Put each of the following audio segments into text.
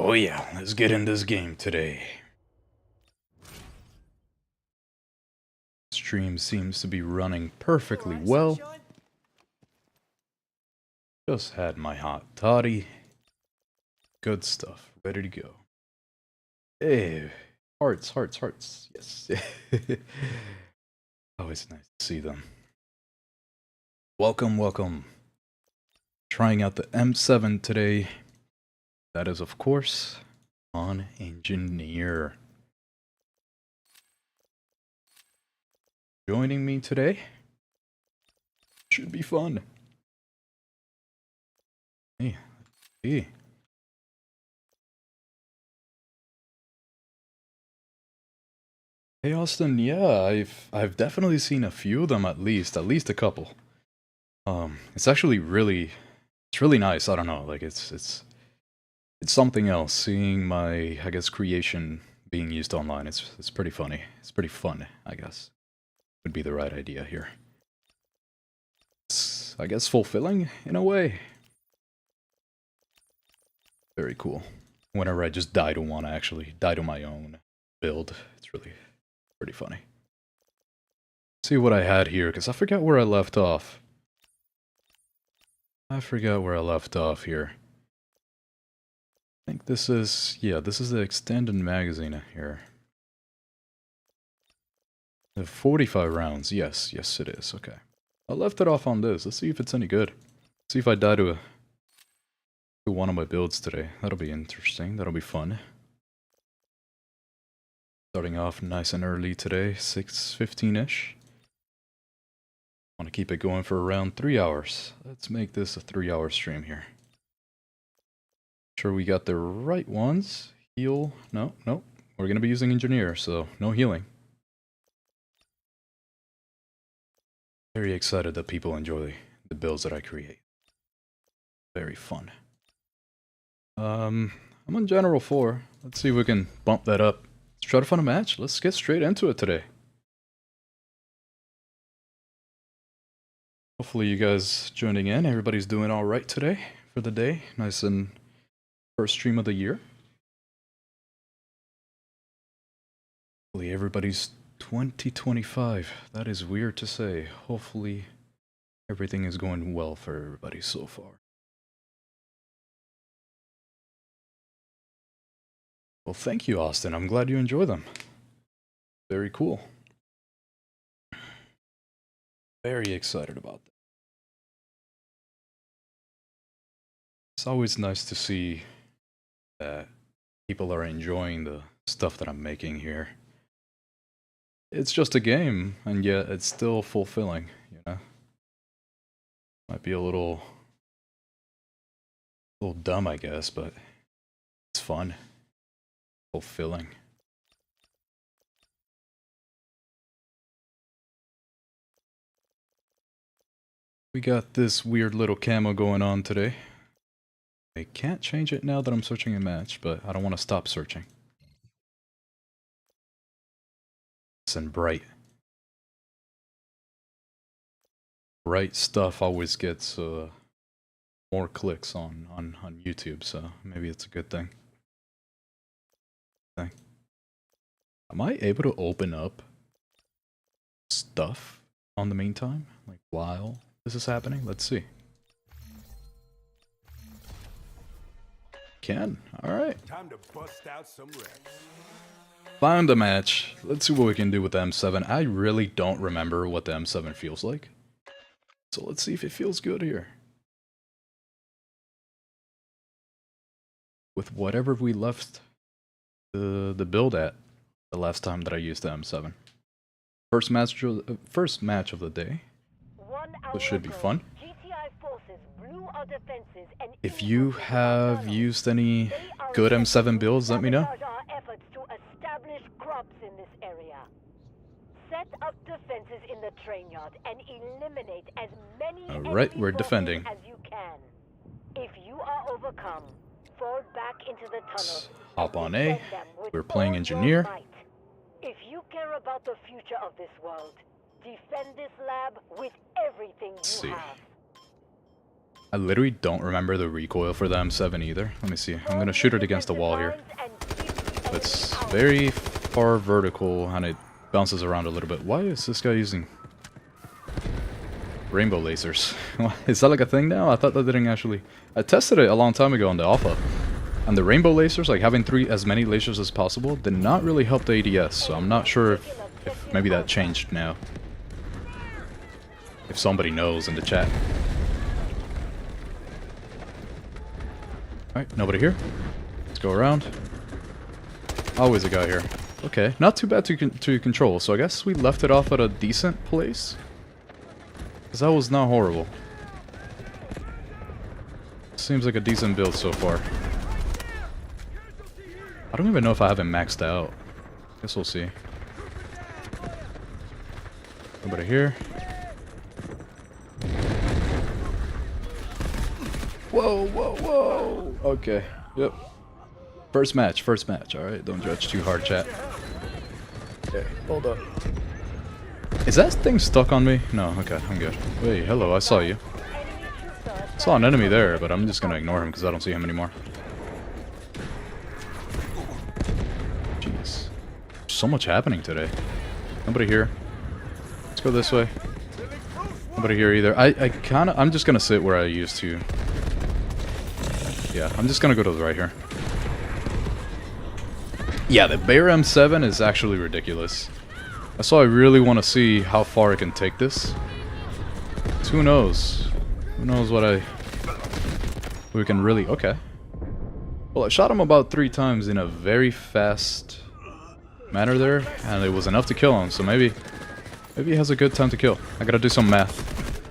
Oh yeah, let's get in this game today. Stream seems to be running perfectly well. Just had my hot toddy. Good stuff. Ready to go. Hey, hearts, hearts, hearts. Yes. Always nice to see them. Welcome, welcome. Trying out the M7 today. That is, of course, on Engineer. Joining me today should be fun. Hey. Hey Austin, yeah, I've definitely seen a few of them at least a couple. It's actually it's really nice. I don't know, like it's something else seeing my, I guess, creation being used online. It's pretty funny. It's pretty fun, I guess. Would be the right idea here. It's, I guess, fulfilling in a way. Very cool. Whenever I just die to one, I actually die to my own build. It's really pretty funny. See what I had here, because I forgot where I left off. I forgot where I left off here. I think this is, yeah, this is the extended magazine here. The 45 rounds, yes, yes it is, okay. I left it off on this, let's see if it's any good. See if I die to one of my builds today. That'll be interesting, that'll be fun. Starting off nice and early today, 6:15-ish. Want to keep it going for around 3 hours. Let's make this a 3-hour stream here. Sure we got the right ones. Heal, no, we're gonna be using Engineer, so no healing. Very excited that people enjoy the builds that I create. Very fun. I'm on General 4. Let's see if we can bump that up. Let's try to find a match. Let's get straight into it today. Hopefully you guys joining in. Everybody's doing alright today for the day. Nice and first stream of the year. Hopefully everybody's 2025. That is weird to say. Hopefully everything is going well for everybody so far. Well, thank you, Austin. I'm glad you enjoy them. Very cool. Very excited about that. It's always nice to see that people are enjoying the stuff that I'm making here. It's just a game, and yet it's still fulfilling, you know? Might be a little dumb, I guess, but it's fun. Fulfilling. We got this weird little camo going on today. I can't change it now that I'm searching a match, but I don't want to stop searching. And bright. Bright stuff always gets more clicks on YouTube, so maybe it's a good thing. Am I able to open up stuff on the meantime? Like while this is happening? Let's see. Can. Alright. Time to bust out some reps. Found a match. Let's see what we can do with the M7. I really don't remember what the M7 feels like. So let's see if it feels good here. With whatever we left the build at the last time that I used the M7. First match of the day. This should be fun. If you have used any good M7 builds, let me know. Set up defenses in the train yard and eliminate as many Alright, we're defending. As you can. If you are overcome, fall back into the tunnel. Hop on A. We're playing Engineer. If you care about the future of this world, defend this lab with everything you have. I literally don't remember the recoil for the M7 either. Let me see. I'm gonna shoot it against the wall here. It's very far vertical and it bounces around a little bit. Why is this guy using rainbow lasers? Is that like a thing now? I thought that didn't actually... I tested it a long time ago on the alpha. And the rainbow lasers, like having as many lasers as possible, did not really help the ADS. So I'm not sure if maybe that changed now. If somebody knows in the chat. Alright, nobody here. Let's go around. Always a guy here. Okay, not too bad to control. So I guess we left it off at a decent place. Because that was not horrible. Seems like a decent build so far. I don't even know if I have it maxed out. Guess we'll see. Nobody here. Whoa, whoa, whoa! Okay, yep. First match, alright? Don't judge too hard, chat. Okay, hold up. Is that thing stuck on me? No, okay, I'm good. Wait, hello, I saw you. I saw an enemy there, but I'm just gonna ignore him because I don't see him anymore. Jeez. So much happening today. Nobody here. Let's go this way. Nobody here either. I'm just gonna sit where I used to. Yeah, I'm just gonna go to the right here. Yeah, the Bayer M7 is actually ridiculous. So I really want to see how far I can take this. So who knows? Who knows what we can really... Okay. Well, I shot him about 3 times in a very fast manner there, and it was enough to kill him, so maybe he has a good time to kill. I gotta do some math.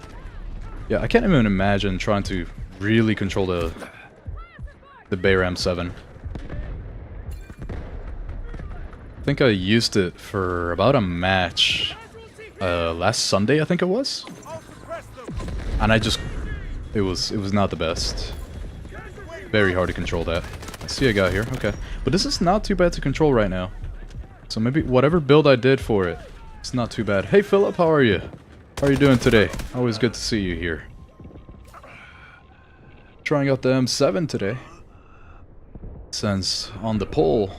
Yeah, I can't even imagine trying to really control the Bayer M7. I think I used it for about a match last Sunday, I think it was. And it was not the best. Very hard to control that. I see a guy here, okay. But this is not too bad to control right now. So maybe whatever build I did for it, it's not too bad. Hey Philip, how are you? How are you doing today? Always good to see you here. Trying out the M7 today. Since on the poll,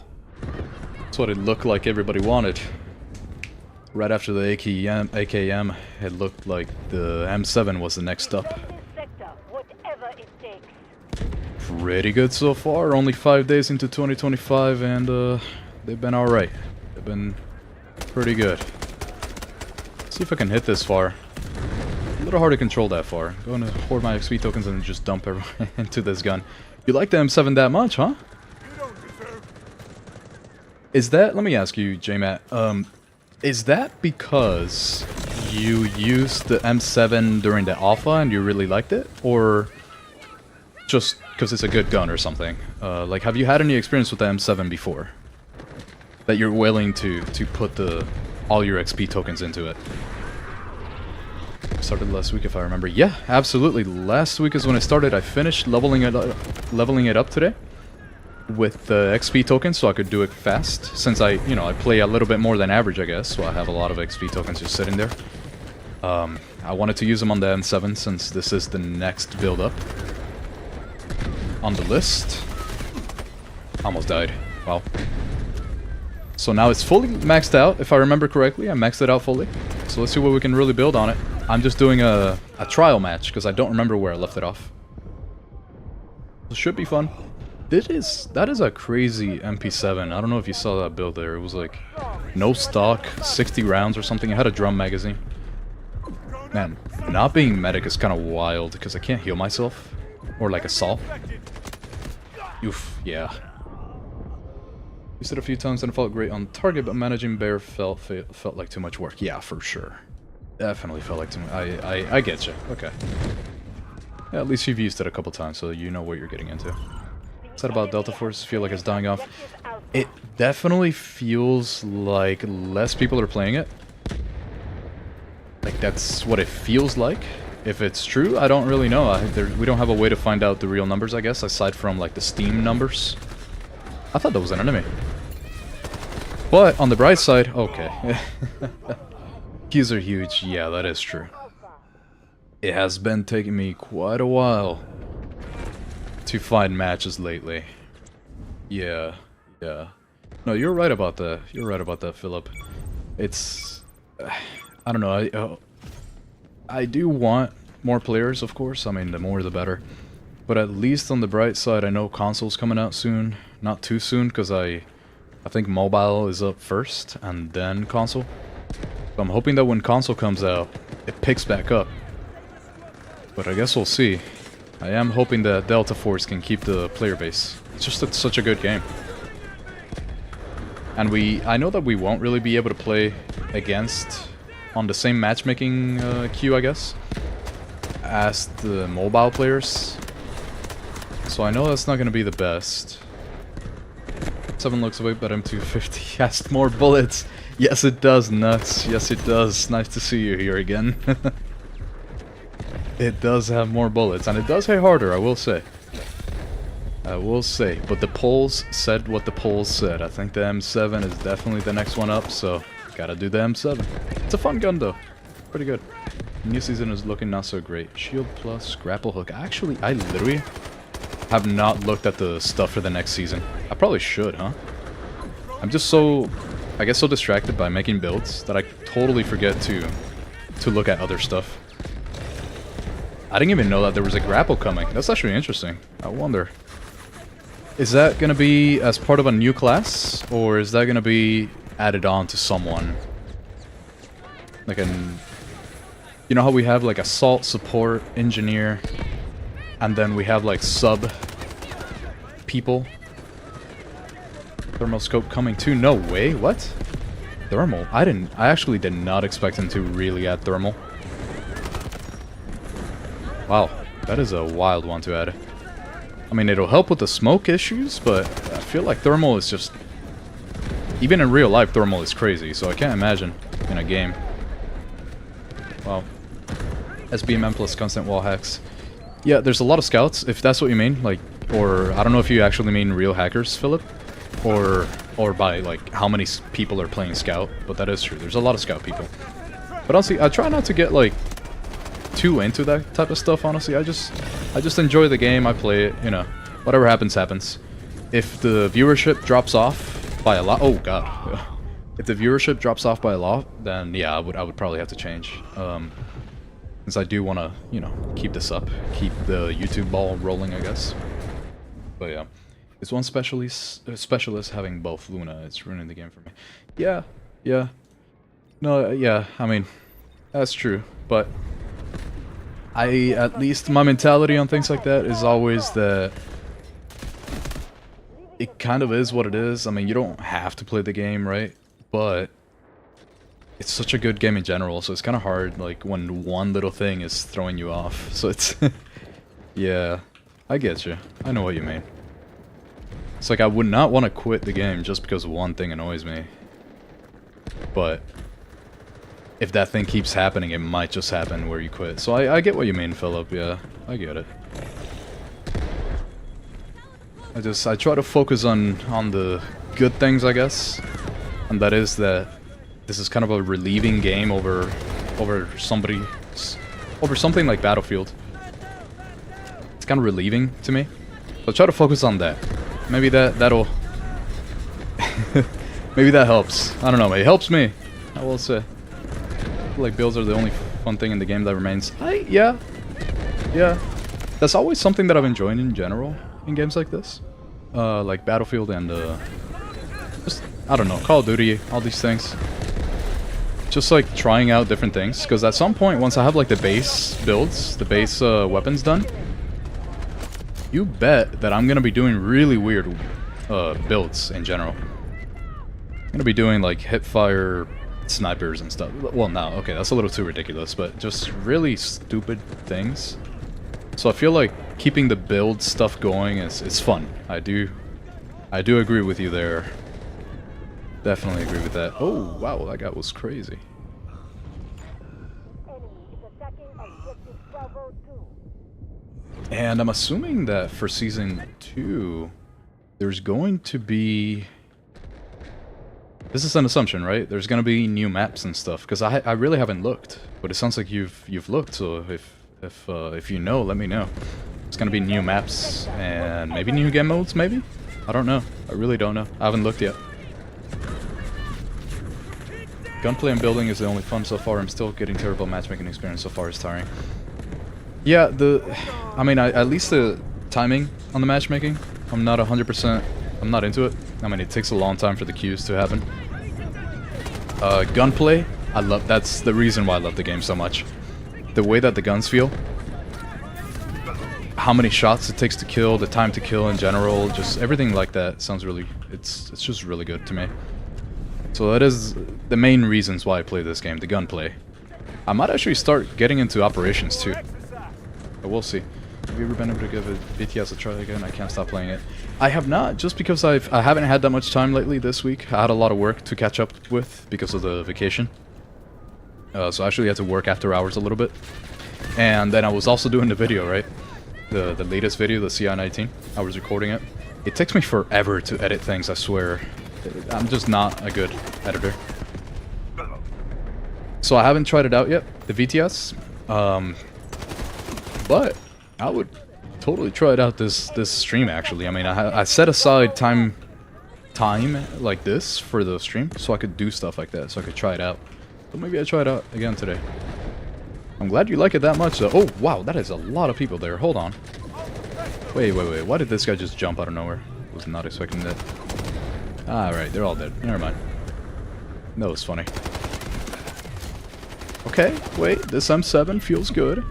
that's what it looked like everybody wanted. Right after the AKM, it looked like the M7 was the next up. Pretty good so far, only 5 days into 2025 and they've been alright. They've been pretty good. Let's see if I can hit this far. A little hard to control that far. I'm going to hoard my XP tokens and just dump everyone into this gun. You like the M7 that much, huh? Is that, let me ask you, JMat, is that because you used the M7 during the alpha and you really liked it? Or just because it's a good gun or something? Like, have you had any experience with the M7 before? That you're willing to put all your XP tokens into it? Started last week if I remember. Yeah, absolutely. Last week is when it started. I finished leveling it up today with the XP tokens so I could do it fast, since I play a little bit more than average, I guess, so I have a lot of XP tokens just sitting there. I wanted to use them on the M7 since this is the next build up on the list. Almost died. Wow. So now it's fully maxed out, if I remember correctly. I maxed it out fully. So let's see what we can really build on it. I'm just doing a trial match because I don't remember where I left it off. It should be fun. That is a crazy MP7. I don't know if you saw that build there. It was like no stock, 60 rounds or something. It had a drum magazine. Man, not being medic is kind of wild because I can't heal myself. Or like assault. Oof, yeah. Used it a few times and it felt great on target, but managing Bayer felt like too much work. Yeah, for sure. Definitely felt like too much. I get you. Okay. Yeah, at least you've used it a couple times, so you know what you're getting into. What's that about Delta Force? Feel like it's dying off? It definitely feels like less people are playing it. Like, that's what it feels like. If it's true, I don't really know. We don't have a way to find out the real numbers, I guess, aside from, like, the Steam numbers. I thought that was an enemy. But, on the bright side, okay. Keys are huge. Yeah, that is true. It has been taking me quite a while to find matches lately. Yeah, yeah. No, you're right about that. You're right about that, Philip. It's... I don't know, I do want more players, of course. I mean, the more the better. But at least on the bright side, I know console's coming out soon. Not too soon, because I think mobile is up first, and then console. So I'm hoping that when console comes out, it picks back up. But I guess we'll see. I am hoping that Delta Force can keep the player base. It's just such a good game. And I know that we won't really be able to play against on the same matchmaking queue, I guess, as the mobile players. So I know that's not going to be the best. 7 looks away, but M250 has more bullets. Yes, it does, Nuts. Yes, it does. Nice to see you here again. It does have more bullets, and it does hit harder, I will say. I will say, but the polls said what the polls said. I think the M7 is definitely the next one up, so gotta do the M7. It's a fun gun, though. Pretty good. New season is looking not so great. Shield plus grapple hook. Actually, I literally have not looked at the stuff for the next season. I probably should, huh? I'm just so, I guess, so distracted by making builds that I totally forget to look at other stuff. I didn't even know that there was a grapple coming. That's actually interesting. I wonder. Is that going to be as part of a new class? Or is that going to be added on to someone? Like an... You know how we have like assault, support, engineer, and then we have like sub people? Thermal scope coming too? No way, what? Thermal? I actually did not expect him to really add thermal. Wow, that is a wild one to add. I mean, it'll help with the smoke issues, but I feel like thermal is just... Even in real life, thermal is crazy, so I can't imagine in a game. Wow. SBMM plus constant wall hacks. Yeah, there's a lot of scouts, if that's what you mean, like, or I don't know if you actually mean real hackers, Philip, or by, like, how many people are playing scout, but that is true. There's a lot of scout people. But honestly, I try not to get, like, too into that type of stuff, honestly. I just enjoy the game, I play it, you know. Whatever happens, happens. If the viewership drops off by a lot... Oh, God. If the viewership drops off by a lot, then yeah, I would probably have to change. Since I do want to, you know, keep this up. Keep the YouTube ball rolling, I guess. But yeah. Is one specialist having both Luna? It's ruining the game for me. Yeah, yeah. No, yeah, I mean, that's true. But... at least my mentality on things like that is always that it kind of is what it is. I mean, you don't have to play the game, right? But it's such a good game in general, so it's kind of hard, like, when one little thing is throwing you off. So it's... Yeah, I get you. I know what you mean. It's like I would not want to quit the game just because one thing annoys me. But... if that thing keeps happening, it might just happen where you quit. So I get what you mean, Philip, yeah. I get it. I try to focus on the good things, I guess. And that is that this is kind of a relieving game over something like Battlefield. It's kind of relieving to me. So I try to focus on that. Maybe that'll... Maybe that helps. I don't know, it helps me. I will say. Like builds are the only fun thing in the game that remains. Yeah. That's always something that I've enjoyed in general in games like this, like Battlefield and just I don't know, Call of Duty, all these things. Just like trying out different things, because at some point, once I have like the base builds, the base weapons done, you bet that I'm gonna be doing really weird builds in general. I'm gonna be doing like hipfire snipers and stuff. Well, no, okay, that's a little too ridiculous, but just really stupid things. So I feel like keeping the build stuff going is fun. I do agree with you there. Definitely agree with that. Oh, wow, that guy was crazy. And I'm assuming that for Season 2, there's going to be... This is an assumption, right? There's going to be new maps and stuff, because I really haven't looked. But it sounds like you've looked, so If you know, let me know. It's gonna be new maps and maybe new game modes, maybe? I don't know. I really don't know. I haven't looked yet. Gunplay and building is the only fun so far. I'm still getting terrible matchmaking experience so far. It's tiring. Yeah, I mean, at least the timing on the matchmaking, I'm not 100%, I'm not into it. I mean, it takes a long time for the queues to happen. Gunplay, that's the reason why I love the game so much. The way that the guns feel, how many shots it takes to kill, the time to kill in general, just everything like that sounds really, it's just really good to me. So that is the main reasons why I play this game, the gunplay. I might actually start getting into operations too. But we'll see. Have you ever been able to give a BTS a try again? I can't stop playing it. I have not, just because I haven't had that much time lately this week. I had a lot of work to catch up with because of the vacation. So I actually had to work after hours a little bit. And then I was also doing the video, right? The latest video, the CI-19. I was recording it. It takes me forever to edit things, I swear. I'm just not a good editor. So I haven't tried it out yet, the VTS. But I would totally try it out this stream, actually. I mean, I set aside time like this for the stream so I could do stuff like that, so I could try it out. So maybe I try it out again today. I'm glad you like it that much, though. Oh, wow, that is a lot of people there. Hold on. Wait. Why did this guy just jump out of nowhere? Was not expecting that. Alright, they're all dead. Never mind. That was funny. Okay, wait. This M7 feels good.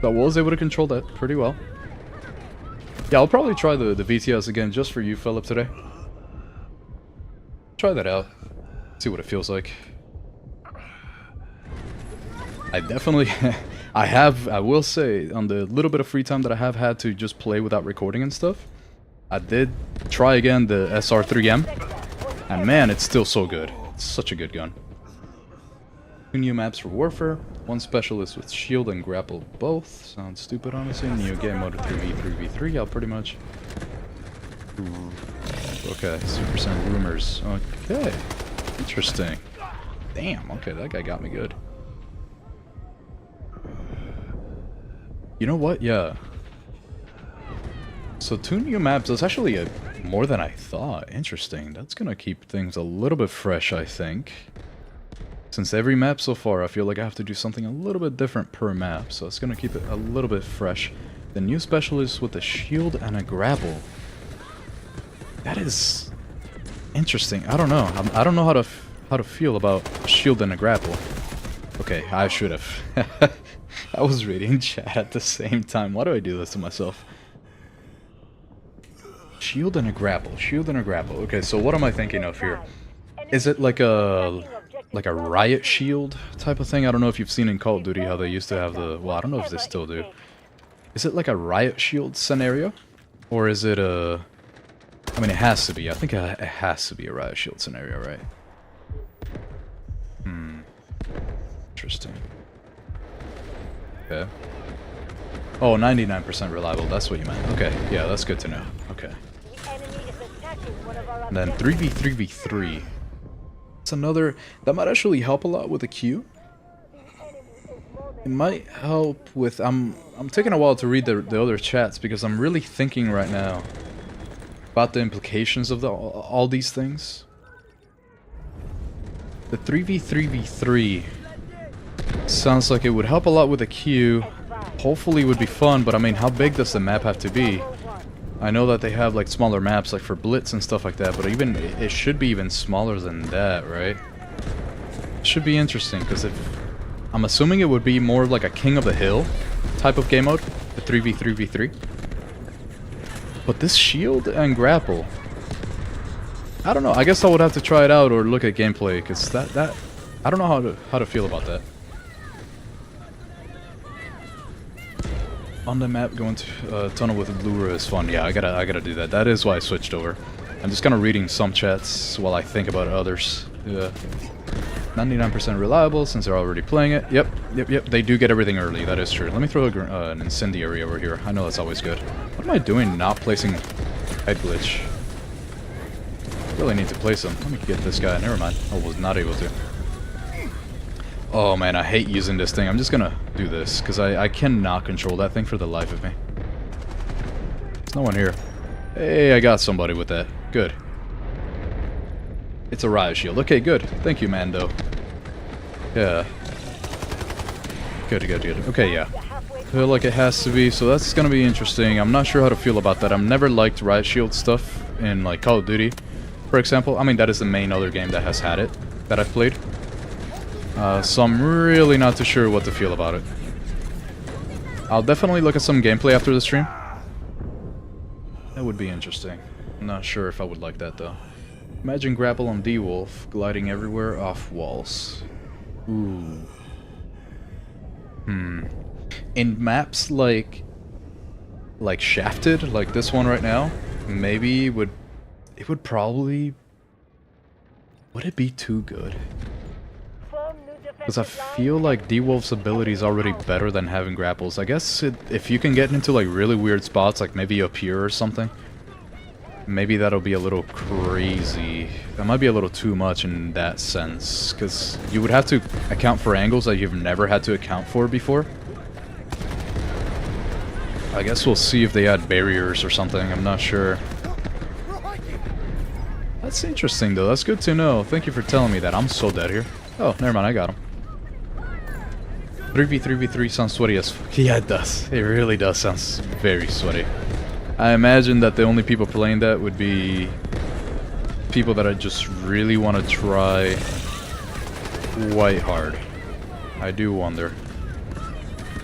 I was able to control that pretty well. Yeah, I'll probably try the VTS again just for you, Philip, today. Try that out. See what it feels like. I definitely... I will say, on the little bit of free time that I have had to just play without recording and stuff, I did try again the SR3M. And man, it's still so good. It's such a good gun. 2 new maps for Warfare. 1 specialist with shield and grapple both. Sounds stupid, honestly. New game mode 3v3v3. Yeah, pretty much. Ooh. Okay, Super Saiyan rumors. Okay. Interesting. Damn, okay, that guy got me good. You know what? Yeah. So 2 new maps, that's actually more than I thought. Interesting. That's gonna keep things a little bit fresh, I think. Since every map so far, I feel like I have to do something a little bit different per map, so it's gonna keep it a little bit fresh. The new specialist with a shield and a grapple. That is interesting. I don't know. I don't know how to feel about a shield and a grapple. Okay, I should have. I was reading chat at the same time. Why do I do this to myself? Shield and a grapple. Shield and a grapple. Okay, so what am I thinking of here? Is it like a riot shield type of thing? I don't know if you've seen in Call of Duty how they used to have the... Well, I don't know if they still do. Is it like a riot shield scenario? Or is it a... I mean, it has to be. I think it has to be a riot shield scenario, right? Interesting. Okay. Oh, 99% reliable. That's what you meant. Okay. Yeah, that's good to know. Okay. And then 3v3v3. It's another... That might actually help a lot with the queue. It might help with... I'm taking a while to read the other chats because I'm really thinking right now about the implications of all these things. The 3v3v3 sounds like it would help a lot with the queue. Hopefully it would be fun, but I mean, how big does the map have to be? I know that they have like smaller maps like for Blitz and stuff like that, but even it should be even smaller than that, right? It should be interesting because if I'm assuming it would be more like a King of the Hill type of game mode, the 3v3v3. But this shield and grapple, I don't know. I guess I would have to try it out or look at gameplay because that I don't know how to feel about that. On the map, going to tunnel with Lura is fun. Yeah, I gotta do that. That is why I switched over. I'm just kind of reading some chats while I think about others. Yeah. 99% reliable since they're already playing it. Yep. They do get everything early. That is true. Let me throw an incendiary over here. I know that's always good. What am I doing not placing head glitch? Really need to place him. Let me get this guy. Never mind. I was not able to. Oh man, I hate using this thing. I'm just gonna do this, because I cannot control that thing for the life of me. There's no one here. Hey, I got somebody with that. Good. It's a riot shield. Okay, good. Thank you, Mando. Yeah. Good. Okay, yeah. I feel like it has to be, so that's gonna be interesting. I'm not sure how to feel about that. I've never liked riot shield stuff in, like, Call of Duty, for example. I mean, that is the main other game that has had it, that I've played. So I'm really not too sure what to feel about it. I'll definitely look at some gameplay after the stream. That would be interesting. I'm not sure if I would like that, though. Imagine grapple on D-Wolf, gliding everywhere off walls. Ooh. In maps like Shafted, like this one right now, maybe it would probably... Would it be too good? Because I feel like D-Wolf's ability is already better than having grapples. I guess if you can get into like really weird spots, like maybe up here or something, maybe that'll be a little crazy. That might be a little too much in that sense, because you would have to account for angles that you've never had to account for before. I guess we'll see if they add barriers or something, I'm not sure. That's interesting though, that's good to know. Thank you for telling me that. I'm so dead here. Oh, never mind, I got him. 3v3v3 sounds sweaty as fuck. Yeah, it does. It really does sound very sweaty. I imagine that the only people playing that would be people that I just really want to try quite hard. I do wonder.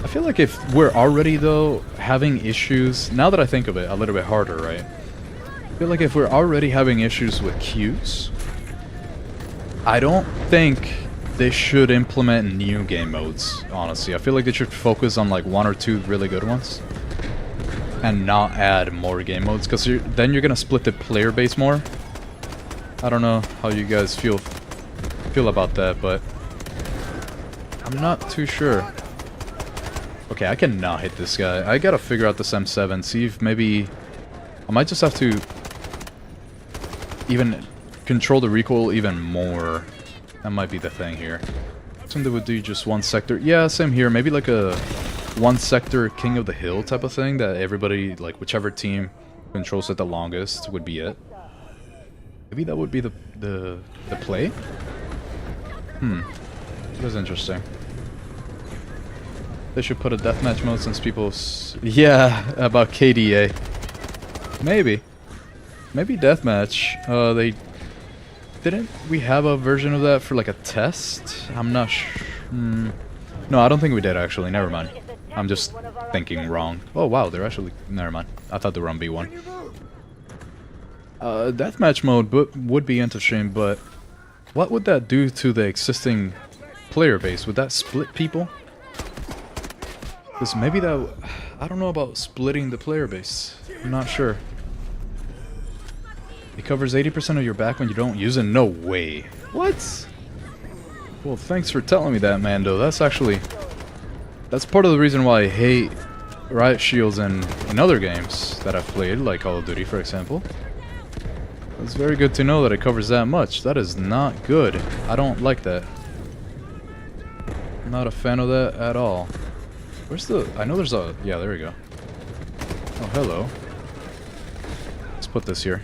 I feel like if we're already, though, having issues, now that I think of it, a little bit harder, right? I feel like if we're already having issues with queues, I don't think they should implement new game modes, honestly. I feel like they should focus on like 1 or 2 really good ones and not add more game modes, because then you're gonna split the player base more. I don't know how you guys feel about that, but I'm not too sure. Okay, I cannot hit this guy. I gotta figure out this M7, see if maybe I might just have to even control the recoil even more. That might be the thing here. I assume they would do just one sector. Yeah, same here. Maybe like a one sector King of the Hill type of thing that everybody, like whichever team controls it the longest would be it. Maybe that would be the play? That is interesting. They should put a deathmatch mode since people... Yeah, about KDA. Maybe. Maybe deathmatch. They... Didn't we have a version of that for like a test? I'm not sure. No, I don't think we did actually. Never mind. I'm just thinking wrong. Oh wow, they're actually... Never mind. I thought they were on B1. Deathmatch mode would be interesting, but what would that do to the existing player base? Would that split people? Because maybe that... I don't know about splitting the player base. I'm not sure. It covers 80% of your back when you don't use it? No way. What? Well, thanks for telling me that, Mando. That's actually... That's part of the reason why I hate riot shields in other games that I've played, like Call of Duty, for example. It's very good to know that it covers that much. That is not good. I don't like that. I'm not a fan of that at all. Where's the... I know there's a... Yeah, there we go. Oh, hello. Let's put this here.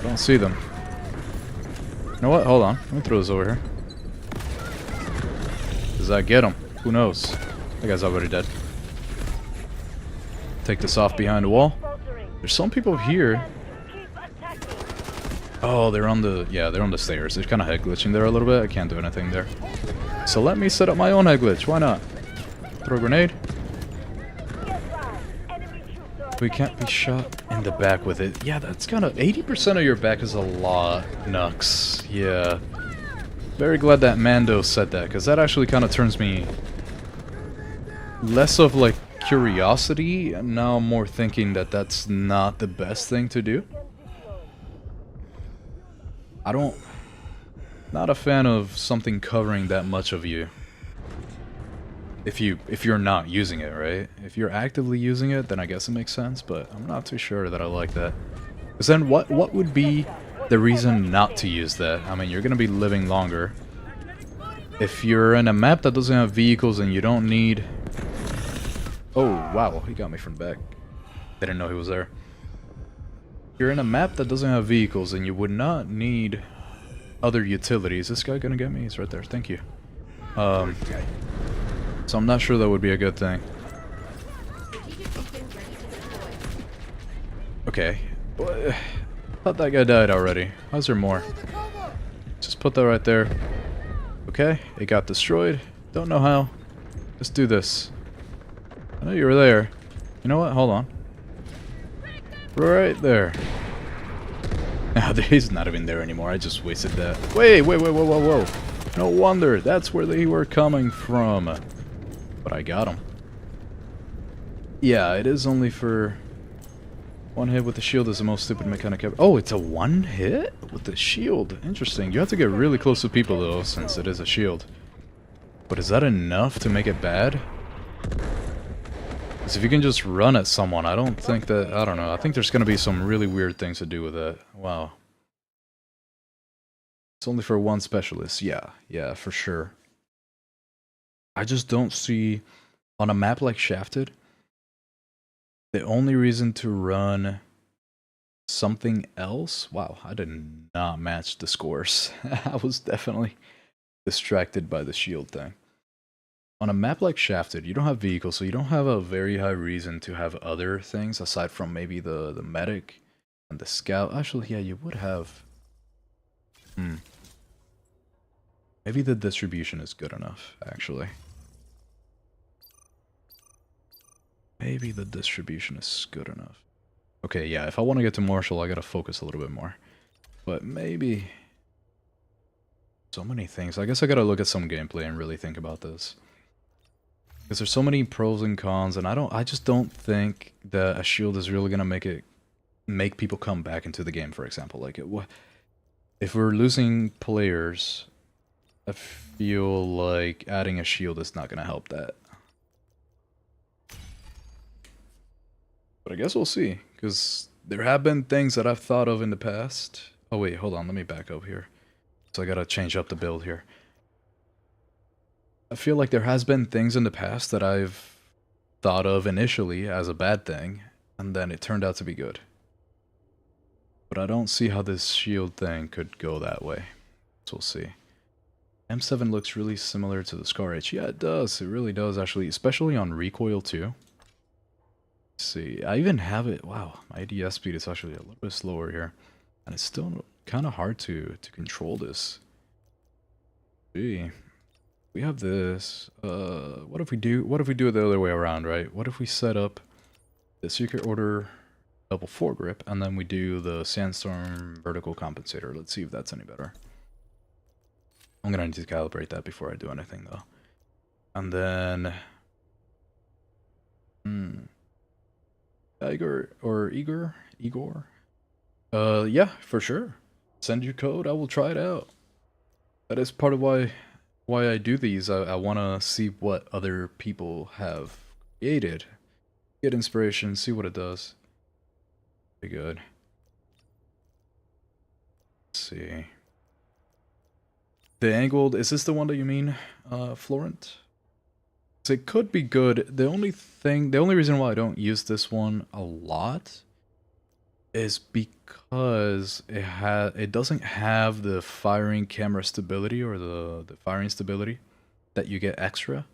I don't see them. You know what? Hold on. Let me throw this over here. Does that get him? Who knows? That guy's already dead. Take this off behind the wall. There's some people here. Oh, they're on the... Yeah, they're on the stairs. They're kind of head glitching there a little bit. I can't do anything there. So let me set up my own head glitch. Why not? Throw a grenade. We can't be shot in the back with it. Yeah, that's kind of... 80% of your back is a lot, Nux. Yeah. Very glad that Mando said that, because that actually kind of turns me... less of, like, curiosity, and now more thinking that that's not the best thing to do. I don't... Not a fan of something covering that much of you. If you're not using it, right? If you're actively using it, then I guess it makes sense, but I'm not too sure that I like that. Because then what would be the reason not to use that? I mean, you're going to be living longer. if you're in a map that doesn't have vehicles and you don't need... Oh, wow, he got me from the back. Didn't know he was there. If you're in a map that doesn't have vehicles and you would not need other utilities... Is this guy gonna get me? He's right there, thank you. So I'm not sure that would be a good thing. Okay. I thought that guy died already. How's there more? Just put that right there. Okay, it got destroyed. Don't know how. Let's do this. I know you were there. You know what? Hold on. Right there. Now, he's not even there anymore. I just wasted that. Wait, whoa, whoa, whoa. No wonder. That's where they were coming from. But I got him. Yeah, it is only for... One hit with the shield is the most stupid mechanic ever. Oh, it's a one hit with the shield. Interesting. You have to get really close to people though, since it is a shield. But is that enough to make it bad? Because if you can just run at someone, I don't think that... I don't know. I think there's going to be some really weird things to do with it. Wow. It's only for one specialist. Yeah, for sure. I just don't see... On a map like Shafted... The only reason to run something else... Wow, I did not match the scores. I was definitely distracted by the shield thing. On a map like Shafted, you don't have vehicles, so you don't have a very high reason to have other things aside from maybe the medic and the scout. Actually, yeah, you would have... Maybe the distribution is good enough, actually. Maybe the distribution is good enough. Okay, yeah, if I want to get to Marshall, I gotta focus a little bit more. But maybe... So many things. I guess I gotta look at some gameplay and really think about this. Because there's so many pros and cons, and I just don't think that a shield is really gonna make people come back into the game, for example. Like, if we're losing players, I feel like adding a shield is not gonna help that. But I guess we'll see, because there have been things that I've thought of in the past. Oh wait, hold on, let me back up here. So I gotta change up the build here. I feel like there has been things in the past that I've thought of initially as a bad thing, and then it turned out to be good. But I don't see how this shield thing could go that way. So we'll see. M7 looks really similar to the Scar H. Yeah, it does. It really does, actually, especially on recoil too. See, I even have it. Wow, my ADS speed is actually a little bit slower here, and it's still kind of hard to control this. Gee, we have this. What if we do it the other way around, right? What if we set up the Secret Order level 4 grip, and then we do the Sandstorm vertical compensator? Let's see if that's any better. I'm gonna need to calibrate that before I do anything, though. And then, Igor? Yeah, for sure. Send your code, I will try it out. That is part of why I do these. I want to see what other people have created. Get inspiration, see what it does. Pretty good. Let's see. The angled, is this the one that you mean, Florent? So it could be good. The only reason why I don't use this one a lot is because it doesn't have the firing camera stability or the firing stability that you get extra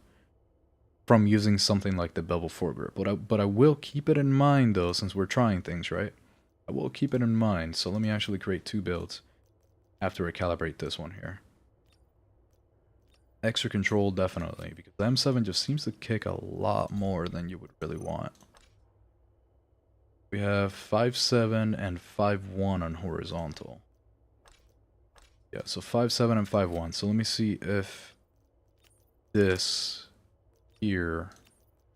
from using something like the Bevel 4 grip. But I will keep it in mind though, since we're trying things, right? I will keep it in mind. So let me actually create 2 builds after I calibrate this one here. Extra control, definitely, because the M7 just seems to kick a lot more than you would really want. We have 5.7 and 5.1 on horizontal. Yeah, so 5.7 and 5.1. So let me see if this here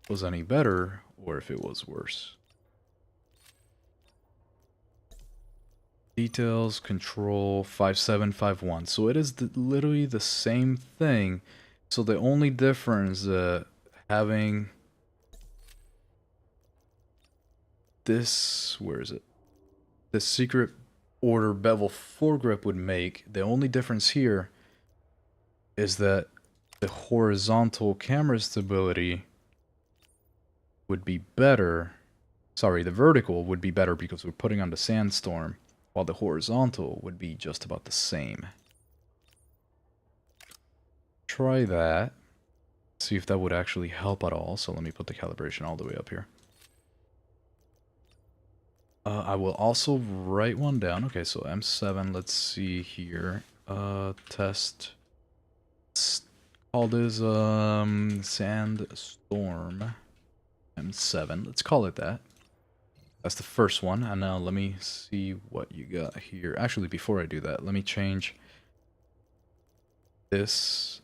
was any better or if it was worse. Details, control, 5.7, 5.1. So it is literally the same thing. So the only difference having this, where is it? The Secret Order Bevel 4 grip would make, the only difference here is that the horizontal camera stability would be better. Sorry, the vertical would be better because we're putting on the sandstorm, while the horizontal would be just about the same. Try that. See if that would actually help at all. So let me put the calibration all the way up here. I will also write one down. Okay, so M7, let's see here. Test. Let's call this Sandstorm M7. Let's call it that. That's the first one. And now let me see what you got here. Actually, before I do that, let me change this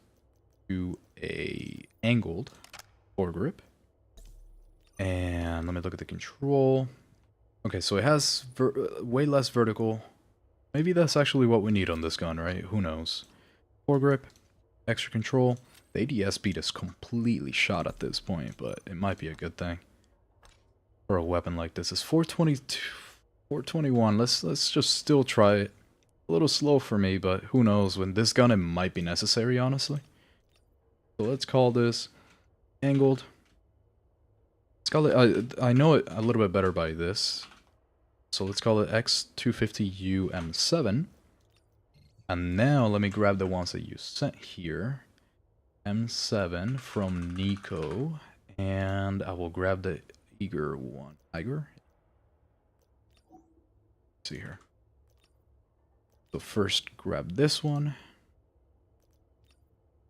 to a angled foregrip. And let me look at the control. Okay, so it has way less vertical. Maybe that's actually what we need on this gun, right? Who knows? Foregrip, extra control. The ADS speed is completely shot at this point, but it might be a good thing for a weapon like this. It's 422, 421. Let's just still try it. A little slow for me, but who knows? With this gun, it might be necessary, honestly. So let's call this angled. Let's call it. I know it a little bit better by this. So let's call it X250U M7. And now let me grab the ones that you sent here. M7 from Nico. And I will grab the Eager one. Eager? Let's see here. So first grab this one.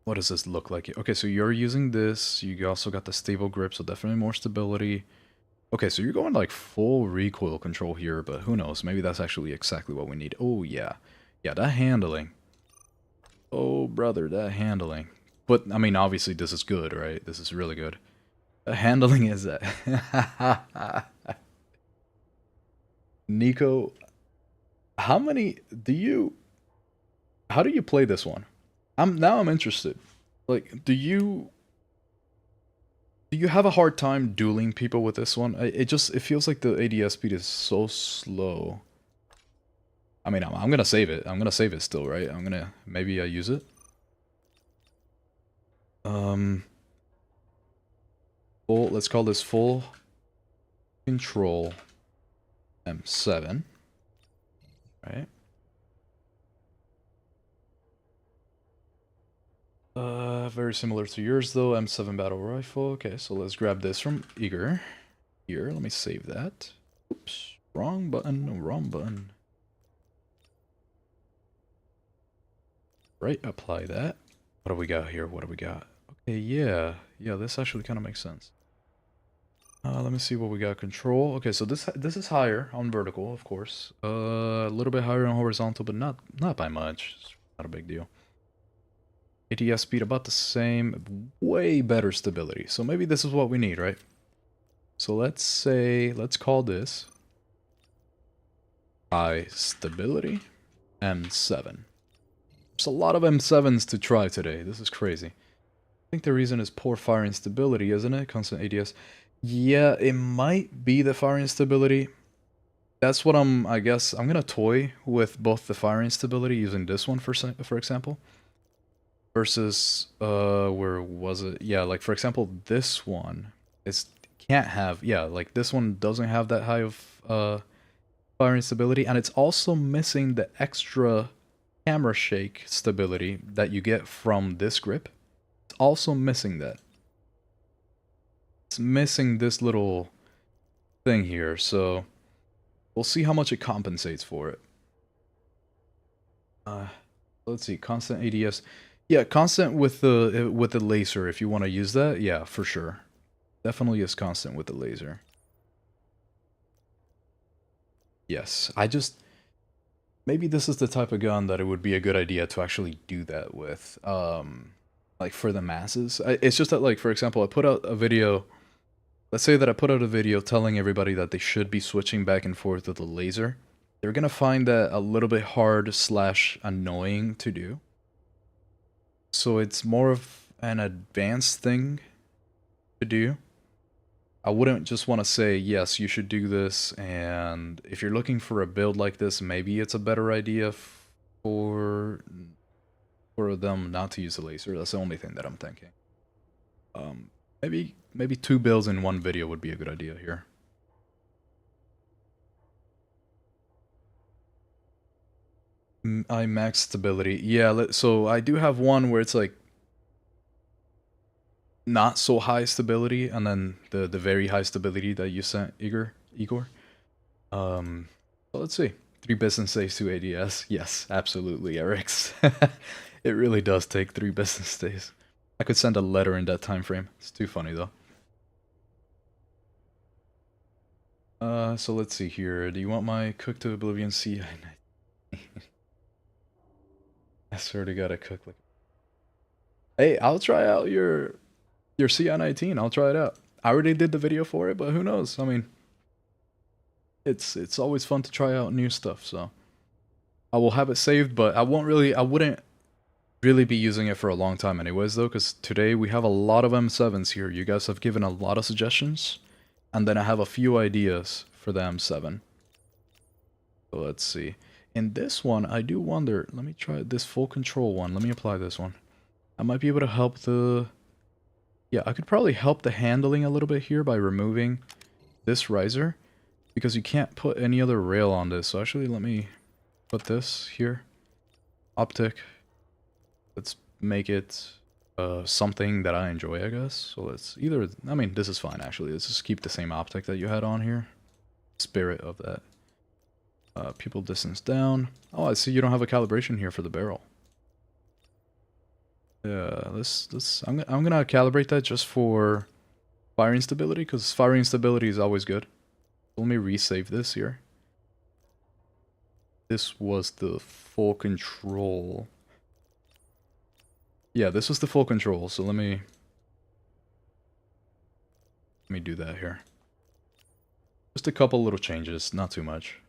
What does this look like? Okay, so you're using this. You also got the stable grip, so definitely more stability. Okay, so you're going like full recoil control here, but who knows? Maybe that's actually exactly what we need. Oh, yeah. Yeah, that handling. Oh, brother, that handling. But, I mean, obviously this is good, right? This is really good. The handling is that. Nico, how do you play this one? I'm interested. Like, do you have a hard time dueling people with this one? It feels like the ADS speed is so slow. I mean, I'm gonna save it. I'm gonna save it still, right? Maybe use it. Let's call this full control M7. Right? Very similar to yours though, M7 battle rifle. Okay, so let's grab this from Eager. Here, let me save that. Oops, wrong button, wrong button. Right, apply that. What do we got here? What do we got? Okay, yeah, this actually kind of makes sense. Let me see what we got. Control. Okay, so this is higher on vertical, of course. A little bit higher on horizontal, but not by much. It's not a big deal. ADS speed about the same, way better stability. So maybe this is what we need, right? So let's call this high stability M7. There's a lot of M7s to try today. This is crazy. I think the reason is poor firing stability, isn't it? Constant ADS. Yeah, it might be the firing stability. That's what I guess I'm gonna toy with both the firing stability using this one for example. Versus, where was it? Yeah, like for example, this one can't have, yeah, like this one doesn't have that high of firing stability, and it's also missing the extra camera shake stability that you get from this grip. It's also missing that. It's missing this little thing here, so we'll see how much it compensates for it. Let's see, constant ADS. Yeah, constant with the laser if you want to use that. Yeah, for sure. Definitely is constant with the laser. Yes, maybe this is the type of gun that it would be a good idea to actually do that with. Like for the masses. It's just that, like, for example, I put out a video. Let's say that I put out a video telling everybody that they should be switching back and forth with the laser. They're gonna find that a little bit hard / annoying to do. So it's more of an advanced thing to do. I wouldn't just want to say, yes, you should do this, and if you're looking for a build like this, maybe it's a better idea for for them not to use the laser. That's the only thing that I'm thinking. Maybe 2 builds in one video would be a good idea here. I max stability. Yeah, so I do have one where it's like not so high stability, and then the very high stability that you sent, Igor. So let's see. 3 business days to ADS. Yes, absolutely, Eric's. It really does take 3 business days. I could send a letter in that time frame. It's too funny though. So let's see here. Do you want my Cook to Oblivion CI? I swear to God, I cook like. Hey, I'll try out your CI-19. I'll try it out. I already did the video for it, but who knows? I mean, it's always fun to try out new stuff. So I will have it saved, but I wouldn't really be using it for a long time, anyways, though, because today we have a lot of M7s here. You guys have given a lot of suggestions, and then I have a few ideas for the M7. So let's see. In this one, I do wonder, let me try this full control one. Let me apply this one. I might be able to help the... Yeah, I could probably help the handling a little bit here by removing this riser, because you can't put any other rail on this. So actually, let me put this here. Optic. Let's make it something that I enjoy, I guess. So let's either... I mean, this is fine, actually. Let's just keep the same optic that you had on here. Spirit of that. Pupil distance down. Oh, I see you don't have a calibration here for the barrel. Yeah, I'm gonna calibrate that just for firing stability, because firing stability is always good. Let me resave this here. This was the full control. Yeah, this was the full control, so let me do that here. Just a couple little changes, not too much.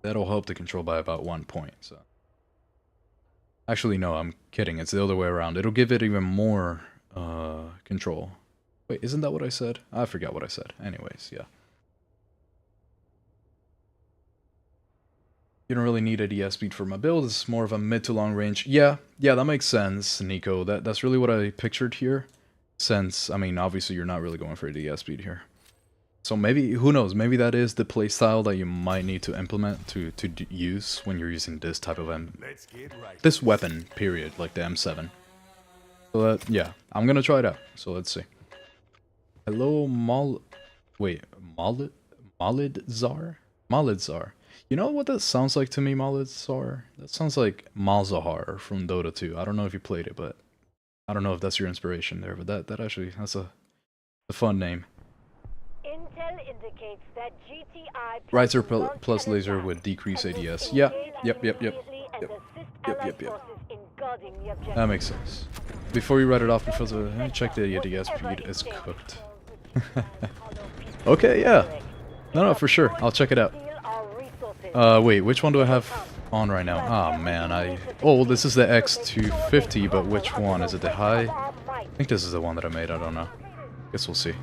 That'll help the control by about 1 point, so. Actually, no, I'm kidding. It's the other way around. It'll give it even more control. Wait, isn't that what I said? I forgot what I said. Anyways, yeah. You don't really need ADS speed for my build. It's more of a mid to long range. Yeah, that makes sense, Nico. That's really what I pictured here. Since, I mean, obviously you're not really going for ADS speed here. So maybe, who knows, maybe that is the playstyle that you might need to implement to use when you're using this type of this weapon, period, like the M7. So yeah, I'm gonna try it out, so let's see. Hello, Malidzar? Malidzar. You know what that sounds like to me, Malidzar? That sounds like Malzahar from Dota 2. I don't know if you played it, but I don't know if that's your inspiration there, but that's a fun name. Intel indicates that GTI Riser plus laser would decrease ADS. Yeah, yep. That makes sense. Before you write it off, check the ADS speed. It's cooked. Okay, yeah. No, for sure. I'll check it out. Wait, which one do I have on right now? Oh man, oh, this is the X250, but which one? Is it the high? I think this is the one that I made. I don't know. Guess we'll see.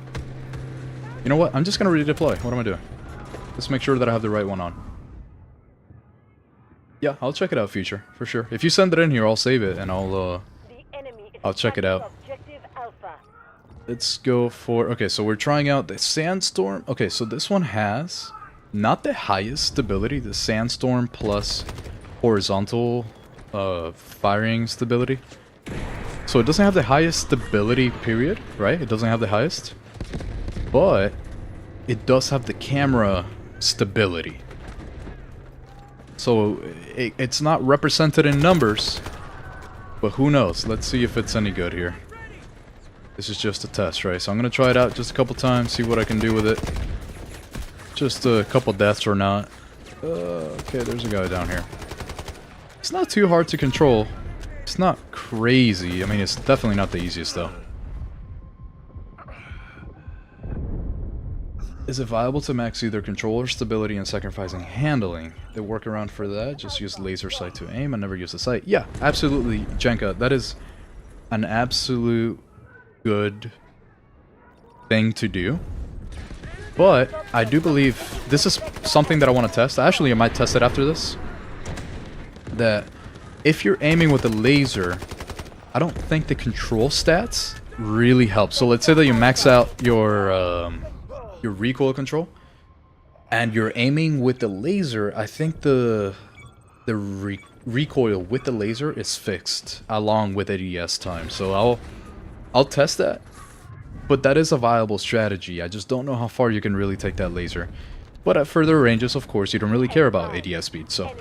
You know what? I'm just gonna redeploy. What am I doing? Let's make sure that I have the right one on. Yeah, I'll check it out, Future, for sure. If you send it in here, I'll save it and I'll check it out. Let's go for... Okay, so we're trying out the Sandstorm. Okay, so this one has not the highest stability, the Sandstorm plus horizontal firing stability. So it doesn't have the highest stability, period, right? It doesn't have the highest. But it does have the camera stability. So it's not represented in numbers, but who knows? Let's see if it's any good here. This is just a test, right? So I'm gonna try it out just a couple times, see what I can do with it. Just a couple deaths or not. Okay, there's a guy down here. It's not too hard to control. It's not crazy. I mean, it's definitely not the easiest though. Is it viable to max either controller stability and sacrificing handling? The workaround for that, just use laser sight to aim and never use the sight. Yeah, absolutely, Jenka. That is an absolute good thing to do. But I do believe this is something that I want to test. Actually, I might test it after this. That if you're aiming with a laser, I don't think the control stats really help. So let's say that you max out your recoil control, and you're aiming with the laser. I think the recoil with the laser is fixed along with ADS time. So I'll test that. But that is a viable strategy. I just don't know how far you can really take that laser. But at further ranges, of course, you don't really care about ADS speed. So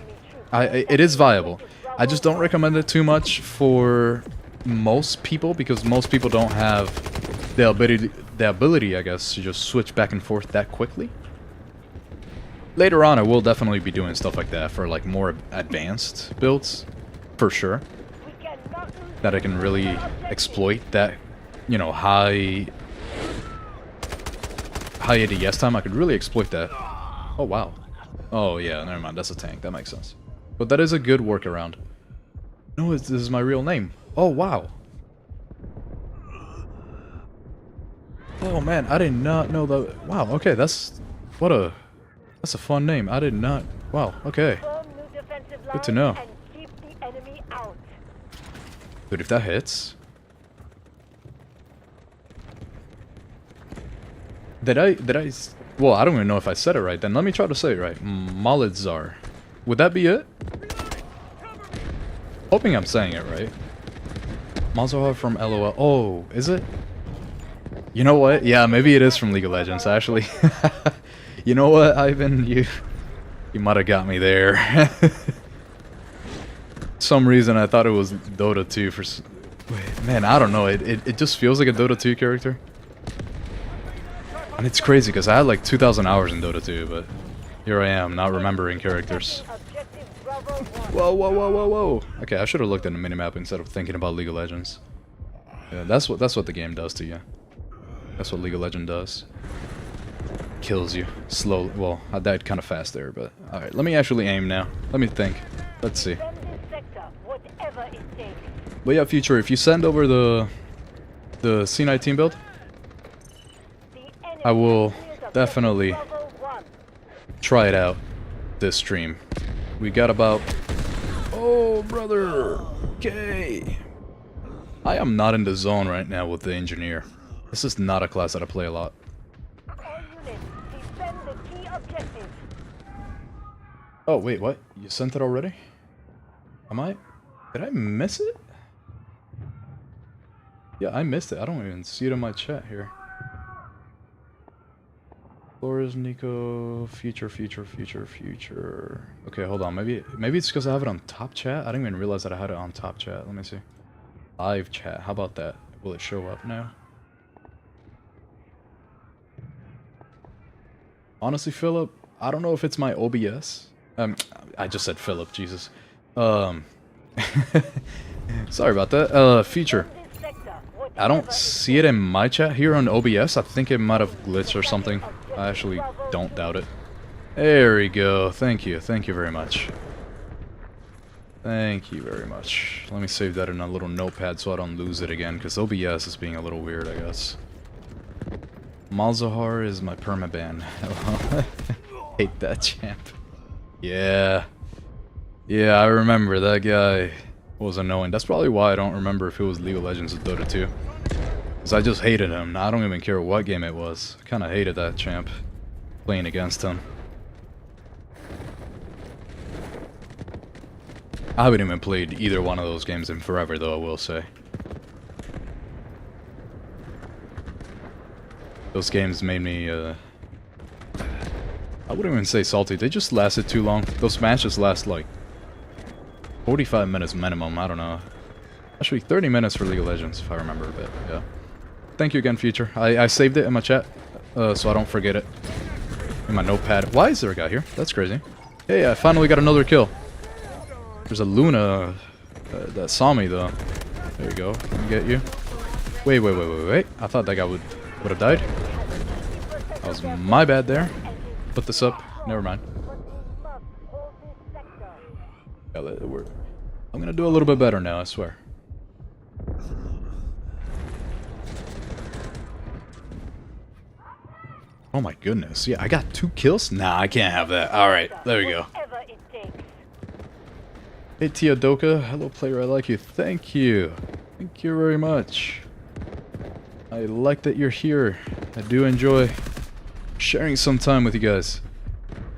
it is viable. I just don't recommend it too much for most people, because most people don't have the ability, I guess, to just switch back and forth that quickly. Later on, I will definitely be doing stuff like that for like more advanced builds, for sure. That I can really exploit that, you know, high ADS time. I could really exploit that. Oh wow. Oh yeah, never mind. That's a tank. That makes sense. But that is a good workaround. No, this is my real name. Oh wow. Oh man, I did not know that. Wow. Okay, that's a fun name. I did not. Wow. Okay. Good to know. Dude, if that hits. Did I well, I don't even know if I said it right then. Let me try to say it right. Malitzar. Would that be it? Hoping I'm saying it right. Malzahar from LOL. Oh, is it? You know what? Yeah, maybe it is from League of Legends, actually. You know what, Ivan? You might have got me there. Some reason I thought it was Dota 2 for... Wait, man, I don't know. It just feels like a Dota 2 character. And it's crazy because I had like 2,000 hours in Dota 2, but here I am, not remembering characters. Whoa, whoa, whoa, whoa, whoa. Okay, I should have looked at the minimap instead of thinking about League of Legends. Yeah, that's what the game does to you. That's what League of Legends does. Kills you slowly. Well, I died kind of fast there, but alright, let me actually aim now. Let me think. Let's see. But yeah, Future, if you send over the C19 build, I will definitely try it out this stream. We got about... Oh, brother! Okay! I am not in the zone right now with the engineer. This is not a class that I play a lot. Oh, wait, what? You sent it already? Did I miss it? Yeah, I missed it. I don't even see it in my chat here. Flores, Nico, future. Okay, hold on. Maybe it's because I have it on top chat. I didn't even realize that I had it on top chat. Let me see. Live chat. How about that? Will it show up now? Honestly, Philip, I don't know if it's my OBS. I just said Philip. Jesus. Sorry about that. Feature. I don't see it in my chat here on OBS. I think it might have glitched or something. I actually don't doubt it. There we go. Thank you. Thank you very much. Thank you very much. Let me save that in a little notepad so I don't lose it again, because OBS is being a little weird, I guess. Malzahar is my permaban. Hate that champ. Yeah. Yeah, I remember. That guy was annoying. That's probably why I don't remember if it was League of Legends or Dota 2. Because I just hated him. I don't even care what game it was. I kind of hated that champ. Playing against him. I haven't even played either one of those games in forever, though, I will say. Those games made me, I wouldn't even say salty. They just lasted too long. Those matches last, like, 45 minutes minimum. I don't know. Actually, 30 minutes for League of Legends, if I remember a bit. Yeah. Thank you again, Future. I saved it in my chat, so I don't forget it. In my notepad. Why is there a guy here? That's crazy. Hey, I finally got another kill. There's a Luna that saw me, though. There you go. Let me get you. Wait. I thought that guy would have died. That was my bad there. Put this up. Never mind. Yeah, I'm gonna do a little bit better now, I swear. Oh my goodness. Yeah, I got 2 kills? Nah, I can't have that. Alright, there we go. Hey Teodoka, hello player, I like you. Thank you. Thank you very much. I like that you're here. I do enjoy sharing some time with you guys.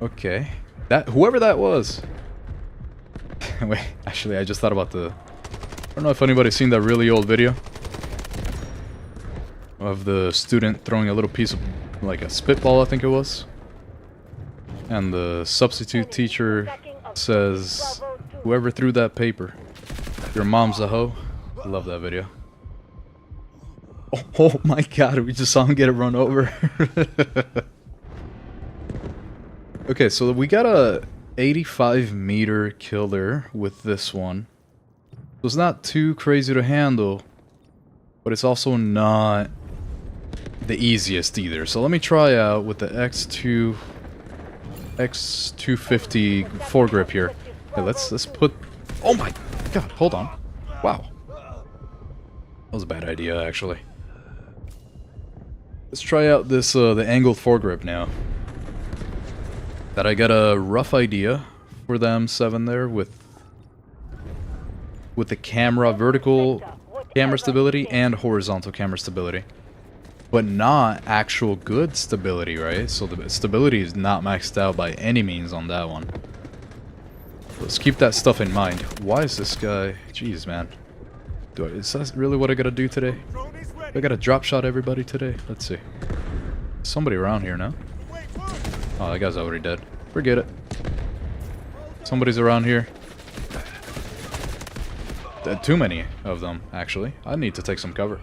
Okay. Whoever that was. Wait, actually I just thought about I don't know if anybody's seen that really old video of the student throwing a little piece of, like a spitball, I think it was. And the substitute teacher says, whoever threw that paper, your mom's a hoe. I love that video. Oh my god, we just saw him get it run over. Okay, so we got a 85-meter killer with this one. So it's not too crazy to handle, but it's also not the easiest either. So let me try out with the X250 foregrip here. Okay, let's put... Oh my god, hold on. Wow. That was a bad idea, actually. Let's try out this, the angled foregrip now. That I got a rough idea for the M7 there with the camera, vertical camera stability and horizontal camera stability. But not actual good stability, right? So the stability is not maxed out by any means on that one. Let's keep that stuff in mind. Why is this guy... Jeez, man. Is that really what I gotta do today? I gotta drop shot everybody today? Let's see. Somebody around here now. Oh, that guy's already dead. Forget it. Somebody's around here. Too many of them, actually. I need to take some cover.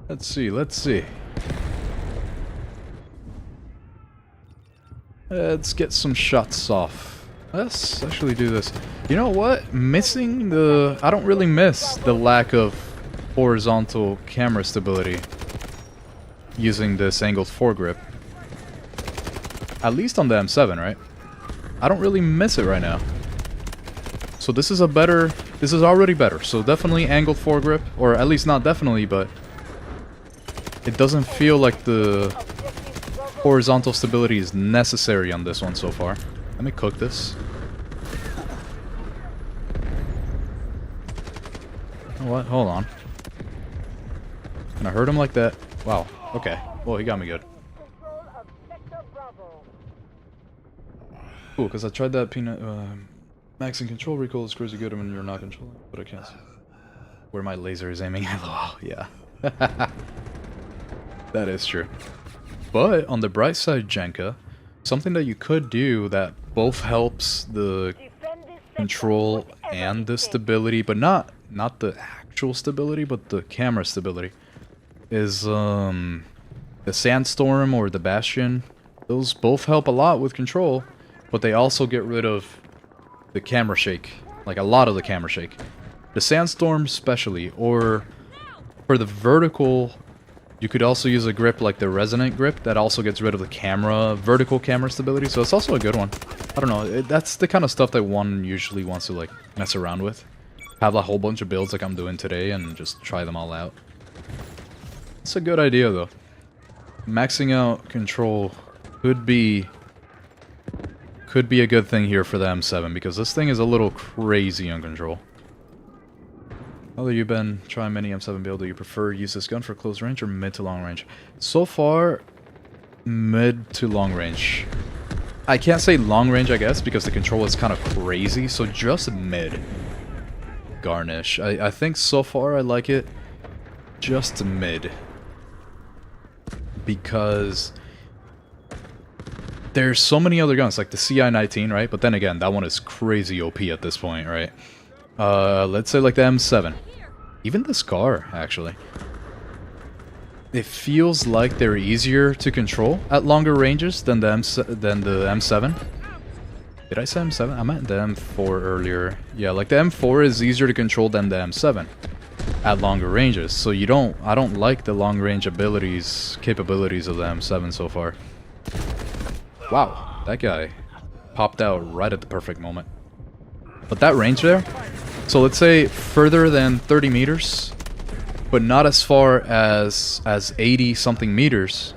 Let's see, let's see. Let's get some shots off. Let's actually do this. You know what? Missing the... I don't really miss the lack of horizontal camera stability using this angled foregrip. At least on the M7, right? I don't really miss it right now. So this is a better... This is already better. So definitely angled foregrip. Or at least not definitely, but... It doesn't feel like the horizontal stability is necessary on this one so far. Let me cook this. You know what? Hold on. Can I hurt him like that? Wow. Okay. Well, he got me good. Cool, because I tried that peanut... maxing control recoil is crazy good when you're not controlling, but I can't see where my laser is aiming. LOL, yeah. That is true. But on the bright side, Jenka, something that you could do that both helps the control and the stability, but not the actual stability, but the camera stability, is the Sandstorm or the Bastion. Those both help a lot with control, but they also get rid of the camera shake, like a lot of the camera shake. The Sandstorm especially, or for the vertical, you could also use a grip like the Resonant grip that also gets rid of the vertical camera stability, so it's also a good one. I don't know, that's the kind of stuff that one usually wants to like mess around with. Have a whole bunch of builds like I'm doing today and just try them all out. It's a good idea though. Maxing out control could be a good thing here for the M7 because this thing is a little crazy on control. Although you've been trying many M7 build, do you prefer use this gun for close range or mid to long range? So far, mid to long range. I can't say long range, I guess, because the control is kind of crazy, so just mid. Garnish. I think so far I like it just mid. Because there's so many other guns, like the CI-19, right? But then again, that one is crazy OP at this point, right? Let's say like the M7. Even the Scar, actually. It feels like they're easier to control at longer ranges than the M7. Did I say M7? I meant the M4 earlier. Yeah, like the M4 is easier to control than the M7 at longer ranges. So I don't like the long range capabilities of the M7 so far. Wow, that guy popped out right at the perfect moment. But that range there, so let's say further than 30 meters, but not as far as 80 something meters.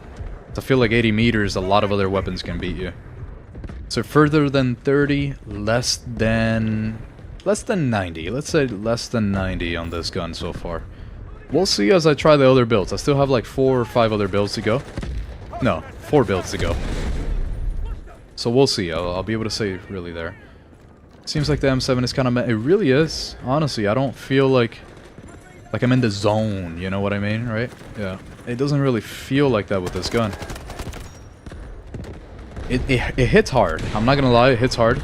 I feel like 80 meters, a lot of other weapons can beat you. So further than 30, less than 90. Let's say less than 90 on this gun so far. We'll see as I try the other builds. I still have like 4 or 5 other builds to go. No, 4 builds to go. So we'll see. I'll be able to say really there. Seems like the M7 is kind of... It really is. Honestly, I don't feel like I'm in the zone. You know what I mean, right? Yeah. It doesn't really feel like that with this gun. It hits hard. I'm not gonna lie, it hits hard.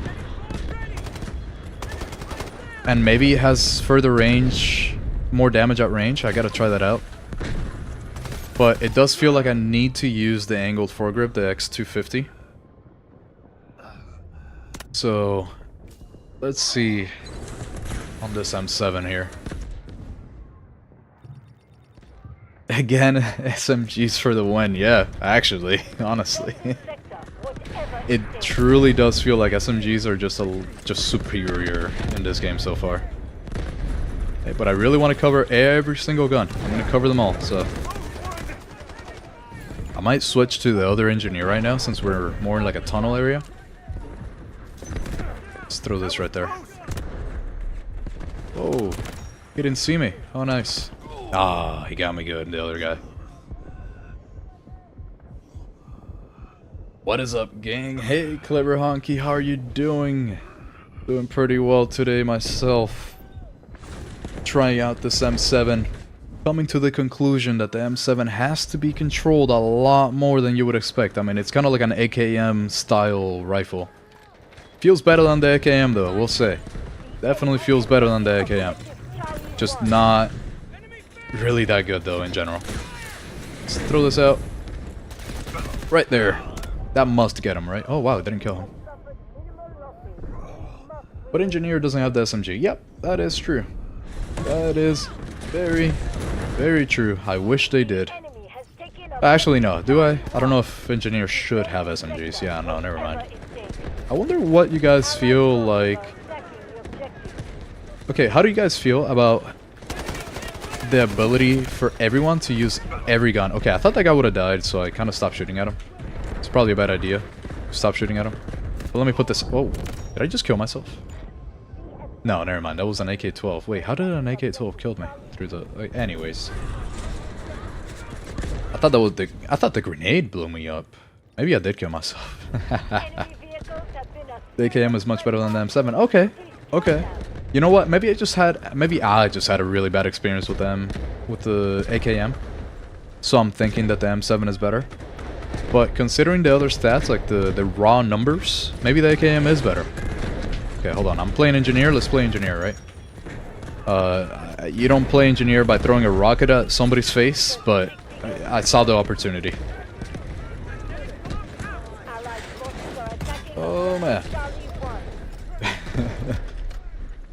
And maybe it has further range, more damage at range. I gotta try that out. But it does feel like I need to use the angled foregrip, the X250. So, let's see on this M7 here. Again, SMGs for the win. Yeah, actually, honestly. It truly does feel like SMGs are just superior in this game so far. Hey, but I really want to cover every single gun. I'm going to cover them all, so... I might switch to the other engineer right now since we're more in like a tunnel area. Let's throw this right there. Oh, he didn't see me. Oh, nice. Ah, he got me good, the other guy. What is up, gang? Hey, Clever Honky, how are you doing? Doing pretty well today myself. Trying out this M7. Coming to the conclusion that the M7 has to be controlled a lot more than you would expect. I mean, it's kind of like an AKM style rifle. Feels better than the AKM though, we'll say. Definitely feels better than the AKM. Just not really that good though in general. Let's throw this out. Right there. That must get him, right? Oh wow, it didn't kill him. But Engineer doesn't have the SMG. Yep, that is true. That is very, very true. I wish they did. Actually, no. Do I? I don't know if Engineer should have SMGs. Yeah, no, never mind. I wonder what you guys feel like... Okay, how do you guys feel about the ability for everyone to use every gun? Okay, I thought that guy would have died, so I kind of stopped shooting at him. It's probably a bad idea. Stop shooting at him. But let me put this... Oh, did I just kill myself? No, never mind. That was an AK-12. Wait, how did an AK-12 kill me? Through the... Anyways. I thought that was the... I thought the grenade blew me up. Maybe I did kill myself. The AKM is much better than the M7. Okay. Okay. You know what? Maybe I just had a really bad experience with them. With the AKM. So I'm thinking that the M7 is better. But considering the other stats, like the raw numbers, maybe the AKM is better. Okay, hold on. I'm playing Engineer. Let's play Engineer, right? You don't play Engineer by throwing a rocket at somebody's face, but I saw the opportunity. Oh, man.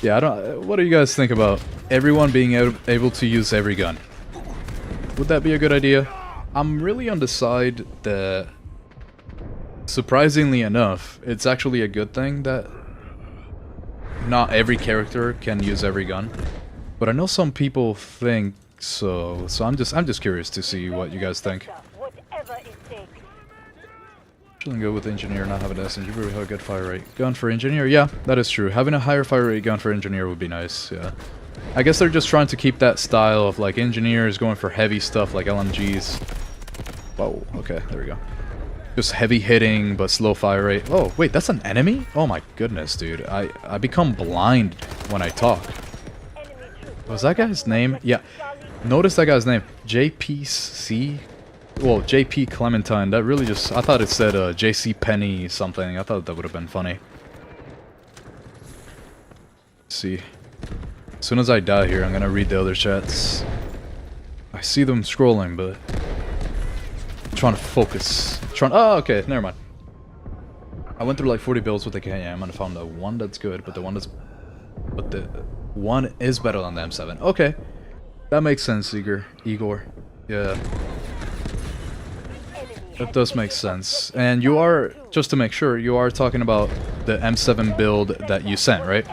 Yeah, I don't... What do you guys think about everyone being able to use every gun? Would that be a good idea? I'm really on the side that, surprisingly enough, it's actually a good thing that not every character can use every gun. But I know some people think so. So I'm just curious to see what you guys think. Feeling good with Engineer, not having an SMG, but we have a good fire rate. Gun for Engineer, yeah, that is true. Having a higher fire rate gun for Engineer would be nice, yeah. I guess they're just trying to keep that style of like Engineers going for heavy stuff like LMGs. Whoa, okay, there we go. Just heavy hitting, but slow fire rate. Oh, wait, that's an enemy? Oh my goodness, dude. I become blind when I talk. Was that guy's name? Yeah. Notice that guy's name. JPC? Well, JP Clementine. That really just... I thought it said JC Penny something. I thought that would have been funny. Let's see. As soon as I die here, I'm gonna read the other chats. I see them scrolling, but... I'm trying to focus. Oh, okay, never mind. I went through like 40 builds with the KM and I found the one that's good, but the one is better than the M7. Okay. That makes sense, Igor. Yeah. That does make sense. And you are, just to make sure, you are talking about the M7 build that you sent, right?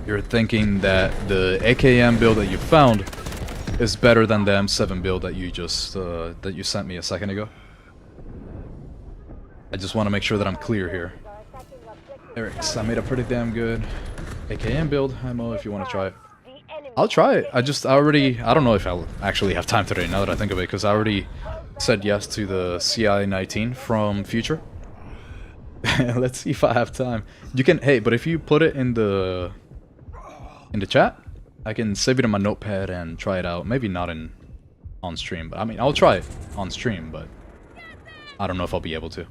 You're thinking that the AKM build that you found is better than the M7 build that you just that you sent me a second ago. I just want to make sure that I'm clear here. Eric's, I made a pretty damn good AKM build ammo if you want to try it. I'll try it. I don't know if I'll actually have time today now that I think of it, because I already said yes to the CI-19 from Future. Let's see if I have time. You can, hey, but if you put it in the chat, I can save it in my notepad and try it out. Maybe not on stream, but I mean, I'll try it on stream, but I don't know if I'll be able to.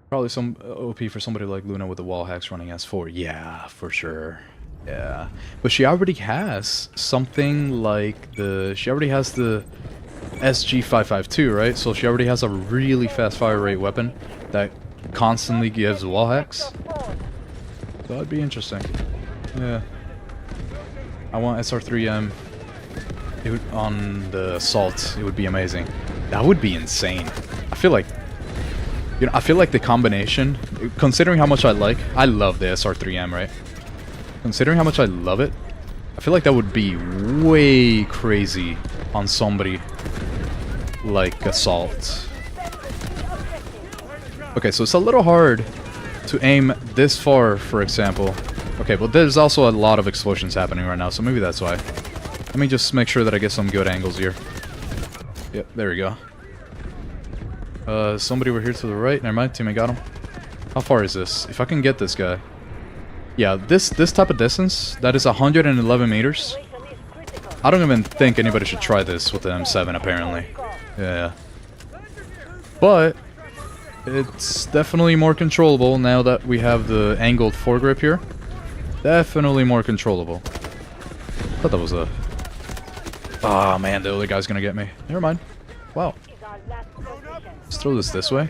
Probably some OP for somebody like Luna with the wall hacks running S4. Yeah, for sure. Yeah. But she already has something like she already has the SG552, right? So she already has a really fast fire rate weapon that constantly gives wall hacks. So that'd be interesting. Yeah. I want SR3M. It would, on the assault, it would be amazing. That would be insane. I feel like, you know, I feel like the combination, considering how much I love the SR3M, right? Considering how much I love it, I feel like that would be way crazy on somebody like Assault. Okay, so it's a little hard to aim this far, for example. Okay, but there's also a lot of explosions happening right now, so maybe that's why. Let me just make sure that I get some good angles here. Yep, there we go. Somebody over here to the right. Never mind, teammate got him. How far is this? If I can get this guy. Yeah, this type of distance, that is 111 meters. I don't even think anybody should try this with the M7, apparently. Yeah. But it's definitely more controllable now that we have the angled foregrip here. Definitely more controllable. I thought that was a... Oh man, the other guy's gonna get me. Never mind. Wow. Let's throw this way.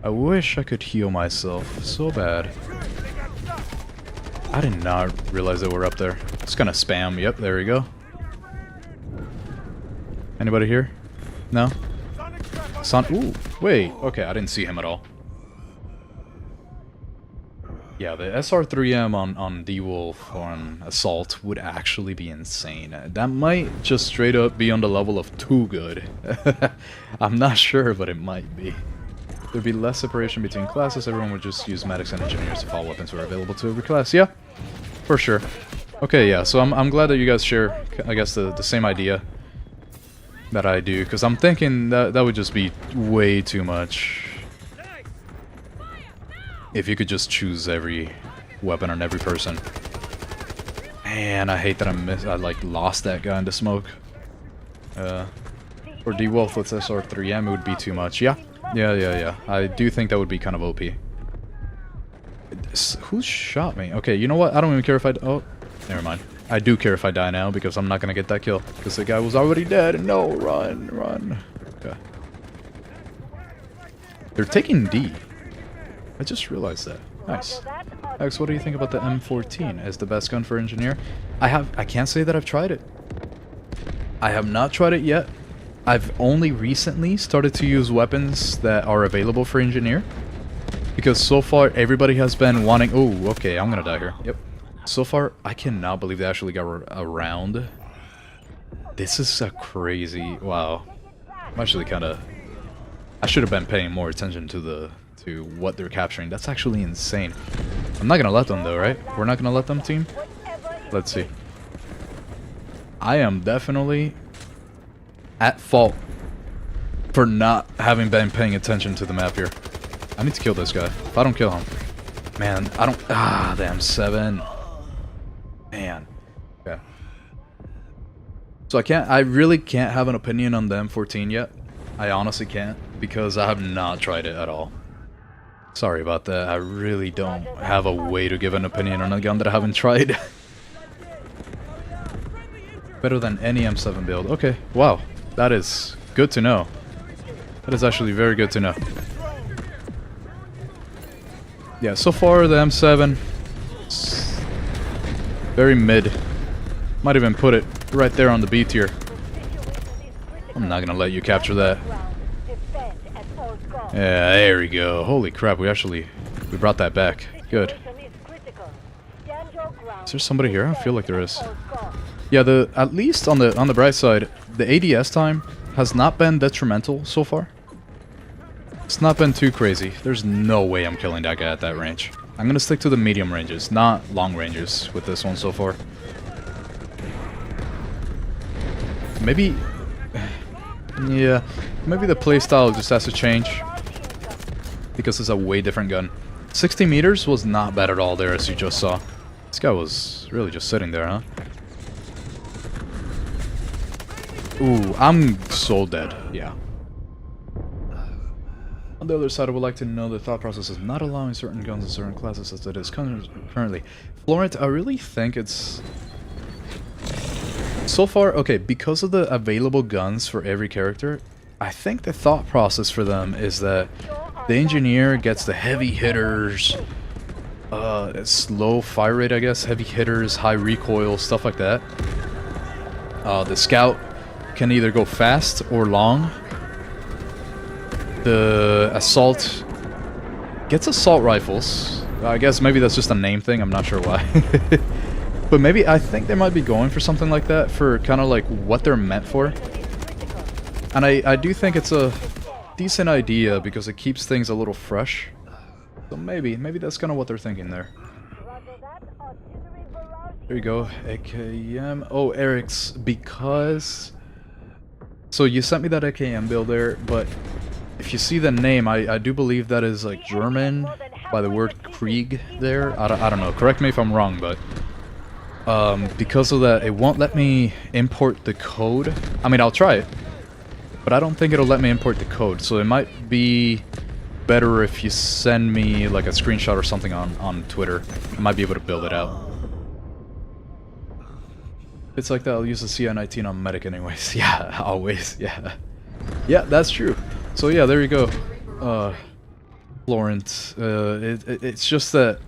I wish I could heal myself so bad. I did not realize that we're up there. Just gonna spam. Yep, there we go. Anybody here? No? Ooh, wait. Okay, I didn't see him at all. Yeah, the SR3M on D-Wolf on Assault would actually be insane. That might just straight up be on the level of too good. I'm not sure, but it might be. There'd be less separation between classes. Everyone would just use medics and engineers if all weapons were available to every class. Yeah, for sure. Okay, yeah, so I'm glad that you guys share, I guess, the same idea that I do, because I'm thinking that would just be way too much. If you could just choose every weapon on every person. Man, I hate that I like lost that guy in the smoke. For D-Wolf with SR3M, it would be too much. Yeah. I do think that would be kind of OP. Who shot me? Okay, you know what? I don't even care if I... Oh, never mind. I do care if I die now, because I'm not gonna get that kill. Because the guy was already dead. No, run. Okay. They're taking D. I just realized that. Nice. Alex, what do you think about the M14 as the best gun for engineer? I can't say that I've tried it. I have not tried it yet. I've only recently started to use weapons that are available for engineer. Because so far everybody has been wanting... Oh, okay, I'm gonna die here. Yep. So far, I cannot believe they actually got around. This is a crazy... Wow. I'm actually kind of... I should have been paying more attention to what they're capturing. That's actually insane. I'm not gonna let them though, right? We're not gonna let them, team? Let's see. I am definitely at fault for not having been paying attention to the map here. I need to kill this guy. If I don't kill him... Man, I don't... Ah, the M7. Man. Okay. So I really can't have an opinion on the M14 yet. I honestly can't, because I have not tried it at all. Sorry about that. I really don't have a way to give an opinion on a gun that I haven't tried. Better than any M7 build. Okay, wow. That is good to know. That is actually very good to know. Yeah, so far the M7... very mid. Might even put it right there on the B tier. I'm not gonna let you capture that. Yeah, there we go. Holy crap, we brought that back. Good. Is there somebody here? I feel like there is. Yeah, at least on the bright side, the ADS time has not been detrimental so far. It's not been too crazy. There's no way I'm killing that guy at that range. I'm gonna stick to the medium ranges, not long ranges with this one so far. Maybe... yeah, maybe the playstyle just has to change. Because it's a way different gun. 60 meters was not bad at all there, as you just saw. This guy was really just sitting there, huh? Ooh, I'm so dead. Yeah. On the other side, I would like to know the thought process of not allowing certain guns in certain classes as it is currently. Florent, I really think it's... so far, okay, because of the available guns for every character, I think the thought process for them is that the engineer gets the heavy hitters, slow fire rate, I guess, heavy hitters, high recoil, stuff like that. The scout can either go fast or long. The assault gets assault rifles. I guess maybe that's just a name thing, I'm not sure why. But maybe I think they might be going for something like that for kind of like what they're meant for. And I do think it's a decent idea because it keeps things a little fresh. So maybe that's kind of what they're thinking there. There you go, AKM. Oh, Eric's, because... so you sent me that AKM build there, but if you see the name, I do believe that is like German by the word Krieg there. I don't know, correct me if I'm wrong, but because of that, it won't let me import the code. I mean, I'll try it, but I don't think it'll let me import the code, so it might be better if you send me like a screenshot or something on Twitter. I might be able to build it out. It's like that, I'll use the CI-19 on medic anyways. Yeah, always, yeah. Yeah, that's true. So yeah, there you go. Florent. It's just that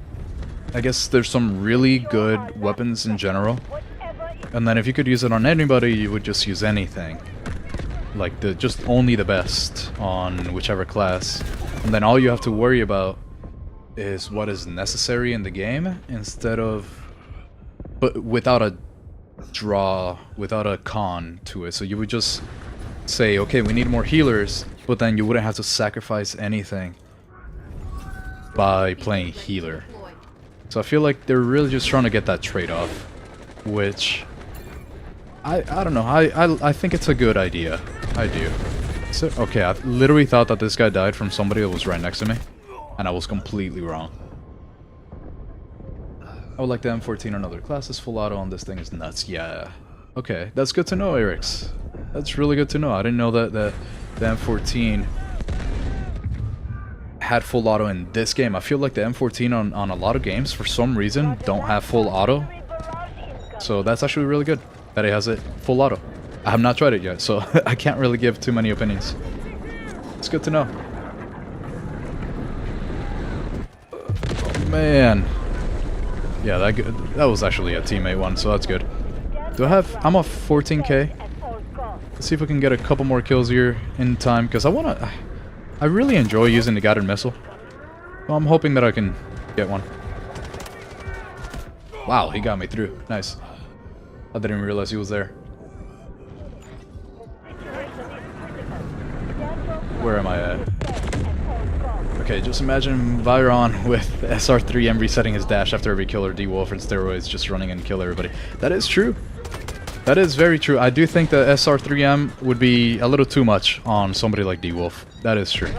I guess there's some really good weapons in general. And then if you could use it on anybody, you would just use anything. Like just only the best on whichever class. And then all you have to worry about is what is necessary in the game instead of... but without a draw, without a con to it. So you would just say, okay, we need more healers, but then you wouldn't have to sacrifice anything by playing healer. So I feel like they're really just trying to get that trade-off, which I don't know. I think it's a good idea. I do. So, okay, I literally thought that this guy died from somebody that was right next to me, and I was completely wrong. I would like the M14 on other classes. Full auto on this thing is nuts. Yeah. Okay, that's good to know, Eric's. That's really good to know. I didn't know that the M14 had full auto in this game. I feel like the M14 on a lot of games, for some reason, don't have full auto. So that's actually really good that it has it full auto. I have not tried it yet, so I can't really give too many opinions. It's good to know. Oh, man. Yeah, that was actually a teammate one, so that's good. Do I have... I'm off 14k. Let's see if we can get a couple more kills here in time, because I really enjoy using the guided missile. Well, I'm hoping that I can get one. Wow, he got me through. Nice. I didn't realize he was there. Where am I at? Okay, just imagine Viron with SR3M resetting his dash after every kill or D-Wolf and steroids just running and kill everybody. That is true. That is very true. I do think the SR3M would be a little too much on somebody like D-Wolf. That is true.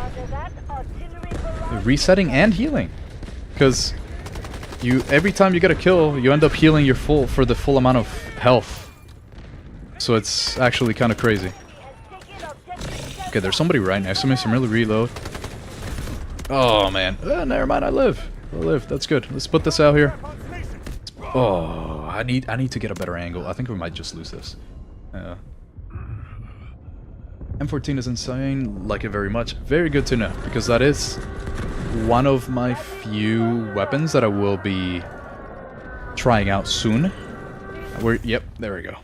Resetting and healing. Because every time you get a kill, you end up healing your for the full amount of health. So it's actually kind of crazy. Okay, there's somebody right next to me, so I'm really reload. Oh man, never mind. I live. That's good. Let's put this out here. Oh, I need to get a better angle. I think we might just lose this. M14 is insane. Like it very much. Very good to know, because that is one of my few weapons that I will be trying out soon. Yep, there we go.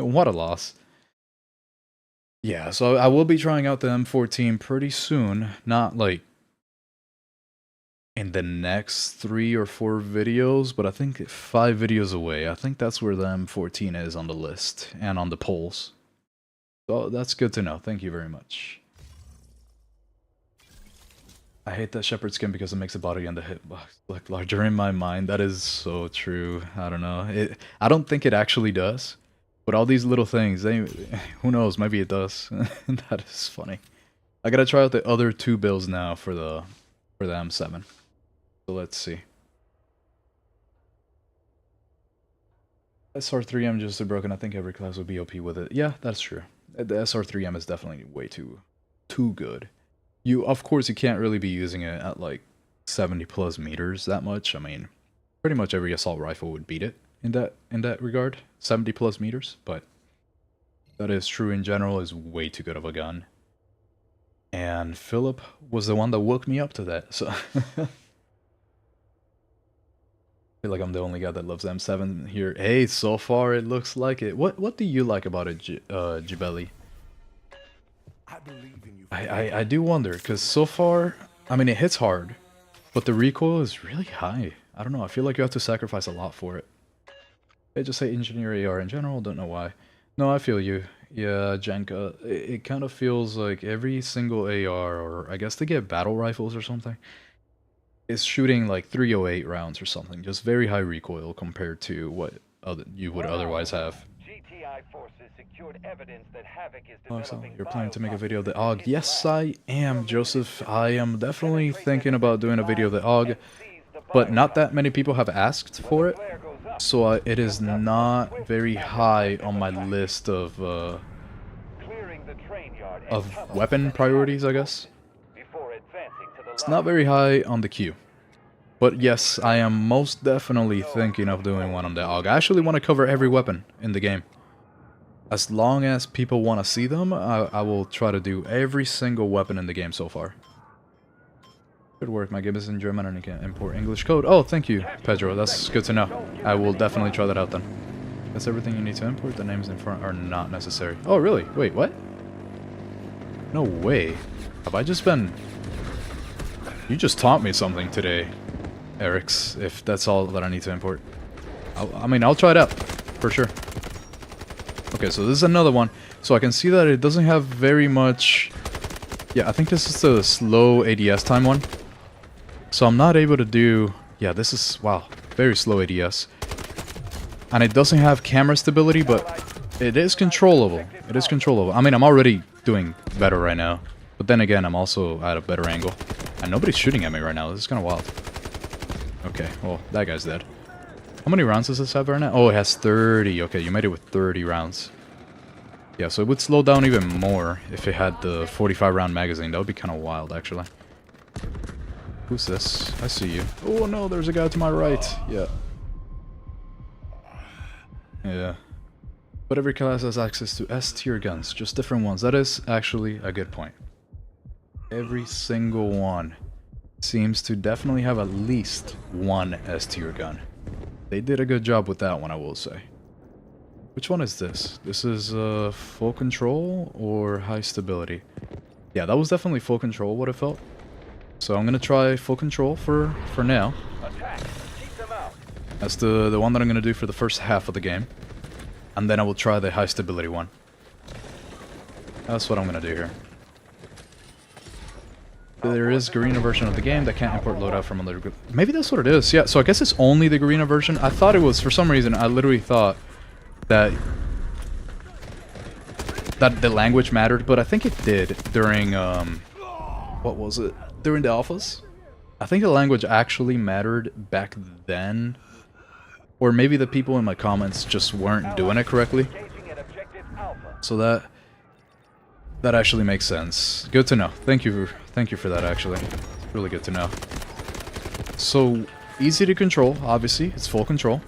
What a loss. Yeah, so I will be trying out the M14 pretty soon. Not like in the next 3 or 4 videos, but I think 5 videos away. I think that's where the M14 is on the list and on the polls. So that's good to know. Thank you very much. I hate that Shepherd skin because it makes the body and the hitbox look larger in my mind. That is so true. I don't know. I don't think it actually does. But all these little things, who knows? Maybe it does. That is funny. I gotta try out the other 2 builds now for the M7. So let's see. SR3M just so broken. I think every class would be OP with it. Yeah, that's true. The SR3M is definitely way too good. Of course, you can't really be using it at like 70 plus meters that much. I mean, pretty much every assault rifle would beat it in that regard, 70 plus meters. But that is true in general. Is way too good of a gun. And Philip was the one that woke me up to that. So I feel like I'm the only guy that loves M7 here. Hey, so far it looks like it. What do you like about it, Jibeli? I believe in you. I do wonder, because so far, I mean, it hits hard, but the recoil is really high. I don't know, I feel like you have to sacrifice a lot for it. I just say engineer AR in general, don't know why. No, I feel you. Yeah, Jenka, it kind of feels like every single AR, or I guess they get battle rifles or something, is shooting like 308 rounds or something. Just very high recoil compared to what you would otherwise have. GTI forces secured evidence that Havoc is Awesome. developing You're planning to make a video of the AUG? Yes, I am, Joseph. I am definitely thinking about doing a video of the AUG, but not that many people have asked for it, so it is not very high on my list of weapon priorities, I guess. It's not very high on the queue. But yes, I am most definitely thinking of doing one on the AUG. I actually want to cover every weapon in the game. As long as people want to see them, I will try to do every single weapon in the game so far. Good work, my game is in German and you can import English code. Oh, thank you, Pedro, that's good to know. I will definitely try that out then. That's everything you need to import, the names in front are not necessary. Oh, really? Wait, what? No way. Have I just been... You just taught me something today, Eric's, if that's all that I need to import. I mean, I'll try it out, for sure. Okay, so this is another one. So I can see that it doesn't have very much... Yeah, I think this is the slow ADS time one. So I'm not able to do... Yeah, this is... Wow, very slow ADS. And it doesn't have camera stability, but it is controllable. It is controllable. I mean, I'm already doing better right now. But then again, I'm also at a better angle. And nobody's shooting at me right now. This is kind of wild. Okay, well, that guy's dead. How many rounds does this have right now? Oh, it has 30. Okay, you made it with 30 rounds. Yeah, so it would slow down even more if it had the 45 round magazine. That would be kind of wild, actually. Who's this? I see you. Oh no, there's a guy to my right. Yeah. Yeah. But every class has access to S-tier guns, just different ones. That is actually a good point. Every single one seems to definitely have at least one S-tier gun. They did a good job with that one, I will say. Which one is this? This is full control or high stability? Yeah, that was definitely full control, what it felt. So I'm gonna try full control for now. That's the one that I'm gonna do for the first half of the game. And then I will try the high stability one. That's what I'm gonna do here. There is Garena version of the game that can't import loadout from another group. Maybe that's what it is. Yeah, so I guess it's only the Garena version. I thought it was, for some reason, I literally thought that the language mattered, but I think it did during, what was it? During the alphas? I think the language actually mattered back then. Or maybe the people in my comments just weren't doing it correctly. So that actually makes sense. Good to know. Thank you for that, actually. It's really good to know. So, easy to control, obviously. It's full control.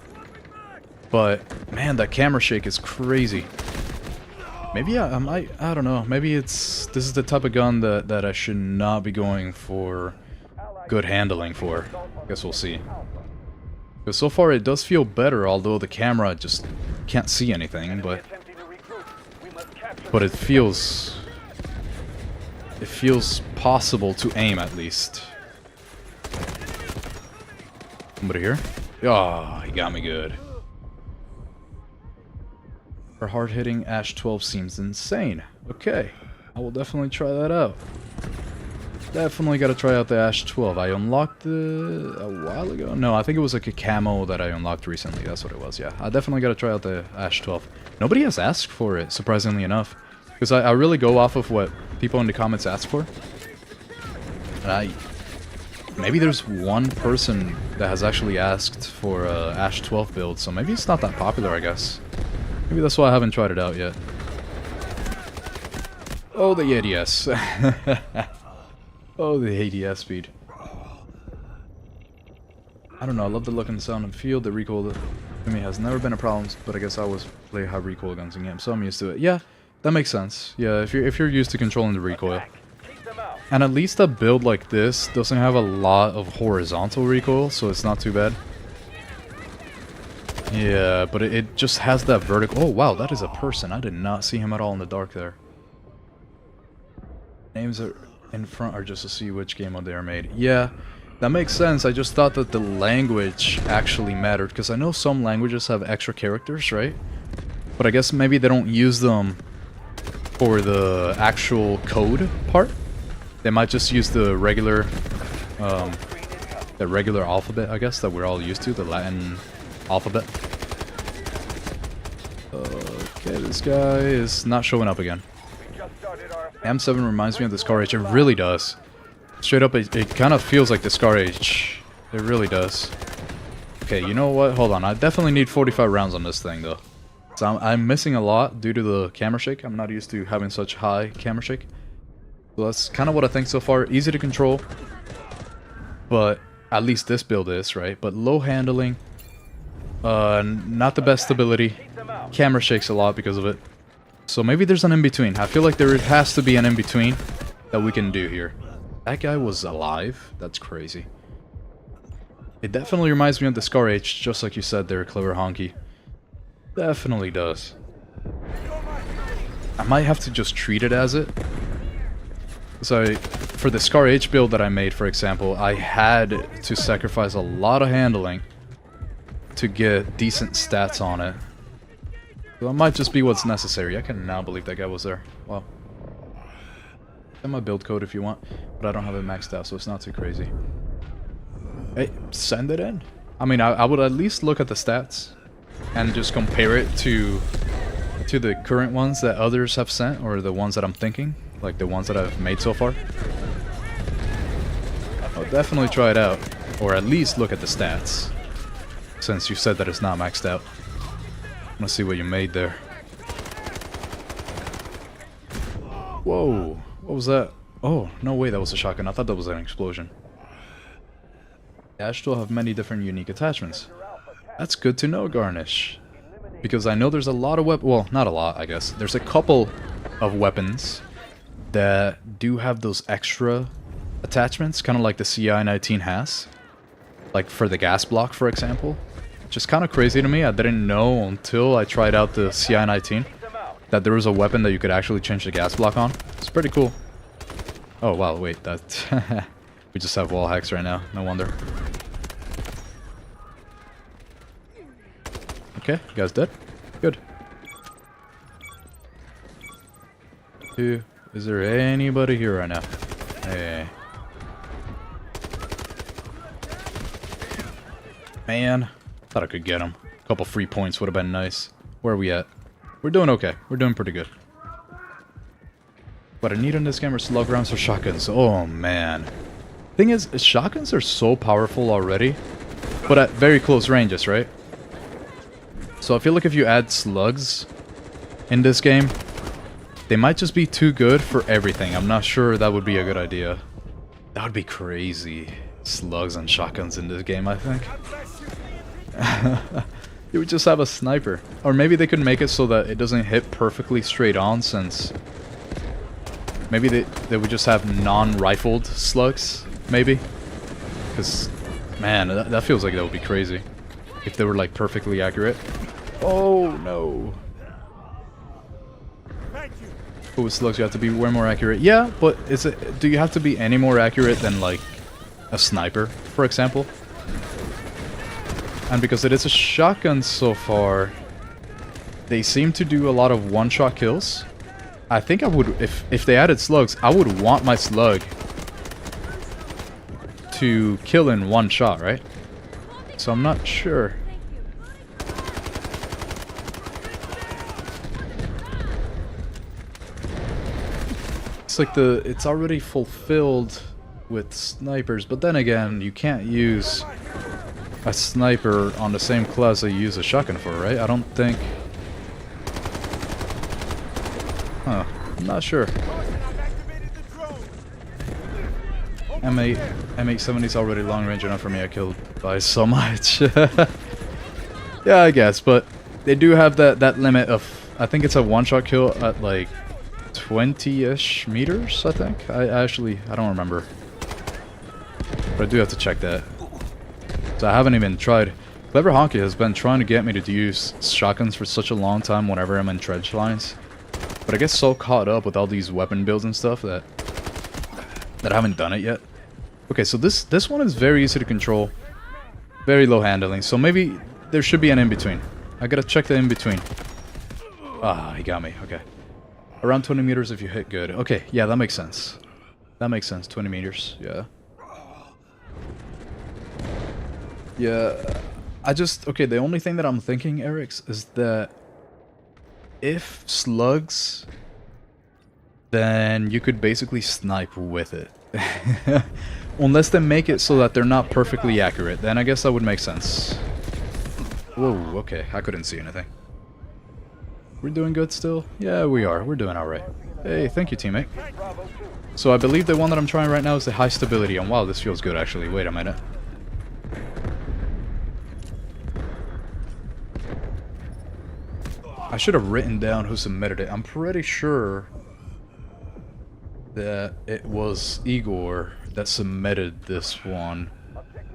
But, man, that camera shake is crazy. Maybe I don't know. Maybe this is the type of gun that I should not be going for good handling for. Guess we'll see. Because so far it does feel better, although the camera just can't see anything, but it feels possible to aim at least. Somebody here? Oh, he got me good. Her hard-hitting Ash 12 seems insane. Okay, I will definitely try that out. Definitely gotta try out the Ash 12. I unlocked it a while ago. No, I think it was like a camo that I unlocked recently. That's what it was, yeah. I definitely gotta try out the Ash 12. Nobody has asked for it, surprisingly enough. Because I really go off of what people in the comments ask for. And maybe there's one person that has actually asked for Ash 12 build, so maybe it's not that popular, I guess. Maybe that's why I haven't tried it out yet. Oh, the ADS. Oh, the ADS speed. I don't know, I love the look and sound and feel. The recoil to me has never been a problem, but I guess I always play high recoil guns in games, so I'm used to it. Yeah, that makes sense. Yeah, if you're used to controlling the recoil. And at least a build like this doesn't have a lot of horizontal recoil, so it's not too bad. Yeah, but it just has that vertical. Oh wow, that is a person. I did not see him at all in the dark there. Names are in front are just to see which game mode they are made. Yeah, that makes sense. I just thought that the language actually mattered, because I know some languages have extra characters, right? But I guess maybe they don't use them for the actual code part. They might just use the regular alphabet, I guess, that we're all used to, the Latin alphabet. Okay, this guy is not showing up again. M7 reminds me of the Scar H. It really does. Straight up, it kind of feels like the Scar H. It really does. Okay, you know what? Hold on. I definitely need 45 rounds on this thing, though. So I'm missing a lot due to the camera shake. I'm not used to having such high camera shake. So that's kind of what I think so far. Easy to control. But at least this build is, right? But low handling. Not the best stability. Camera shakes a lot because of it. So maybe there's an in-between. I feel like there has to be an in-between that we can do here. That guy was alive? That's crazy. It definitely reminds me of the Scar H, just like you said there, Clever Honky. Definitely does. I might have to just treat it as it. So, for the Scar H build that I made, for example, I had to sacrifice a lot of handling to get decent stats on it. So that might just be what's necessary. I cannot believe that guy was there. Wow. Send my build code if you want, but I don't have it maxed out, so it's not too crazy. Hey, send it in. I mean, I would at least look at the stats and just compare it to the current ones that others have sent, or the ones that I'm thinking, like the ones that I've made so far. I'll definitely try it out, or at least look at the stats, since you said that it's not maxed out. Let's see what you made there. Whoa, what was that? Oh, no way, that was a shotgun. I thought that was an explosion. Ash will have many different unique attachments. That's good to know, Garnish. Because I know there's a lot of well, not a lot, I guess. There's a couple of weapons that do have those extra attachments, kind of like the CI-19 has. Like for the gas block, for example. Just kind of crazy to me. I didn't know until I tried out the CI-19 that there was a weapon that you could actually change the gas block on. It's pretty cool. Oh wow, wait, that we just have wall hacks right now. No wonder. Okay, you guys dead? Good. Is there anybody here right now? Hey. Man. Thought I could get him. A couple free points would have been nice. Where are we at? We're doing okay. We're doing pretty good. What I need in this game are slug rounds or shotguns. Oh, man. Thing is, shotguns are so powerful already, but at very close ranges, right? So I feel like if you add slugs in this game, they might just be too good for everything. I'm not sure that would be a good idea. That would be crazy. Slugs and shotguns in this game, I think. You would just have a sniper. Or maybe they could make it so that it doesn't hit perfectly straight on, since maybe they would just have non-rifled slugs, maybe. Because, man, that feels like that would be crazy. If they were, like, perfectly accurate. Oh, no. But with slugs, you have to be way more accurate. Yeah, but do you have to be any more accurate than, like, a sniper, for example? And because it is a shotgun so far, they seem to do a lot of one-shot kills. I think I would, if they added slugs, I would want my slug to kill in one shot, right? So I'm not sure. It's like it's already fulfilled with snipers, but then again, you can't use a sniper on the same class that you use a shotgun for, right? I don't think... Huh, I'm not sure. M870 is already long range enough for me. I killed by so much. Yeah, I guess, but they do have that limit of... I think it's a one-shot kill at like 20-ish meters, I think. I don't remember. But I do have to check that. So I haven't even tried. Clever Honky has been trying to get me to use shotguns for such a long time whenever I'm in trench lines. But I get so caught up with all these weapon builds and stuff that I haven't done it yet. Okay, so this one is very easy to control. Very low handling. So maybe there should be an in-between. I gotta check the in-between. Ah, he got me. Okay. Around 20 meters if you hit good. Okay, yeah, that makes sense. That makes sense. 20 meters. Yeah. Yeah. Okay, the only thing that I'm thinking, Eric's, is that if slugs, then you could basically snipe with it. Unless they make it so that they're not perfectly accurate, then I guess that would make sense. Whoa, okay, I couldn't see anything. We're doing good still? Yeah, we are. We're doing alright. Hey, thank you, teammate. So I believe the one that I'm trying right now is the high stability, and wow, this feels good actually. Wait a minute. I should have written down who submitted it. I'm pretty sure that it was Igor that submitted this one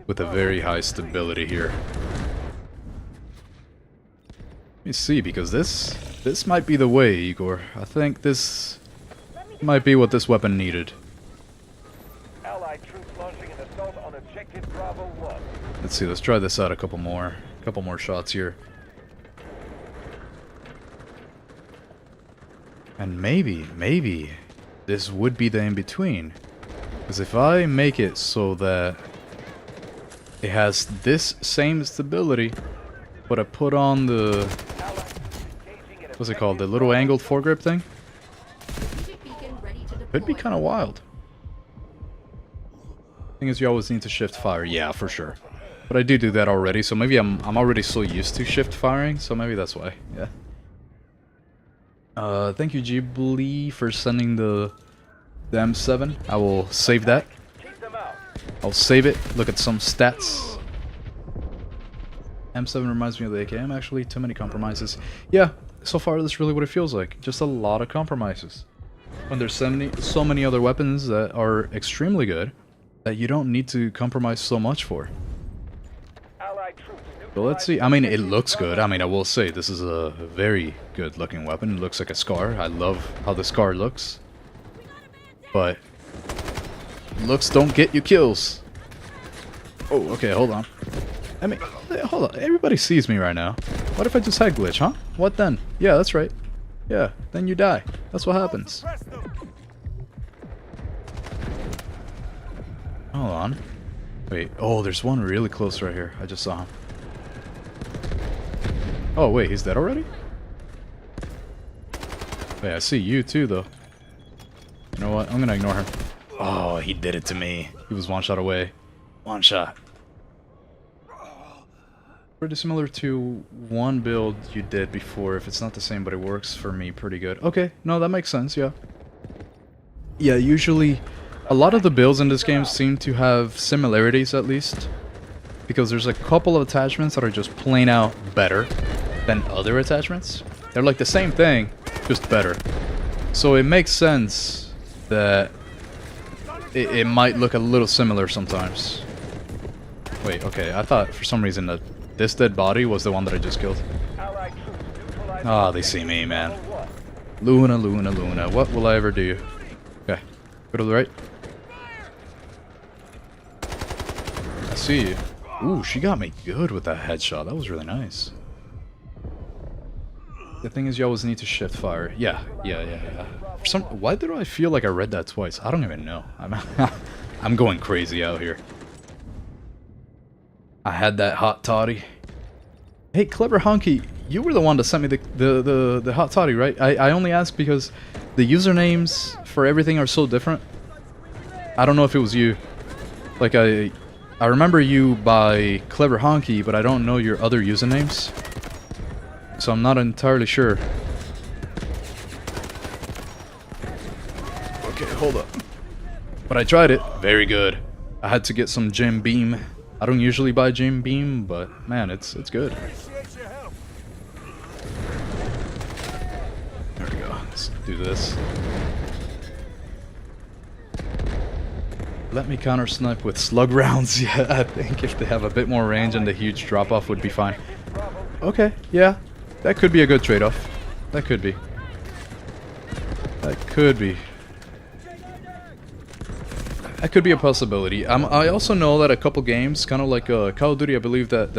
with a very high stability here. Let me see, because this might be the way, Igor. I think this might be what this weapon needed. Allied troops launching an assault on objective Bravo 1. Let's see, let's try this out a couple more shots here. And maybe this would be the in-between. Because if I make it so that it has this same stability, but I put on the... what's it called? The little angled foregrip thing? Could be kind of wild. Thing is, you always need to shift fire. Yeah, for sure. But I do that already, so maybe I'm already so used to shift firing, so maybe that's why. Yeah. Thank you, Ghibli, for sending the M7. I will save that. I'll save it. Look at some stats. M7 reminds me of the AKM, actually. Too many compromises. Yeah, so far that's really what it feels like. Just a lot of compromises. When there's so many other weapons that are extremely good that you don't need to compromise so much for. So let's see. I mean, it looks good. I mean, I will say this is a very good looking weapon. It looks like a Scar. I love how the Scar looks. But looks don't get you kills. Oh, okay, hold on. I mean, hold on. Everybody sees me right now. What if I just had glitch, huh? What then? Yeah, that's right. Yeah, then you die. That's what happens. Hold on. Wait, oh, there's one really close right here. I just saw him. Oh, wait, he's dead already? Wait, I see you too, though. You know what? I'm gonna ignore him. Oh, he did it to me. He was one shot away. One shot. Pretty similar to one build you did before. If it's not the same, but it works for me pretty good. Okay, no, that makes sense, yeah. Yeah, usually a lot of the builds in this game seem to have similarities, at least. Because there's a couple of attachments that are just plain out better than other attachments. They're like the same thing, just better. So it makes sense that it might look a little similar sometimes. Wait, okay, I thought for some reason that this dead body was the one that I just killed. Ah, they see me, man. Luna, Luna, Luna. What will I ever do? Okay, go to the right. I see you. Ooh, she got me good with that headshot. That was really nice. The thing is, you always need to shift fire. Yeah. Why did I feel like I read that twice? I don't even know. I'm going crazy out here. I had that hot toddy. Hey, Clever Honky, you were the one that sent me the hot toddy, right? I only asked because the usernames for everything are so different. I don't know if it was you. Like, I remember you by Clever Honky, but I don't know your other usernames. So I'm not entirely sure. Okay, hold up. But I tried it. Very good. I had to get some Jim Beam. I don't usually buy Jim Beam, but man, it's good. There we go. Let's do this. Let me counter snipe with slug rounds. Yeah, I think if they have a bit more range and the huge drop off would be fine. Okay, yeah. That could be a good trade-off. That could be. That could be. That could be a possibility. I also know that a couple games, kind of like Call of Duty, I believe that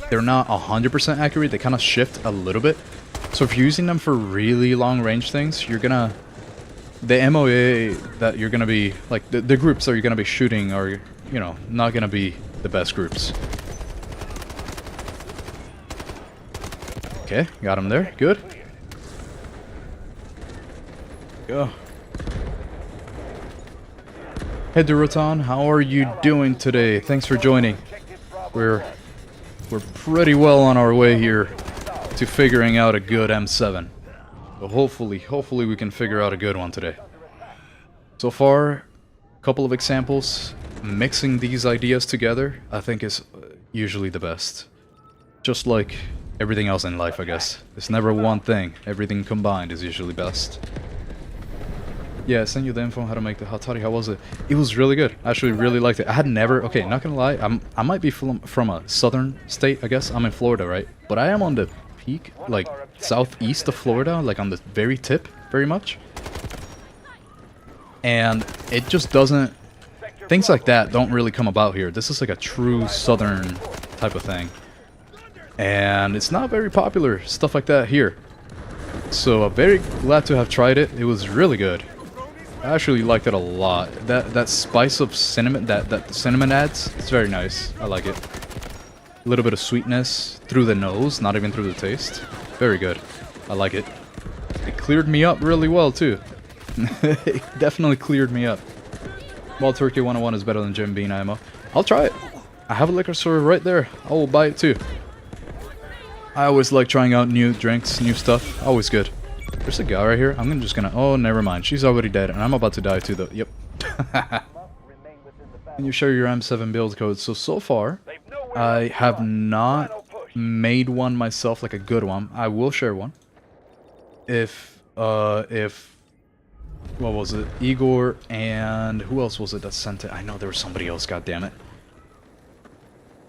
they're not 100% accurate. They kind of shift a little bit. So if you're using them for really long range things, you're gonna... The MOA that you're gonna be... Like, the groups that you're gonna be shooting are, you know, not gonna be the best groups. Okay, got him there. Good. Go. Hey Durotan, how are you doing today? Thanks for joining. We're pretty well on our way here to figuring out a good M7. So hopefully we can figure out a good one today. So far, a couple of examples. Mixing these ideas together, I think, is usually the best. Just like everything else in life, I guess. It's never one thing. Everything combined is usually best. Yeah, I sent you the info on how to make the hot toddy. How was it? It was really good. I actually really liked it. I had never... Okay, not gonna lie. I might be from a southern state, I guess. I'm in Florida, right? But I am on the peak, like, southeast of Florida. Like, on the very tip, very much. And it just doesn't... Things like that don't really come about here. This is like a true southern type of thing. And it's not very popular, stuff like that here. So I'm very glad to have tried it. It was really good. I actually liked it a lot. That spice of cinnamon that cinnamon adds, it's very nice. I like it. A little bit of sweetness through the nose, not even through the taste. Very good. I like it. It cleared me up really well too. It definitely cleared me up. Wild Turkey 101 is better than Jim Beam ammo. I'll try it. I have a liquor store right there. I will buy it too. I always like trying out new drinks, new stuff. Always good. There's a guy right here. I'm just gonna... Oh, never mind. She's already dead, and I'm about to die too, though. Yep. Can you share your M7 build code? So far, I have not made one myself, like a good one. I will share one. If... What was it? Igor and... Who else was it that sent it? I know there was somebody else, goddammit.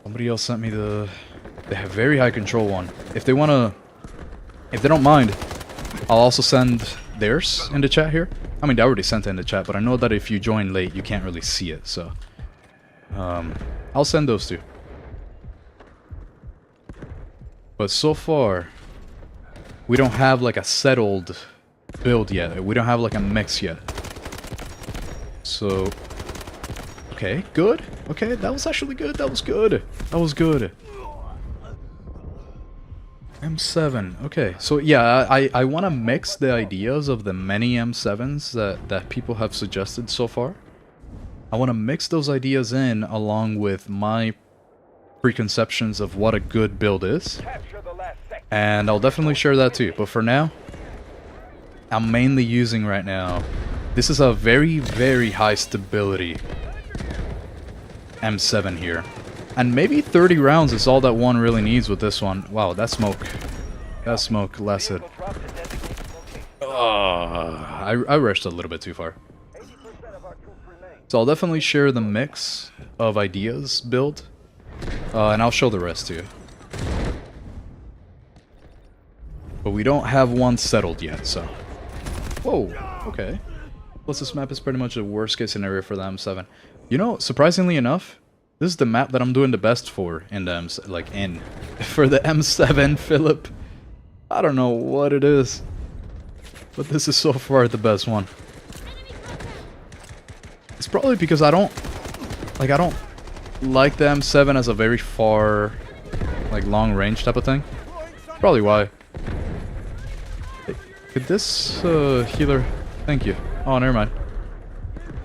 Somebody else sent me the... They have very high control one. If they wanna... If they don't mind, I'll also send theirs in the chat here. I mean, they already sent it in the chat, but I know that if you join late, you can't really see it, so... I'll send those two. But so far, we don't have like a settled build yet. We don't have like a mix yet. So... Okay, good. Okay, that was actually good. That was good. That was good. M7. Okay, so yeah, I want to mix the ideas of the many M7s that people have suggested so far. I want to mix those ideas in along with my preconceptions of what a good build is. And I'll definitely share that too. But for now, I'm mainly using right now... This is a very, very high stability M7 here. And maybe 30 rounds is all that one really needs with this one. Wow, that smoke lasted. I rushed a little bit too far. So I'll definitely share the mix of ideas build. And I'll show the rest to you. But we don't have one settled yet, so... Whoa, okay. Plus this map is pretty much a worst case scenario for the M7. You know, surprisingly enough, this is the map that I'm doing the best for in the for the M7, Philip. I don't know what it is, but this is so far the best one. It's probably because I don't like the M7 as a very far, like long range type of thing. Probably why. Hey, could this healer? Thank you. Oh, never mind.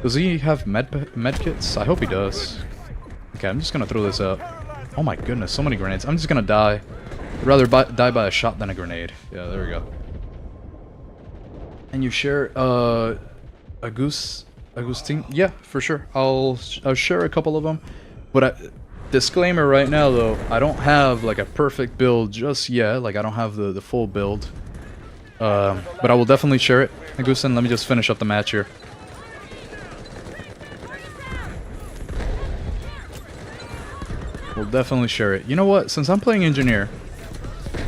Does he have med kits? I hope he does. Okay, I'm just gonna throw this out. Oh my goodness, so many grenades. I'm just gonna die. I'd rather die by a shot than a grenade. Yeah, there we go. And you share Agustin? Yeah, for sure. I'll share a couple of them. But disclaimer right now though, I don't have like a perfect build just yet. Like I don't have the full build. But I will definitely share it. Agustin, let me just finish up the match here. We'll definitely share it. You know what? Since I'm playing engineer,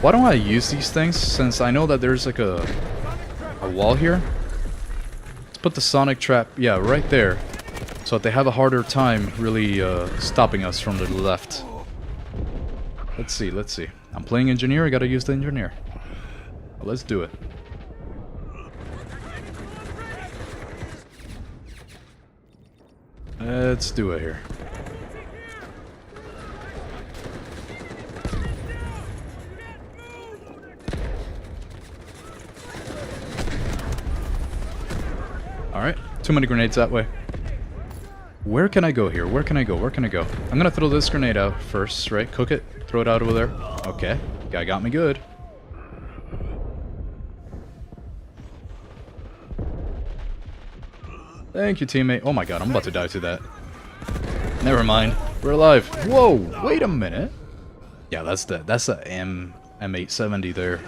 why don't I use these things? Since I know that there's like a wall here. Let's put the sonic trap, yeah, right there, so that they have a harder time really stopping us from the left. Let's see, let's see. I'm playing engineer. I gotta use the engineer. Well, let's do it. Let's do it here. Alright, too many grenades that way. Where can I go here? Where can I go? Where can I go? I'm gonna throw this grenade out first, right? Cook it. Throw it out over there. Okay. Guy got me good. Thank you, teammate. Oh my god, I'm about to die to that. Never mind. We're alive. Whoa, wait a minute. Yeah, that's the M870 there.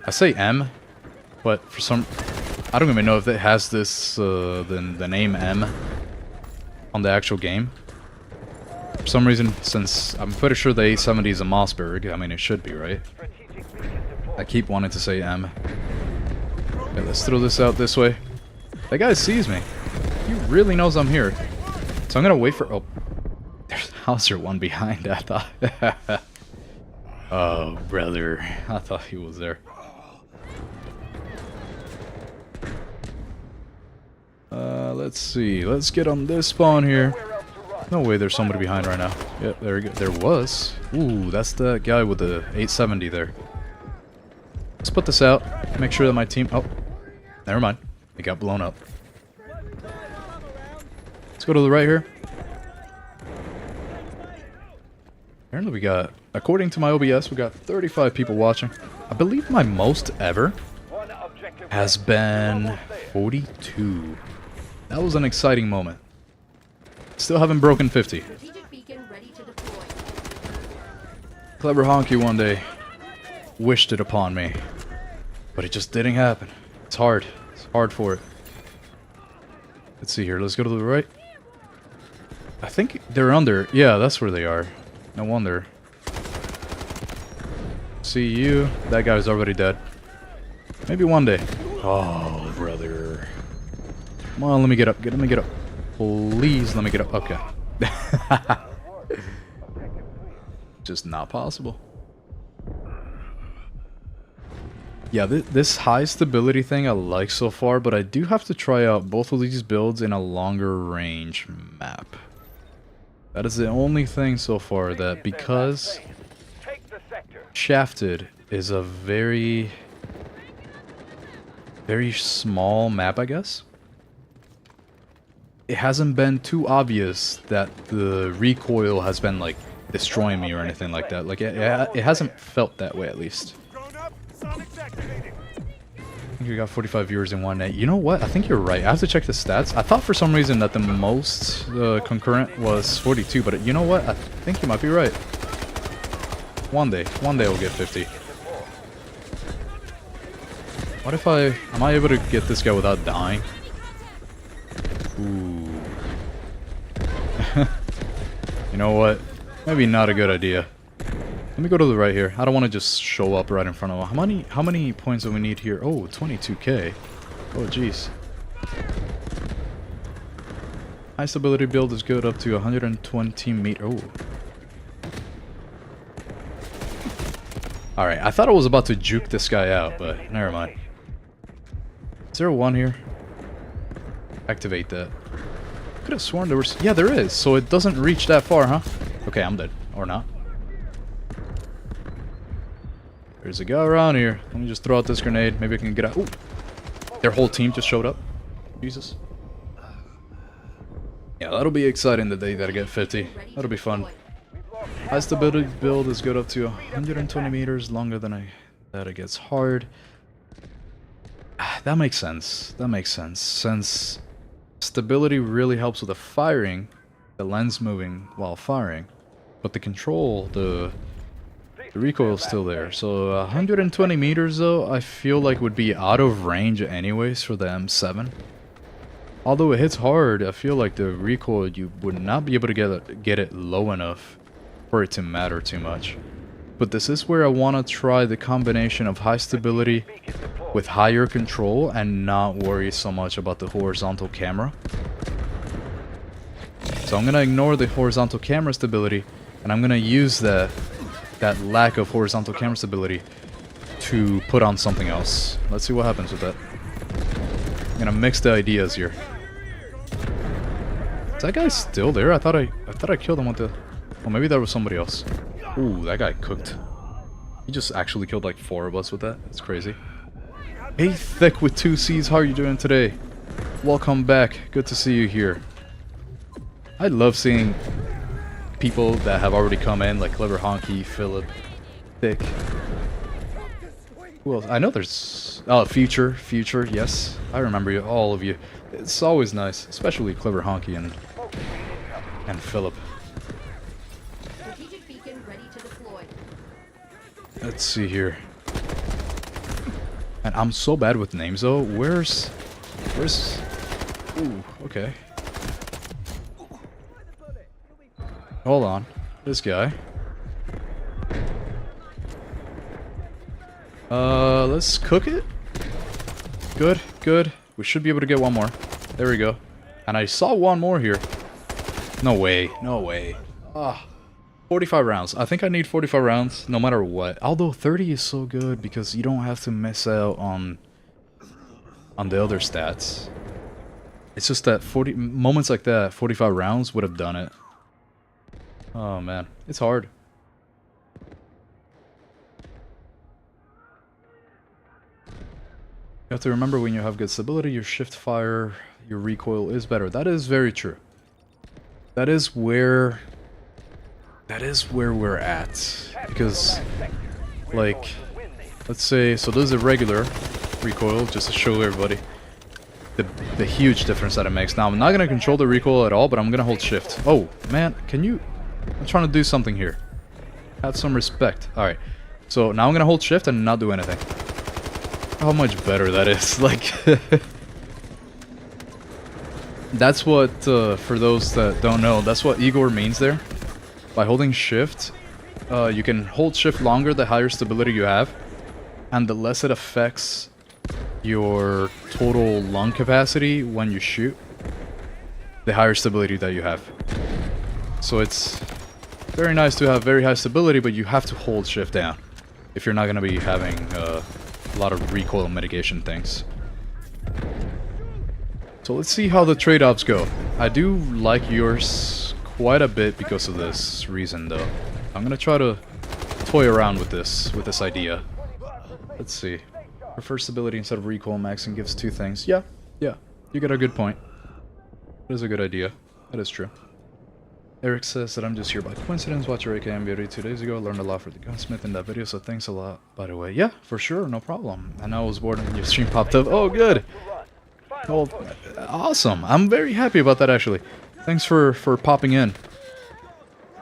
I say M, but for some... I don't even know if it has this, the name M on the actual game. For some reason, since I'm pretty sure the 870 is a Mossberg, I mean, it should be, right? I keep wanting to say M. Okay, let's throw this out this way. That guy sees me. He really knows I'm here. So I'm gonna wait for... Oh, there's Hauser one behind, I thought. Oh, brother. I thought he was there. Let's see. Let's get on this spawn here. No way there's somebody behind right now. Yep, there we go. There was. Ooh, that's the guy with the 870 there. Let's put this out. Make sure that my team... Oh, never mind. It got blown up. Let's go to the right here. Apparently we got... According to my OBS, we got 35 people watching. I believe my most ever has been 42. That was an exciting moment. Still haven't broken 50. Clever Honky one day wished it upon me, but it just didn't happen. It's hard. It's hard for it. Let's see here. Let's go to the right. I think they're under. Yeah, that's where they are. No wonder. See you. That guy's already dead. Maybe one day. Oh, brother. Come on, let me get up. Let me get up. Please, let me get up. Okay. Just not possible. Yeah, this high stability thing I like so far, but I do have to try out both of these builds in a longer range map. That is the only thing so far that, because Shafted is a very small map, I guess. It hasn't been too obvious that the recoil has been like destroying me or anything like that. Like it hasn't felt that way, at least. I think we got 45 viewers in one night. You know what? I think you're right. I have to check the stats. I thought for some reason that the most concurrent was 42, but you know what? I think you might be right. One day we'll get 50. What if am I able to get this guy without dying? Ooh. You know what? Maybe not a good idea. Let me go to the right here. I don't want to just show up right in front of him. How many points do we need here? Oh, 22k. Oh, jeez. High stability build is good up to 120 meter. Oh. Alright, I thought I was about to juke this guy out, but never mind. Is there a one here? Activate that. could have sworn there was... Yeah, there is. So it doesn't reach that far, huh? Okay, I'm dead. Or not. There's a guy around here. Let me just throw out this grenade. Maybe I can get out. Ooh. Their whole team just showed up. Jesus. Yeah, that'll be exciting the day that I get 50. That'll be fun. High stability build is good up to 120 meters, longer than that it gets hard. That makes sense. That makes sense. Since stability really helps with the firing, the lens moving while firing, but the control, the recoil is still there. So 120 meters though, I feel like would be out of range anyways for the M7. Although it hits hard, I feel like the recoil, you would not be able to get it low enough for it to matter too much. But this is where I want to try the combination of high stability with higher control and not worry so much about the horizontal camera. So I'm going to ignore the horizontal camera stability, and I'm going to use that lack of horizontal camera stability to put on something else. Let's see what happens with that. I'm going to mix the ideas here. Is that guy still there? I thought I killed him with the... Oh, maybe that was somebody else. Ooh, that guy cooked. He just actually killed like 4 of us with that. That's crazy. Hey, Thick with 2 C's, how are you doing today? Welcome back. Good to see you here. I love seeing people that have already come in, like Clever Honky, Philip, Thick. Who else? I know there's... Oh, Future, yes. I remember you, all of you. It's always nice, especially Clever Honky and Philip. Let's see here. And I'm so bad with names though. Where's... Ooh, okay. Hold on. This guy. Let's cook it. Good, good. We should be able to get one more. There we go. And I saw one more here. No way, no way. Ah. 45 rounds. I think I need 45 rounds no matter what. Although 30 is so good because you don't have to miss out on the other stats. It's just that 40 moments like that, 45 rounds would have done it. Oh man, it's hard. You have to remember when you have good stability, your shift fire, your recoil is better. That is very true. That is where we're at. Because, like, let's say, so this is a regular recoil, just to show everybody the huge difference that it makes. Now, I'm not going to control the recoil at all, but I'm going to hold shift. Oh, man, can you... I'm trying to do something here. Have some respect. Alright, so now I'm going to hold shift and not do anything. How much better that is. Like, that's what, for those that don't know, that's what Igor means there. By holding shift, you can hold shift longer the higher stability you have, and the less it affects your total lung capacity when you shoot, the higher stability that you have. So it's very nice to have very high stability, but you have to hold shift down if you're not going to be having a lot of recoil mitigation things. So let's see how the trade-offs go. I do like yours quite a bit because of this reason, though. I'm gonna try to toy around with this idea. Let's see. Prefer stability instead of recoil maxing gives 2 things. Yeah, you got a good point. That is a good idea. That is true. Eric says that I'm just here by coincidence. Watched your AKM video 2 days ago. Learned a lot for the gunsmith in that video, so thanks a lot, by the way. Yeah, for sure, no problem. I know I was bored when your stream popped up. Oh, good. Oh, awesome. I'm very happy about that, actually. Thanks for popping in.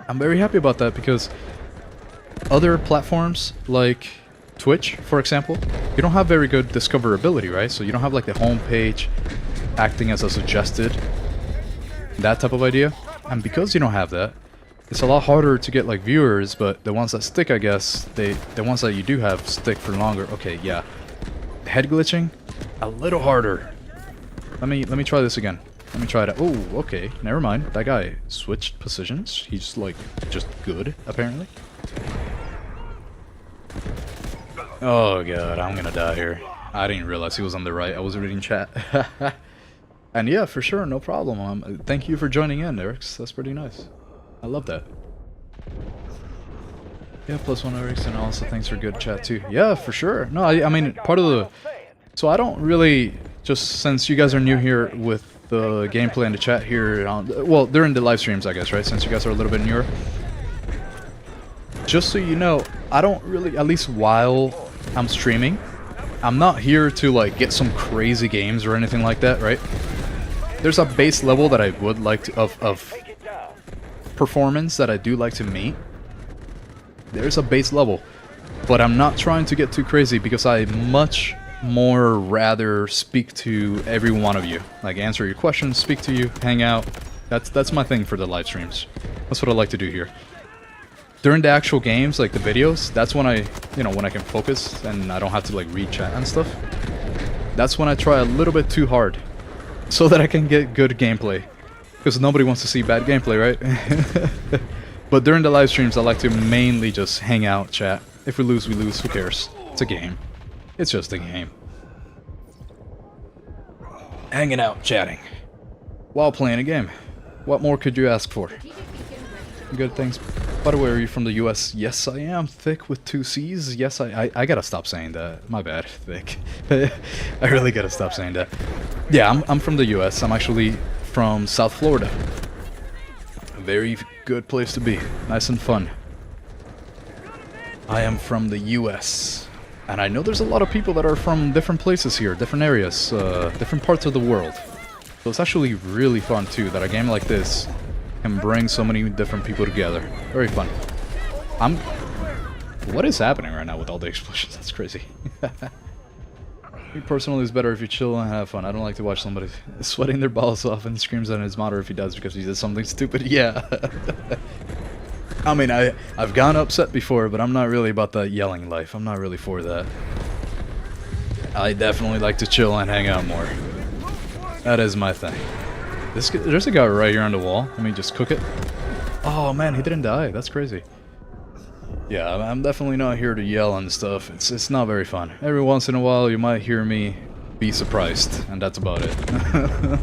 I'm very happy about that because other platforms like Twitch, for example, you don't have very good discoverability, right? So you don't have like the home page acting as a suggested, that type of idea. And because you don't have that, it's a lot harder to get like viewers, but the ones that stick, I guess, the ones that you do have stick for longer. Okay, yeah. Head glitching, a little harder. Let me try this again. Let me try that. Oh, okay. Never mind. That guy switched positions. He's like just good, apparently. Oh god, I'm gonna die here. I didn't realize he was on the right. I was reading chat. And yeah, for sure, no problem. Thank you for joining in, Erics. That's pretty nice. I love that. Yeah, +1 Erics, and also thanks for good chat too. Yeah, for sure. No, I mean, part of the... So I don't really, just since you guys are new here with the gameplay and the chat here, well, during the live streams, I guess, right? Since you guys are a little bit newer. Just so you know, I don't really, at least while I'm streaming, I'm not here to like get some crazy games or anything like that, right? There's a base level that I would like to, of performance that I do like to meet. There's a base level, but I'm not trying to get too crazy because I much more rather speak to every one of you, like answer your questions, speak to you, hang out. That's my thing for the live streams. That's what I like to do here. During the actual games, like the videos, that's when I, you know, when I can focus and I don't have to like read chat and stuff. That's when I try a little bit too hard, so that I can get good gameplay, because nobody wants to see bad gameplay, right? But during the live streams, I like to mainly just hang out, chat. If we lose, we lose. Who cares? It's a game. It's just a game. Hanging out, chatting, while playing a game. What more could you ask for? Good, thanks. By the way, are you from the US? Yes, I am. Thick with 2 C's. Yes, I gotta stop saying that. My bad, Thick. I really gotta stop saying that. Yeah, I'm from the US. I'm actually from South Florida. A very good place to be. Nice and fun. I am from the US. And I know there's a lot of people that are from different places here, different areas, different parts of the world. So it's actually really fun too that a game like this can bring so many different people together. Very fun. What is happening right now with all the explosions? That's crazy. Me personally, it's better if you chill and have fun. I don't like to watch somebody sweating their balls off and screams at his monitor if he does because he did something stupid. Yeah. I mean, I've gone upset before, but I'm not really about that yelling life. I'm not really for that. I definitely like to chill and hang out more. That is my thing. There's a guy right here on the wall. Let me just cook it. Oh man, he didn't die. That's crazy. Yeah, I'm definitely not here to yell and stuff. It's not very fun. Every once in a while, you might hear me be surprised, and that's about it.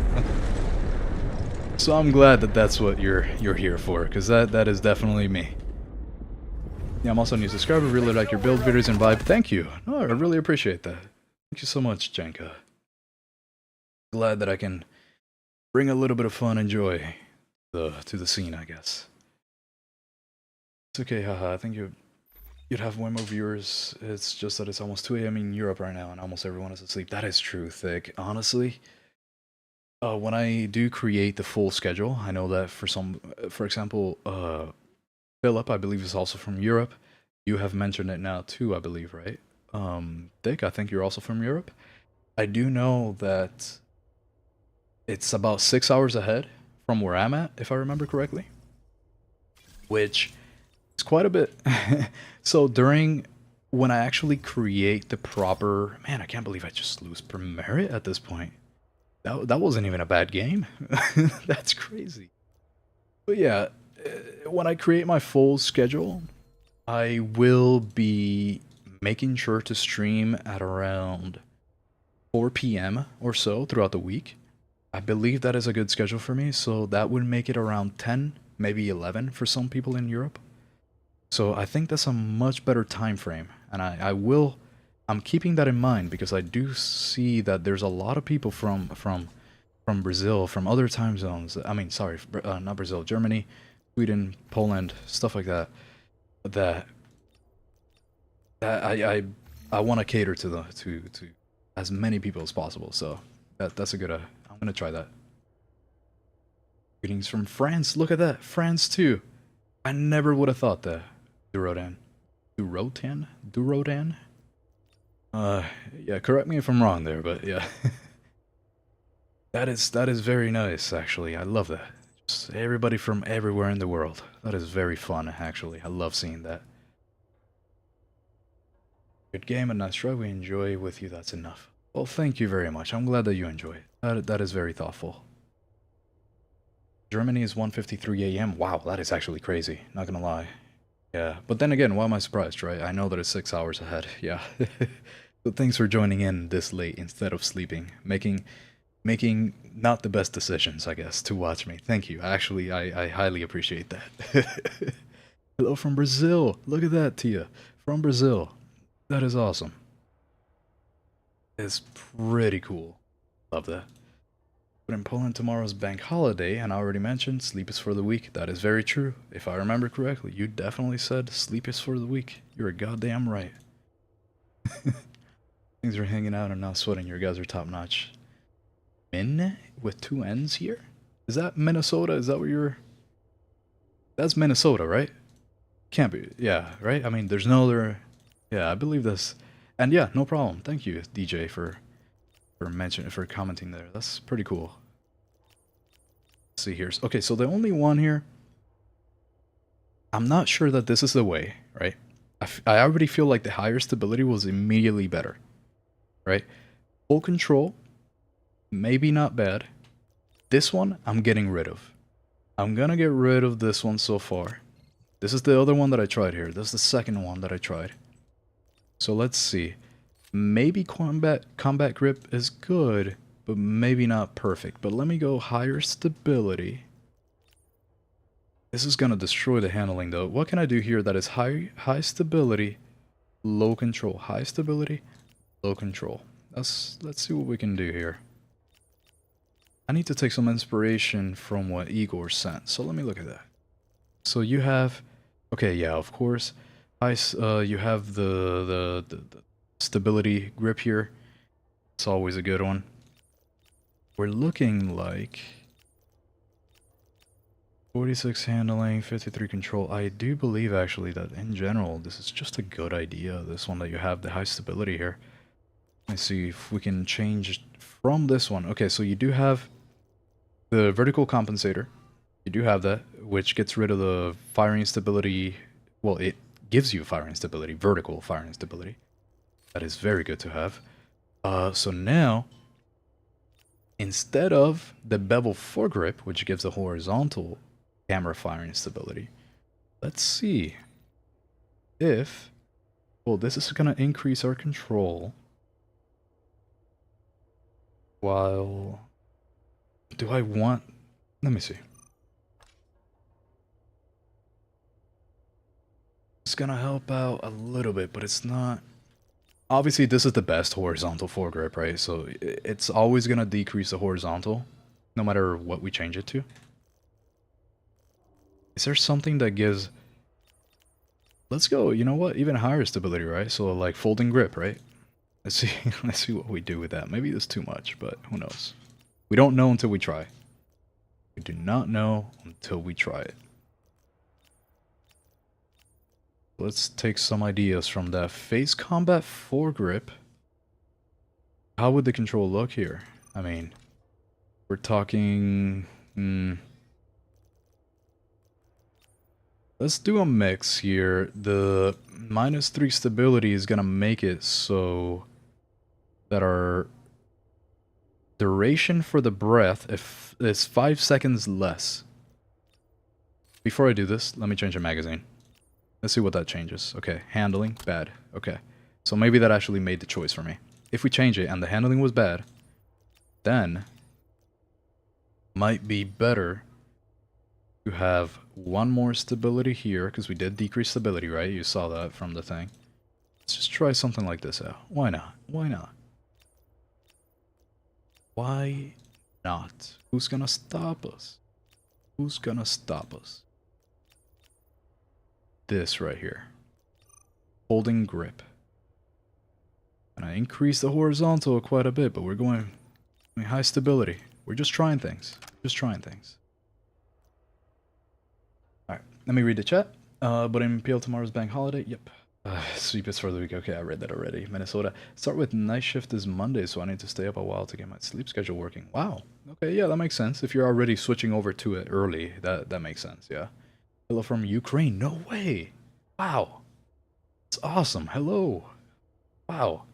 So I'm glad that that's what you're here for, because that is definitely me. Yeah, I'm also a new subscriber. Really like your build videos and vibe. Thank you. No, I really appreciate that. Thank you so much, Jenka. Glad that I can bring a little bit of fun and joy to the scene, I guess. It's okay, haha. I think you'd have way more viewers. It's just that it's almost 2 a.m. in Europe right now, and almost everyone is asleep. That is true, Thick. Honestly, when I do create the full schedule, I know that for example, Philip, I believe, is also from Europe. You have mentioned it now too, I believe, right? Thick, I think you're also from Europe. I do know that it's about 6 hours ahead from where I'm at, if I remember correctly. Which is quite a bit. So when I actually create the proper... Man, I can't believe I just lose per merit at this point. That wasn't even a bad game. That's crazy. But yeah, when I create my full schedule, I will be making sure to stream at around 4 p.m. or so throughout the week. I believe that is a good schedule for me, so that would make it around 10, maybe 11 for some people in Europe. So I think that's a much better time frame, and I'm keeping that in mind because I do see that there's a lot of people from Brazil, from other time zones. I mean, sorry, not Brazil, Germany, Sweden, Poland, stuff like that. That I want to cater to as many people as possible. So that's a good. I'm gonna try that. Greetings from France. Look at that, France too. I never would have thought that. Durotan. Yeah, correct me if I'm wrong there, but yeah. That is very nice, actually. I love that. Just everybody from everywhere in the world. That is very fun, actually. I love seeing that. Good game and nice try. We enjoy with you. That's enough. Well, thank you very much. I'm glad that you enjoy it. That is very thoughtful. Germany is 1:53 a.m. Wow, that is actually crazy. Not gonna lie. Yeah, but then again, why am I surprised, right? I know that it's 6 hours ahead. Yeah. So thanks for joining in this late instead of sleeping. Making making not the best decisions, I guess, to watch me. Thank you. Actually, I highly appreciate that. Hello from Brazil. Look at that, Tia. From Brazil. That is awesome. It's pretty cool. Love that. But in Poland, tomorrow's bank holiday, and I already mentioned sleep is for the weak. That is very true. If I remember correctly, you definitely said sleep is for the weak. You're goddamn right. Things are hanging out and not sweating. Your guys are top notch. Min with two N's here? Is that Minnesota? Is that where you're... That's Minnesota, right? Can't be. Yeah, right? I mean, there's no other... Yeah, I believe this. And yeah, no problem. Thank you, DJ, for commenting there. That's pretty cool. Let's see here. Okay, so the only one here... I'm not sure that this is the way, right? I already feel like the higher stability was immediately better, right? Full control, maybe not bad. This one, I'm getting rid of. I'm gonna get rid of this one so far. This is the other one that I tried here. This is the second one that I tried. So let's see. Maybe combat grip is good, but maybe not perfect. But let me go higher stability. This is gonna destroy the handling though. What can I do here that is high stability, low control? High stability, low control. Let's see what we can do here. I need to take some inspiration from what Igor sent. So let me look at that. So you have, okay, yeah, of course. You have the stability grip here. It's always a good one. We're looking like 46 handling, 53 control. I do believe actually that in general this is just a good idea. This one that you have the high stability here. Let's see if we can change from this one. Okay, so you do have the vertical compensator. You do have that, which gets rid of the firing stability. Well, it gives you firing stability, vertical firing stability. That is very good to have. So now, instead of the bevel foregrip, which gives the horizontal camera firing stability, let's see if... Well, this is going to increase our control. While... Do I want... Let me see. It's going to help out a little bit, but it's not... Obviously, this is the best horizontal foregrip, right? So it's always going to decrease the horizontal, no matter what we change it to. Is there something that gives... Let's go, you know what? Even higher stability, right? So like folding grip, right? Let's see, let's see what we do with that. Maybe it's too much, but who knows? We don't know until we try. We do not know until we try it. Let's take some ideas from that. Face combat foregrip. How would the control look here? I mean, we're talking... Let's do a mix here. The -3 stability is gonna make it so that our duration for the breath is 5 seconds less. Before I do this, let me change the magazine. Let's see what that changes. Okay, handling, bad. Okay, so maybe that actually made the choice for me. If we change it and the handling was bad, then might be better to have one more stability here, because we did decrease stability, right? You saw that from the thing. Let's just try something like this out. Why not? Why not? Why not? Who's gonna stop us? Who's gonna stop us? This right here. Holding grip. And I increased the horizontal quite a bit, but we're going high stability. We're just trying things. Just trying things. Alright, let me read the chat. But in PL tomorrow's bank holiday. Yep. Sleep is for the week. Okay, I read that already. Minnesota. Start with night shift is Monday, so I need to stay up a while to get my sleep schedule working. Wow. Okay, yeah, that makes sense. If you're already switching over to it early, that makes sense, yeah. Hello from Ukraine. No way. Wow. It's awesome. Hello. Wow.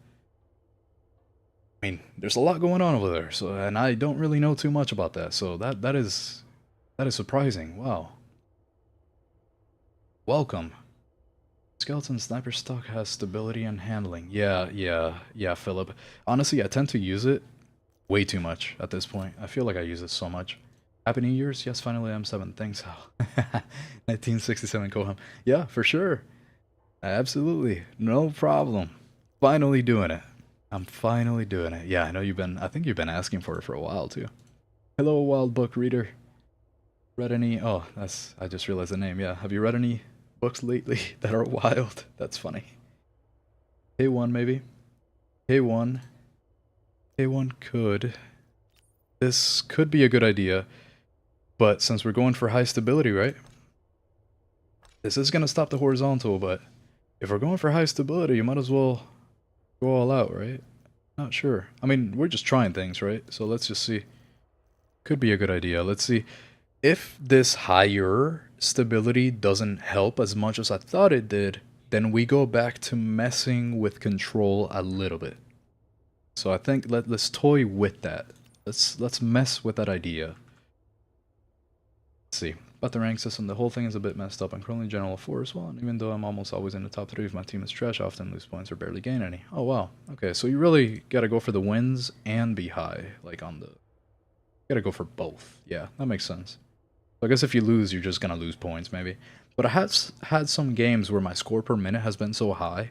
I mean, there's a lot going on over there, so and I don't really know too much about that, so that is surprising. Wow. Welcome. Skeleton sniper stock has stability and handling. Yeah, Philip. Honestly, I tend to use it way too much at this point. I feel like I use it so much. Happy New Year's. Yes, finally M7. Thanks, Hal. 1967 Koham. Yeah, for sure. Absolutely. No problem. Finally doing it. I'm finally doing it. Yeah, I know I think you've been asking for it for a while too. Hello, Wild Book Reader. Read any, oh, I just realized the name, yeah. Have you read any books lately that are wild? That's funny. K1 maybe? K1 could. This could be a good idea, but since we're going for high stability, right? This is going to stop the horizontal, but if we're going for high stability, you might as well go all out, right? Not sure. I mean, we're just trying things, right? So let's just see. Could be a good idea. Let's see. If this higher stability doesn't help as much as I thought it did, then we go back to messing with control a little bit. So I think let's toy with that. Let's mess with that idea. Let's see. About the rank system, the whole thing is a bit messed up. I'm currently General 4 as well, and even though I'm almost always in the top 3 if my team is trash, I often lose points or barely gain any. Oh wow. Okay, so you really gotta go for the wins and be high, like on the... You gotta go for both. Yeah, that makes sense. So I guess if you lose, you're just gonna lose points, maybe. But I have had some games where my score per minute has been so high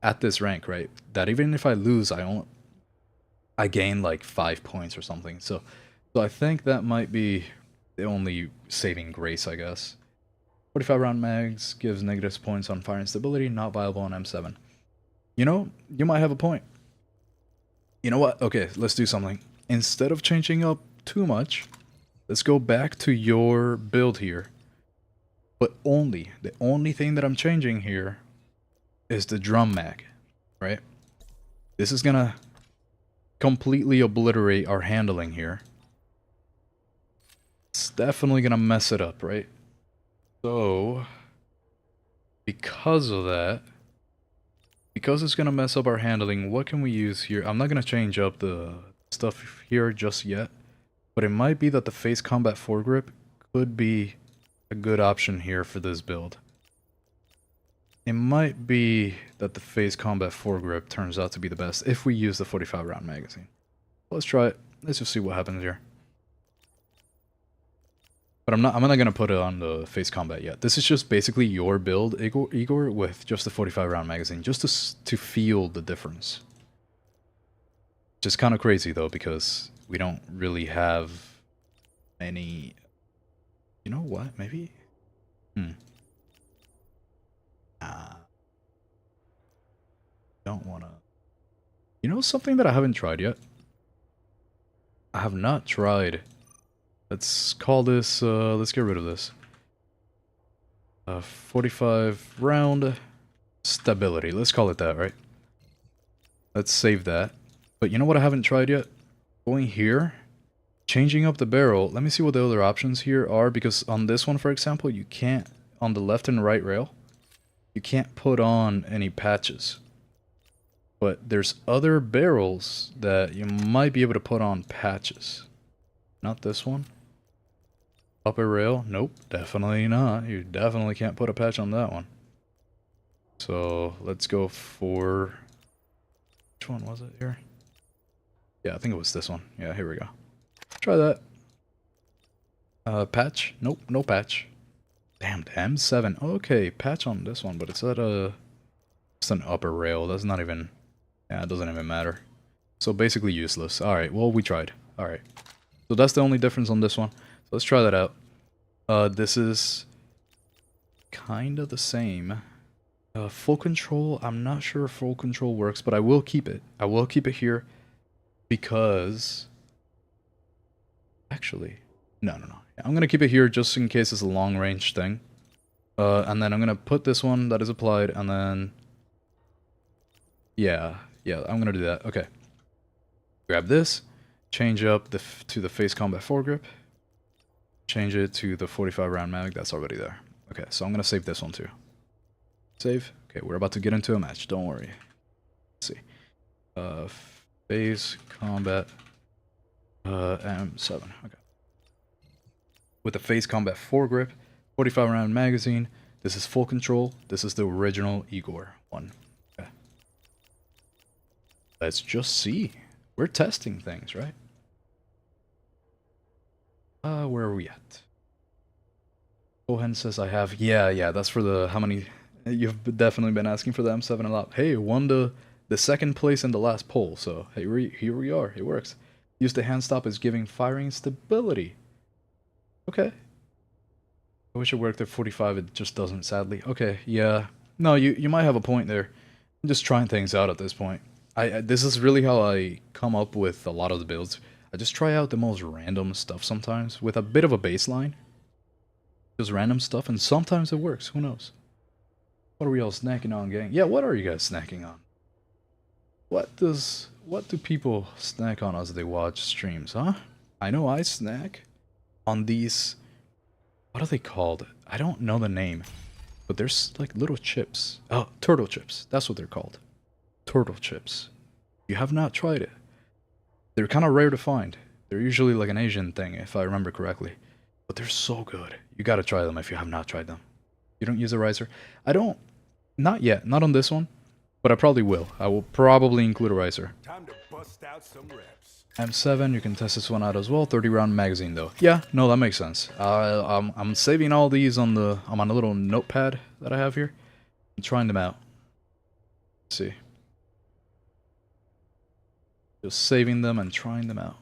at this rank, right, that even if I lose, I gain like 5 points or something. So I think that might be the only saving grace, I guess. 45 round mags gives negative points on fire and stability, not viable on M7. You know, you might have a point. You know what? Okay, let's do something. Instead of changing up too much, let's go back to your build here. But the only thing that I'm changing here is the drum mag, right? This is gonna completely obliterate our handling here. It's definitely gonna mess it up, right? So, because of that, because it's gonna mess up our handling, what can we use here? I'm not gonna change up the stuff here just yet, but it might be that the face combat foregrip could be a good option here for this build. It might be that the face combat foregrip turns out to be the best if we use the 45 round magazine. Let's try it. Let's just see what happens here. But I'm not gonna put it on the face combat yet. This is just basically your build, Igor, with just the 45 round magazine, just to feel the difference. Which is kind of crazy though, because we don't really have any. You know what? Maybe. Don't wanna. You know something that I haven't tried yet? I have not tried. Let's call this, let's get rid of this. 45 round stability. Let's call it that, right? Let's save that. But you know what I haven't tried yet? Going here, changing up the barrel. Let me see what the other options here are, because on this one, for example, you can't, on the left and right rail, you can't put on any patches. But there's other barrels that you might be able to put on patches. Not this one. Upper rail? Nope, definitely not. You definitely can't put a patch on that one. So let's go for... Which one was it here? Yeah, I think it was this one. Yeah, here we go. Try that. Patch? Nope, no patch. Damn, the M7. Okay, patch on this one, but it's at a... It's an upper rail. That's not even... Yeah, it doesn't even matter. So basically useless. Alright, well, we tried. Alright. So that's the only difference on this one. So let's try that out. This is kind of the same. Full control, I'm not sure if full control works, but I will keep it. I will keep it here because... Actually, no. I'm going to keep it here just in case it's a long range thing. And then I'm going to put this one that is applied, and then... Yeah, I'm going to do that. Okay. Grab this, change up to the face combat foregrip. Change it to the 45 round mag, that's already there. Okay, so I'm going to save this one too. Save. Okay, we're about to get into a match, don't worry. Let's see. Face combat M7. Okay. With the face combat foregrip, 45 round magazine. This is full control. This is the original Igor one. Okay. Let's just see. We're testing things, right? Where are we at? Cohen says I have. Yeah, that's for the how many. You've definitely been asking for the M7 a lot. Hey, won the second place in the last poll, so hey, here we are. It works. Use the hand stop as giving firing stability. Okay. I wish it worked at 45. It just doesn't, sadly. Okay, yeah. No, you might have a point there. I'm just trying things out at this point. This is really how I come up with a lot of the builds. I just try out the most random stuff sometimes with a bit of a baseline. Just random stuff, and sometimes it works. Who knows? What are we all snacking on, gang? Yeah, what are you guys snacking on? What do people snack on as they watch streams, huh? I know I snack on these. What are they called? I don't know the name, but there's like little chips. Oh, turtle chips. That's what they're called. Turtle chips. You have not tried it. They're kind of rare to find. They're usually like an Asian thing, if I remember correctly. But they're so good. You gotta try them if you have not tried them. You don't use a riser? I don't. Not yet. Not on this one. But I probably will. I will probably include a riser. Time to bust out some reps. M7, you can test this one out as well. 30 round magazine though. Yeah, no, that makes sense. I'm saving all these on my little notepad that I have here. I'm trying them out. Let's see. Just saving them and trying them out.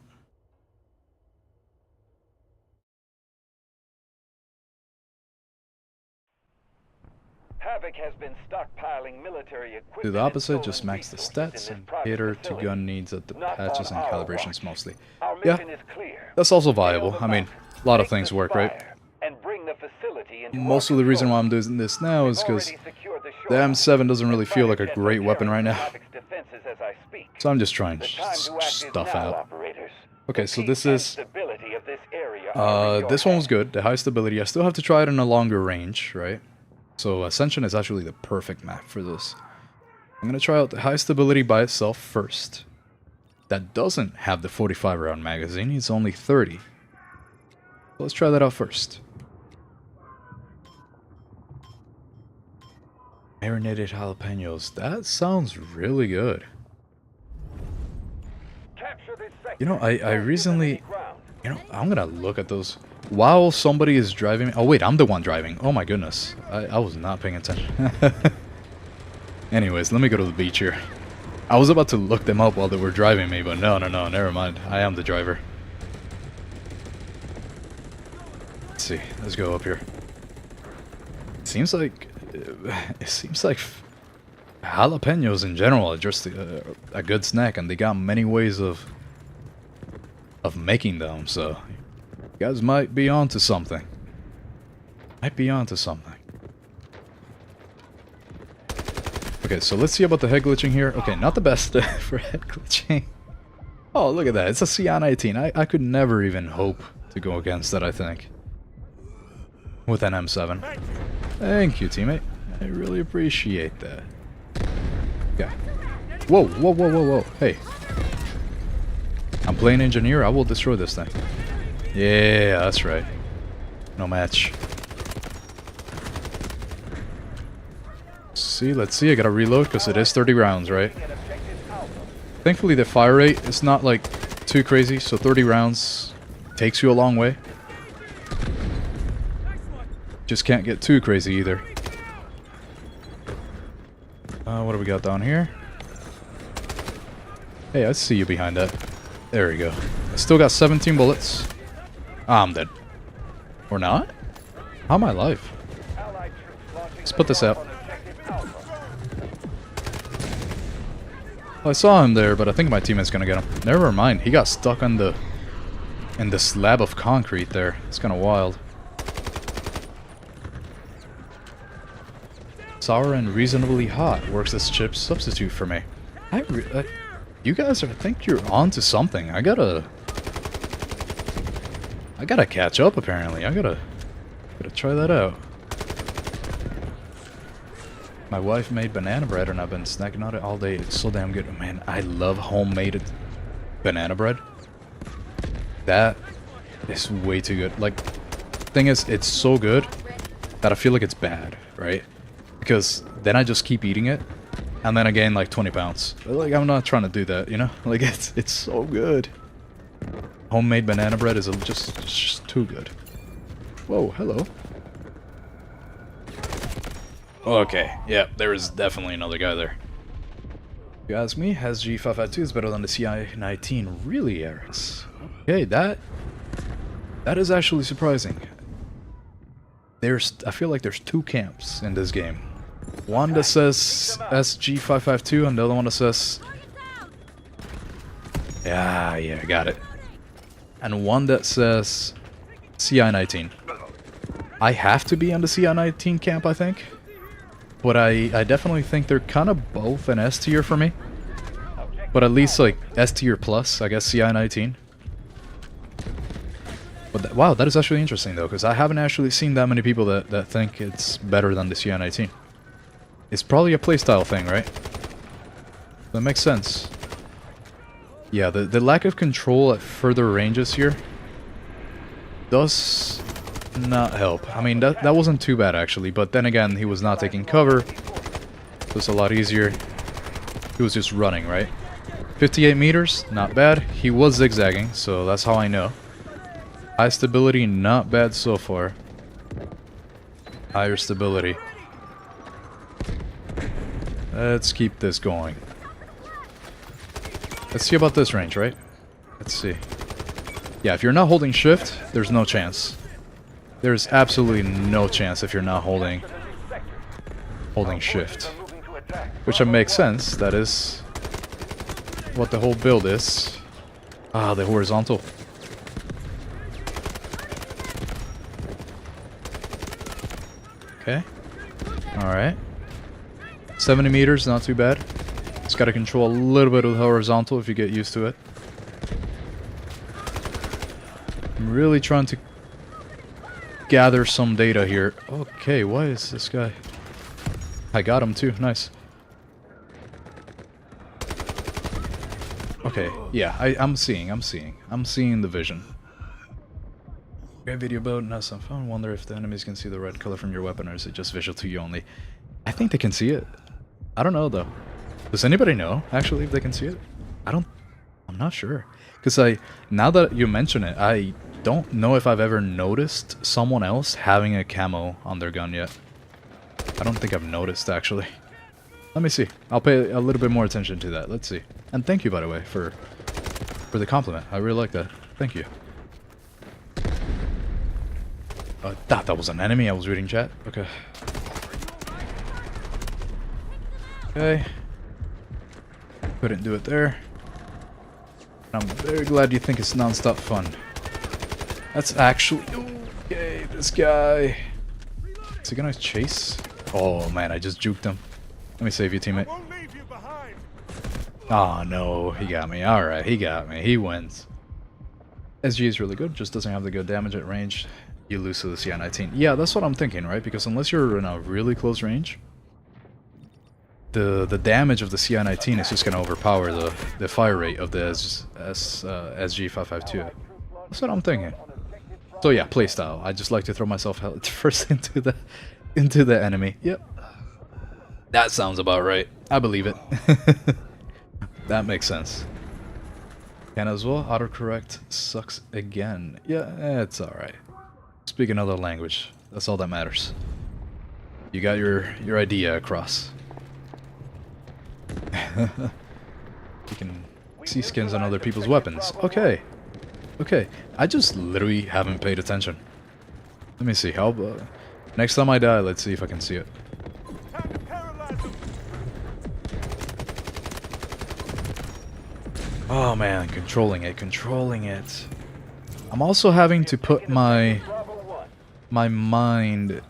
Havoc has been stockpiling military equipment. Do the opposite, just and max the stolen stats resources in and this private cater to facility. gun needs at the Not patches on and our calibrations watch. mostly. Our Yeah, mission is clear. that's also Build viable. the I mean, map, a lot of take the things work, right? spire, and bring the facility into Most our of the reason control. why I'm doing this now is because We've already secured the the shore. M7 doesn't really And feel like a fighter great jets are weapon right tearing now. Havoc's defenses as I speak. So I'm just trying The time to act is stuff now, out. operators. Okay, The so peace this and is stability of this area are in your this one was hands. good. The high stability. I still have to try it in a longer range, right? So Ascension is actually the perfect map for this. I'm gonna try out the high stability by itself first. That doesn't have the 45 round magazine. It's only 30. So let's try that out first. Marinated jalapenos. That sounds really good. Capture this sector. You know, I Don't give them recently... any ground. You know, I'm gonna look at those while somebody is driving. Oh wait, I'm the one driving. Oh my goodness, I was not paying attention. Anyways, let me go to the beach here. I was about to look them up while they were driving me, but no, never mind. I am the driver. Let's see. Let's go up here. It seems like jalapenos in general are just a good snack, and they got many ways of making them, so you guys might be onto something. Might be onto something. Okay, so let's see about the head glitching here. Okay, not the best for head glitching. Oh, look at that. It's a Cian 18. I could never even hope to go against that, I think. With an M7. Thank you, teammate. I really appreciate that. Okay. Whoa. Hey. I'm playing engineer. I will destroy this thing. Yeah, that's right. No match. See, let's see. I gotta reload because it is 30 rounds, right? Thankfully, the fire rate is not like too crazy, so 30 rounds takes you a long way. Just can't get too crazy either. What do we got down here? Hey, I see you behind that. There we go. I still got 17 bullets. Ah, I'm dead. Or not? How am I alive? Allied troops launching Let's an put this assault out. on objective Alpha. I saw him there, but I think my teammate's gonna get him. Never mind. He got stuck on the slab of concrete there. It's kind of wild. Sour and reasonably hot works as chip substitute for me. You guys I think you're onto something. I gotta catch up apparently. I gotta try that out. My wife made banana bread and I've been snacking on it all day. It's so damn good. Man, I love homemade banana bread. That is way too good. Like, thing is, it's so good that I feel like it's bad, right? Because then I just keep eating it, and then I gain like 20 pounds. Like, I'm not trying to do that, you know? Like, it's so good. Homemade banana bread is just too good. Whoa, hello. Okay, yeah, there is definitely another guy there. If you ask me, SG552 is better than the CI-19. Really, Erics? Okay, that is actually surprising. I feel like there's two camps in this game. One that says SG552 and the other one that says... Yeah, got it. And one that says CI-19. I have to be on the CI-19 camp, I think. But I definitely think they're kind of both an S tier for me. But at least like S tier plus, I guess CI-19. But wow, that is actually interesting though, because I haven't actually seen that many people that think it's better than the CI-19. It's probably a playstyle thing, right? That makes sense. Yeah, the lack of control at further ranges here does not help. I mean, that wasn't too bad actually, but then again, he was not taking cover. So it's a lot easier. He was just running, right? 58 meters, not bad. He was zigzagging, so that's how I know. High stability, not bad so far. Higher stability. Let's keep this going. Let's see about this range, right? Let's see. Yeah, if you're not holding shift, there's no chance. There's absolutely no chance if you're not holding shift. Which makes sense. That is what the whole build is. Ah, the horizontal. Okay. Alright. 70 meters, not too bad. Just gotta control a little bit of the horizontal if you get used to it. I'm really trying to gather some data here. Okay, why is this guy... I got him too, nice. Okay, yeah, I'm seeing the vision. Great video about and have some fun. Wonder if the enemies can see the red color from your weapon, or is it just visual to you only? I think they can see it. I don't know though. Does anybody know actually if they can see it? I'm not sure. Because now that you mention it, I don't know if I've ever noticed someone else having a camo on their gun yet. I don't think I've noticed actually. Let me see. I'll pay a little bit more attention to that. Let's see. And thank you, by the way, for the compliment. I really like that. Thank you. That was an enemy. I was reading chat. Okay. Okay. Couldn't do it there. I'm very glad you think it's non-stop fun. That's actually... Okay, this guy... Is he gonna chase? Oh man, I just juked him. Let me save you, teammate. Oh no, he got me. Alright, he got me. He wins. SG is really good, just doesn't have the good damage at range. You lose to the CI-19. Yeah, that's what I'm thinking, right? Because unless you're in a really close range, the damage of the CI-19 is just gonna overpower the fire rate of the SG552. That's what I'm thinking. So yeah, playstyle. I just like to throw myself first into the enemy. Yep. That sounds about right. I believe it. That makes sense. Can as well. Autocorrect sucks again. Yeah, it's alright. Speak another language. That's all that matters. You got your idea across. You can see skins on other people's weapons. Okay. Okay. I just literally haven't paid attention. Let me see. How next time I die, let's see if I can see it. Oh man, controlling it. I'm also having to put my mind...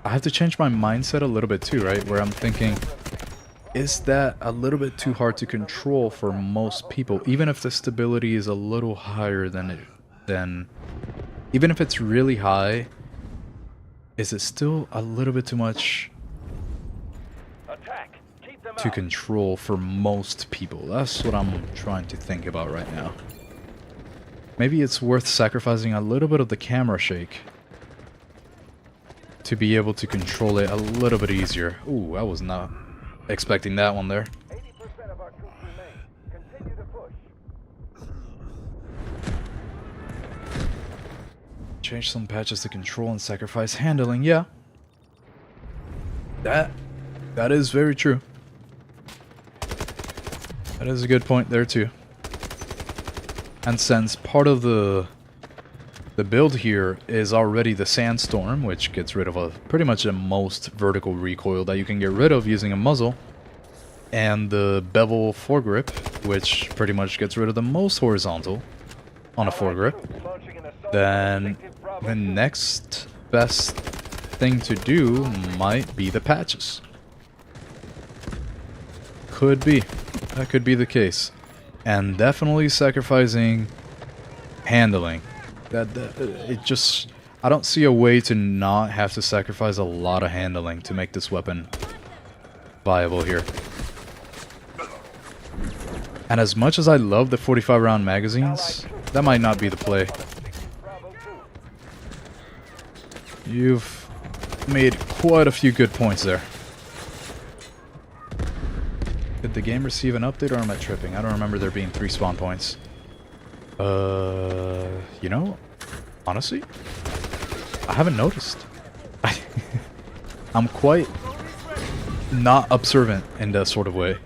I have to change my mindset a little bit too, right? Where I'm thinking, is that a little bit too hard to control for most people? Even if the stability is a little higher than even if it's really high, is it still a little bit too much to control for most people? That's what I'm trying to think about right now. Maybe it's worth sacrificing a little bit of the camera shake to be able to control it a little bit easier. Ooh, I was not expecting that one there. 80% of our troops remain. Continue to push. change some patches to control and sacrifice handling. Yeah. That is very true. That is a good point there too. And since part of the build here is already the Sandstorm, which gets rid of pretty much the most vertical recoil that you can get rid of using a muzzle, and the Bevel foregrip, which pretty much gets rid of the most horizontal on a foregrip, then the next best thing to do might be the patches. Could be. That could be the case. And definitely sacrificing handling. I don't see a way to not have to sacrifice a lot of handling to make this weapon viable here. And as much as I love the 45 round magazines, that might not be the play. You've made quite a few good points there. Did the game receive an update or am I tripping? I don't remember there being 3 spawn points. You know, honestly, I haven't noticed. I'm quite not observant in that sort of way.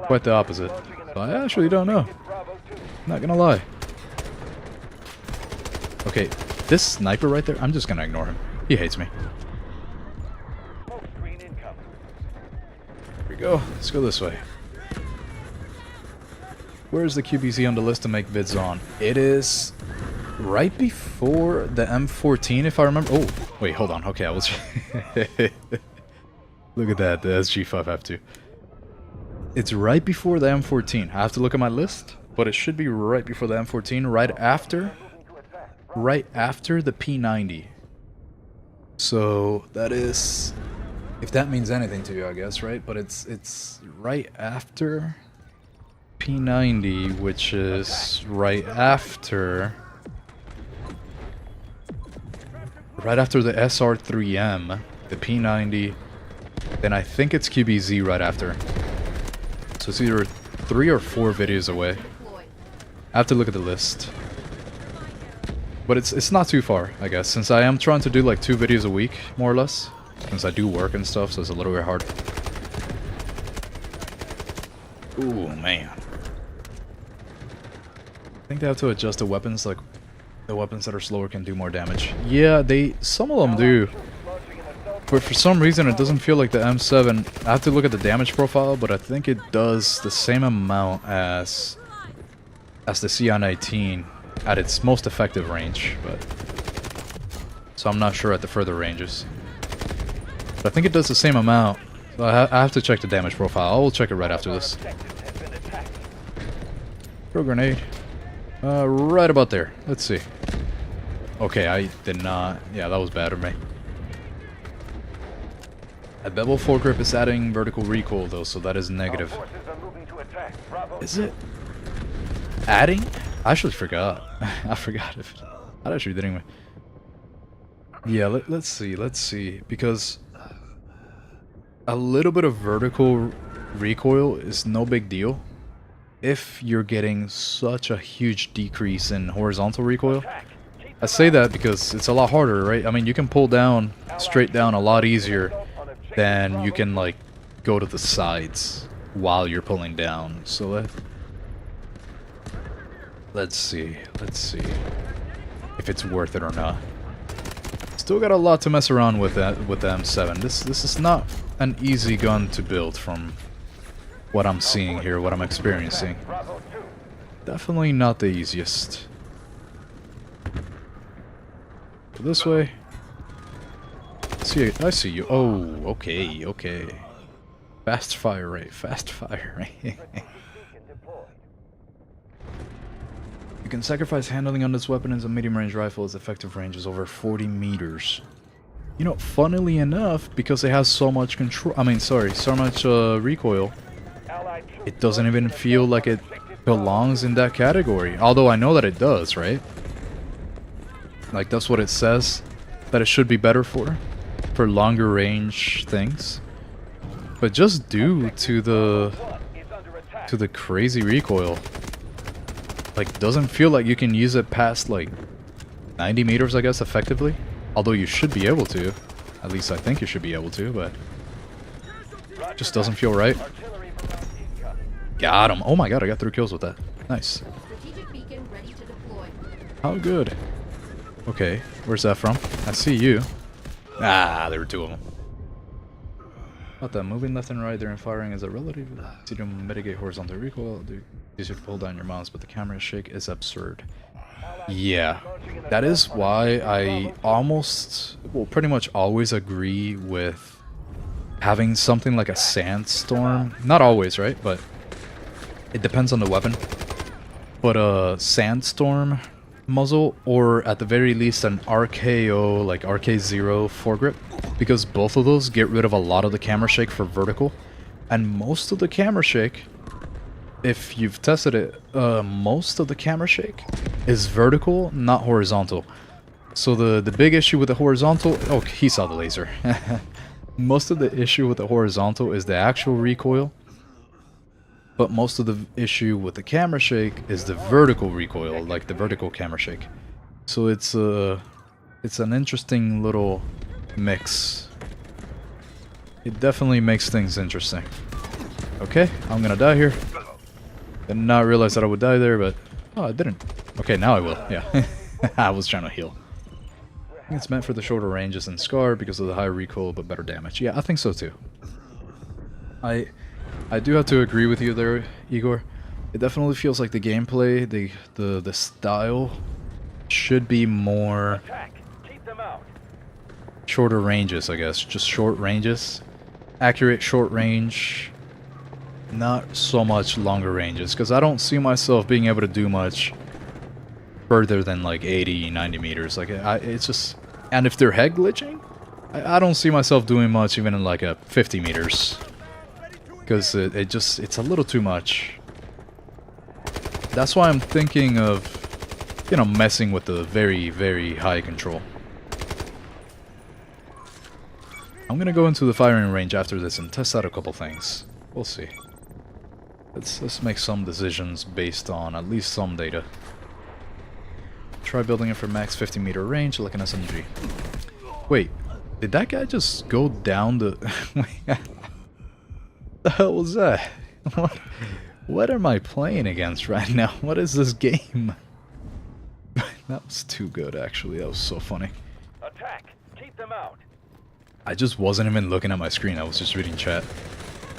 Quite the opposite. So I actually don't know. Not gonna lie. Okay, this sniper right there, I'm just gonna ignore him. He hates me. Here we go. Let's go this way. Where's the QBZ on the list to make vids on? It is right before the M14, if I remember. Oh, wait, hold on. Okay, I was... Look at that, the SG5F2. It's right before the M14. I have to look at my list, but it should be right before the M14, right after the P90. So that is, if that means anything to you, I guess, right? But it's right after P90, which is right after the SR3M, the P90, then I think it's QBZ right after. So it's either 3 or 4 videos away. I have to look at the list. But it's not too far, I guess, since I am trying to do like 2 videos a week, more or less. Since I do work and stuff, so it's a little bit hard. Ooh, man. I think they have to adjust the weapons, like the weapons that are slower can do more damage. Yeah, some of them do. But for some reason it doesn't feel like the M7. I have to look at the damage profile, but I think it does the same amount as the CI-19 at its most effective range, but so I'm not sure at the further ranges. But I think it does the same amount. So I have to check the damage profile. I will check it right after this. Throw a grenade. Right about there. Let's see. Okay, I did not. Yeah, that was bad of me. A Bevel foregrip is adding vertical recoil though, so that is negative. Is it adding? I actually forgot. I forgot if I actually did anyway. Yeah, let's see, because a little bit of vertical recoil is no big deal if you're getting such a huge decrease in horizontal recoil. I say that because it's a lot harder, right? I mean, you can pull down straight down a lot easier than you can like go to the sides while you're pulling down. So let's see if it's worth it or not. Still got a lot to mess around with the M7. This is not an easy gun to build from what I'm seeing here, what I'm experiencing. Definitely not the easiest. This way. I see you. Oh, okay. Fast fire rate. You can sacrifice handling on this weapon as a medium range rifle. Its effective range is over 40 meters. You know, funnily enough, because it has so much control, so much recoil, it doesn't even feel like it belongs in that category. Although I know that it does, right? Like, that's what it says that it should be better for longer range things. But just due to the crazy recoil, like, doesn't feel like you can use it past like 90 meters, I guess, effectively. Although you should be able to. At least I think you should be able to, but it just doesn't feel right. Artillery morale incoming. Got him. Oh my god, I got 3 kills with that. Nice. Strategic beacon ready to deploy. How good. Okay, where's that from? I see you. Ah, there were 2 of them. About that, moving left and right during firing is a relative to mitigate horizontal recoil. You should pull down your mouse, but the camera shake is absurd. Yeah, that is why I almost, well, pretty much always agree with having something like a sandstorm. Not always, right? But it depends on the weapon. But a sandstorm muzzle, or at the very least an RKO, like RK0 foregrip, because both of those get rid of a lot of the camera shake for vertical, and most of the camera shake, if you've tested it, most of the camera shake is vertical, not horizontal. So the big issue with the horizontal, oh, he saw the laser. Most of the issue with the horizontal is the actual recoil, but most of the issue with the camera shake is the vertical recoil, like the vertical camera shake. So it's an interesting little mix. It definitely makes things interesting. Okay, I'm gonna die here. Did not realize that I would die there, but oh, I didn't. Okay, now I will. Yeah, I was trying to heal. I think it's meant for the shorter ranges and Scar because of the high recoil but better damage. Yeah, I think so too. I do have to agree with you there, Igor. It definitely feels like the gameplay, the style should be more Attack. Keep them out. shorter ranges, I guess. Just short ranges. Accurate short range. Not so much longer ranges, because I don't see myself being able to do much further than like 80, 90 meters. Like, it's just... And if they're head glitching, I don't see myself doing much even in like a 50 meters. Because it's a little too much. That's why I'm thinking of, you know, messing with the very, very high control. I'm gonna go into the firing range after this and test out a couple things. We'll see. Let's make some decisions based on at least some data. Try building it for max 50 meter range like an SMG. Wait, did that guy just go down the... the hell was that? What am I playing against right now? What is this game? That was too good, actually. That was so funny. Attack. Keep them out. I just wasn't even looking at my screen. I was just reading chat.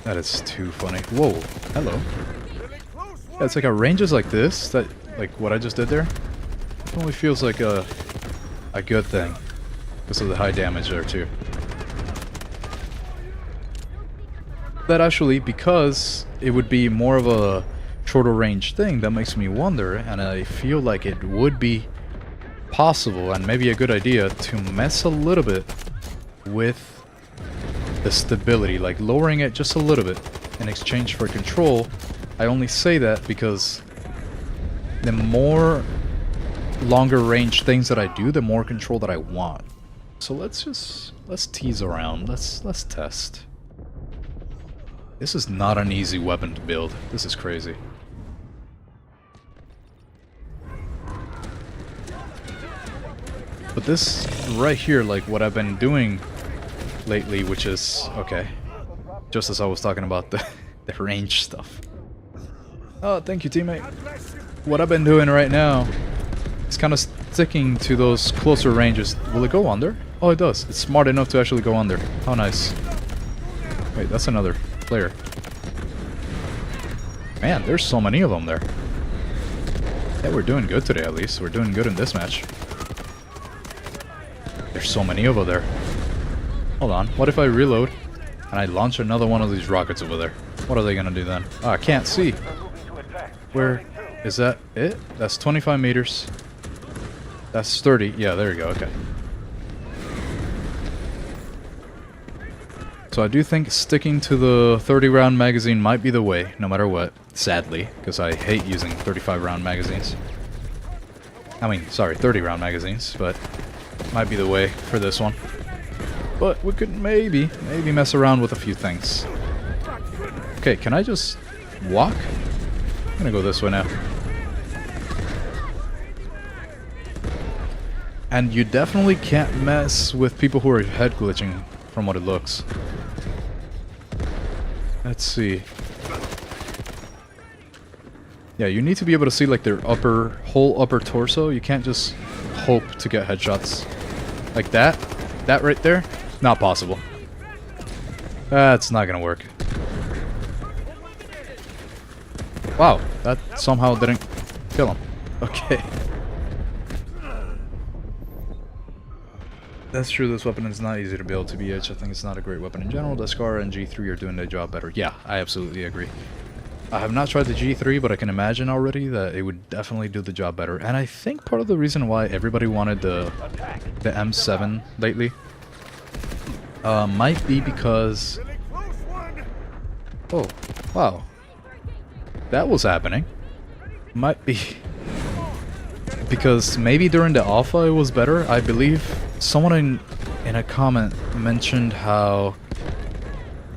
That is too funny. Whoa. Hello. Yeah, it's like at ranges like this, that like what I just did there, it only feels like a good thing. Because of the high damage there too. That actually, because it would be more of a shorter range thing, that makes me wonder, and I feel like it would be possible and maybe a good idea to mess a little bit with the stability, like lowering it just a little bit in exchange for control. I only say that because the more longer range things that I do, the more control that I want. So let's tease around. Let's test. This is not an easy weapon to build. This is crazy. But this right here, like what I've been doing lately, which is okay. Just as I was talking about the range stuff. Oh, thank you, teammate. What I've been doing right now is kind of sticking to those closer ranges. Will it go under? Oh, it does. It's smart enough to actually go under. How nice. Wait, that's another player. Man, there's so many of them there. Yeah, we're doing good today, at least. We're doing good in this match. There's so many over there. Hold on. What if I reload and I launch another one of these rockets over there? What are they gonna do then? Oh, I can't see. Where is that? It? That's 25 meters. That's 30. Yeah, there you go. Okay. So I do think sticking to the 30 round magazine might be the way, no matter what. Sadly, because I hate using 35 round magazines. I mean, sorry, 30 round magazines, but might be the way for this one. But we could maybe mess around with a few things. Okay, can I just walk? I'm gonna go this way now. And you definitely can't mess with people who are head glitching from what it looks. Let's see. Yeah, you need to be able to see like their whole upper torso. You can't just hope to get headshots like that. That right there, not possible. That's not gonna work. Wow, that somehow didn't kill him. Okay. That's true, this weapon is not easy to build, TBH. I think it's not a great weapon in general. The Scar and G3 are doing their job better. Yeah, I absolutely agree. I have not tried the G3, but I can imagine already that it would definitely do the job better. And I think part of the reason why everybody wanted the M7 lately might be because... Oh, wow. That was happening. Might be... Because maybe during the alpha it was better. I believe someone in a comment mentioned how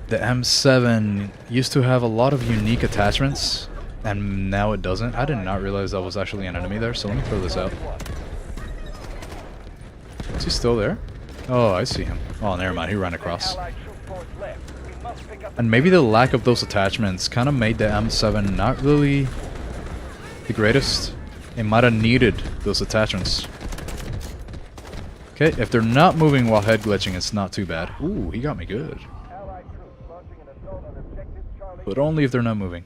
the M7 used to have a lot of unique attachments and now it doesn't. I did not realize that was actually an enemy there, so let me throw this out. Is he still there? Oh, I see him. Oh, never mind, he ran across. And maybe the lack of those attachments kind of made the M7 not really the greatest. It might have needed those attachments. Okay, if they're not moving while head glitching, it's not too bad. Ooh, he got me good. But only if they're not moving.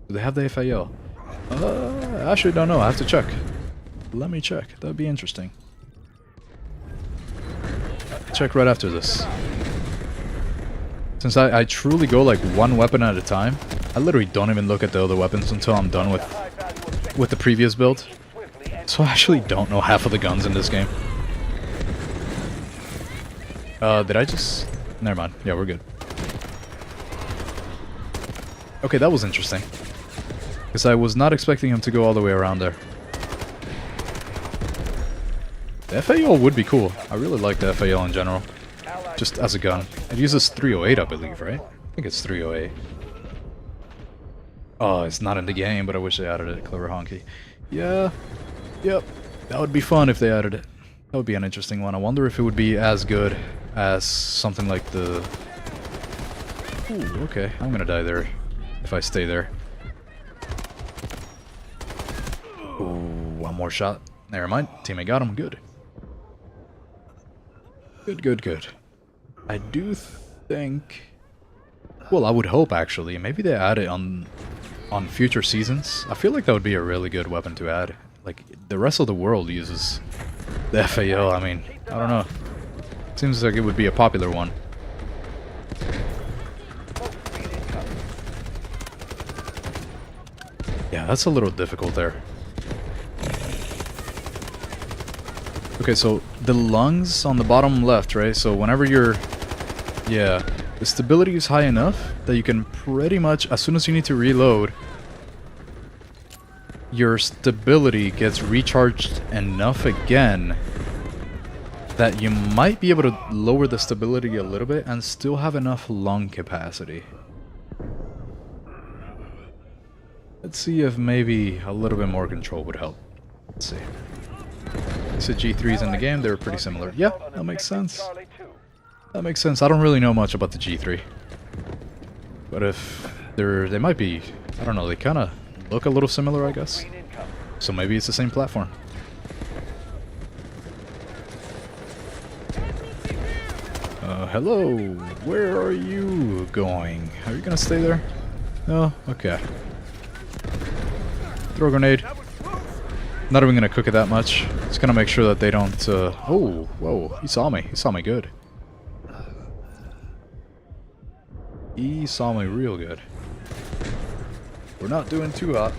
Do they have the FAL? I actually don't know. I have to check. Let me check. That'd be interesting. Check right after this. Since I truly go like one weapon at a time, I literally don't even look at the other weapons until I'm done with the previous build. So I actually don't know half of the guns in this game. Did I just... Never mind. Yeah, we're good. Okay, that was interesting. Because I was not expecting him to go all the way around there. The FAL would be cool. I really like the FAL in general. Just as a gun. It uses 308, I believe, right? I think it's 308. Oh, it's not in the game, but I wish they added it. Clever Honky. Yeah. Yep. That would be fun if they added it. That would be an interesting one. I wonder if it would be as good as something like the... Ooh, okay. I'm gonna die there if I stay there. Ooh, one more shot. Never mind. Teammate got him. Good. Good, good, good. I do think... Well, I would hope, actually. Maybe they add it on future seasons. I feel like that would be a really good weapon to add. Like, the rest of the world uses the FAL. I mean, I don't know. Seems like it would be a popular one. Yeah, that's a little difficult there. Okay, so the lungs on the bottom left, right? So whenever you're... Yeah, the stability is high enough that you can pretty much, as soon as you need to reload, your stability gets recharged enough again that you might be able to lower the stability a little bit and still have enough lung capacity. Let's see if maybe a little bit more control would help. Let's see. So G3s in the game, they're pretty similar. Yeah, that makes sense. That makes sense. I don't really know much about the G3. But if they might be, I don't know, they kind of look a little similar, I guess. So maybe it's the same platform. Hello, where are you going? Are you gonna stay there? No? Okay. Throw a grenade. Not even gonna cook it that much. Just gonna make sure that they don't, Oh, whoa, he saw me. He saw me good. He saw me real good. We're not doing too hot.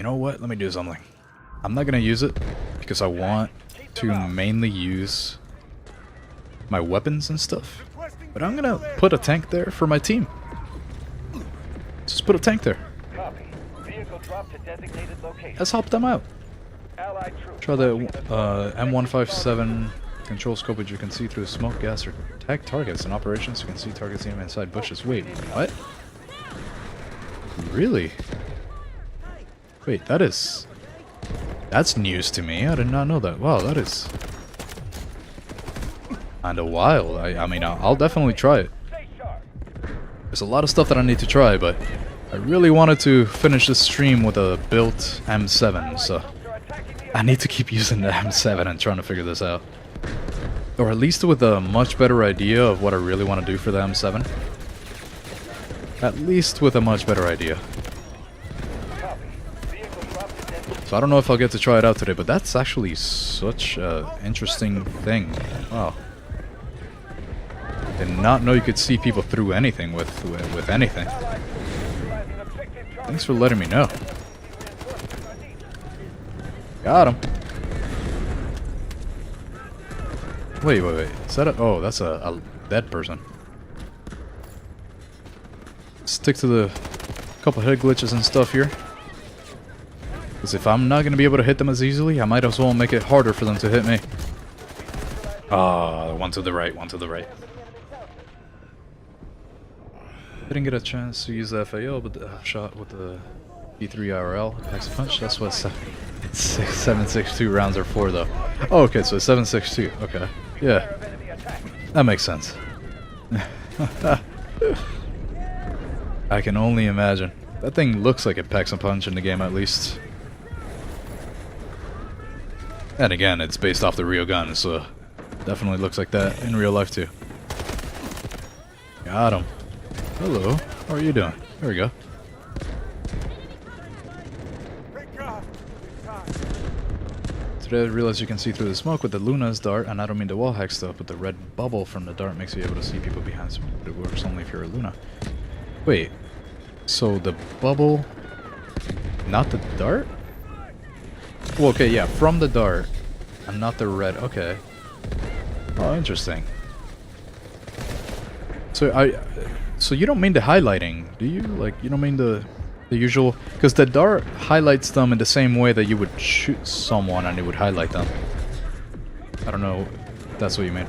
You know what? Let me do something. I'm not gonna use it because I want to mainly use my weapons and stuff. But I'm gonna put a tank there for my team. Just put a tank there. Let's help them out. Try the M157 control scope, which you can see through smoke, gas, or tag targets. In operations, you can see targets even inside bushes. Wait, what? Really? Wait, that's news to me. I did not know that. Wow, that is kind of wild. I mean, I'll definitely try it. There's a lot of stuff that I need to try, but I really wanted to finish this stream with a built M7, so I need to keep using the M7 and trying to figure this out. Or at least with a much better idea of what I really want to do for the M7. At least with a much better idea. So I don't know if I'll get to try it out today, but that's actually such an interesting thing. Wow. Did not know you could see people through anything with anything. Thanks for letting me know. Got him. Wait. Is that a... Oh, that's a dead person. Stick to the couple head glitches and stuff here. Because if I'm not going to be able to hit them as easily, I might as well make it harder for them to hit me. Ah, one to the right, one to the right. Didn't get a chance to use the FAO, but the shot with the P3RL packs a punch. That's what 7.62 rounds are for, though. Oh, okay, so 7.62. Okay, yeah, that makes sense. I can only imagine. That thing looks like it packs a punch in the game, at least. And again, it's based off the real gun, so definitely looks like that in real life too. Got him. Hello. How are you doing? There we go. Today I realized you can see through the smoke with the Luna's dart, and I don't mean the wall hack stuff, but the red bubble from the dart makes you able to see people behind smoke, but it works only if you're a Luna. Wait. So the bubble... Not the dart? Well, okay, yeah, from the dart, and not the red. Okay. Oh, interesting. So you don't mean the highlighting, do you? Like, you don't mean the usual... Because the dart highlights them in the same way that you would shoot someone and it would highlight them. I don't know if that's what you mean.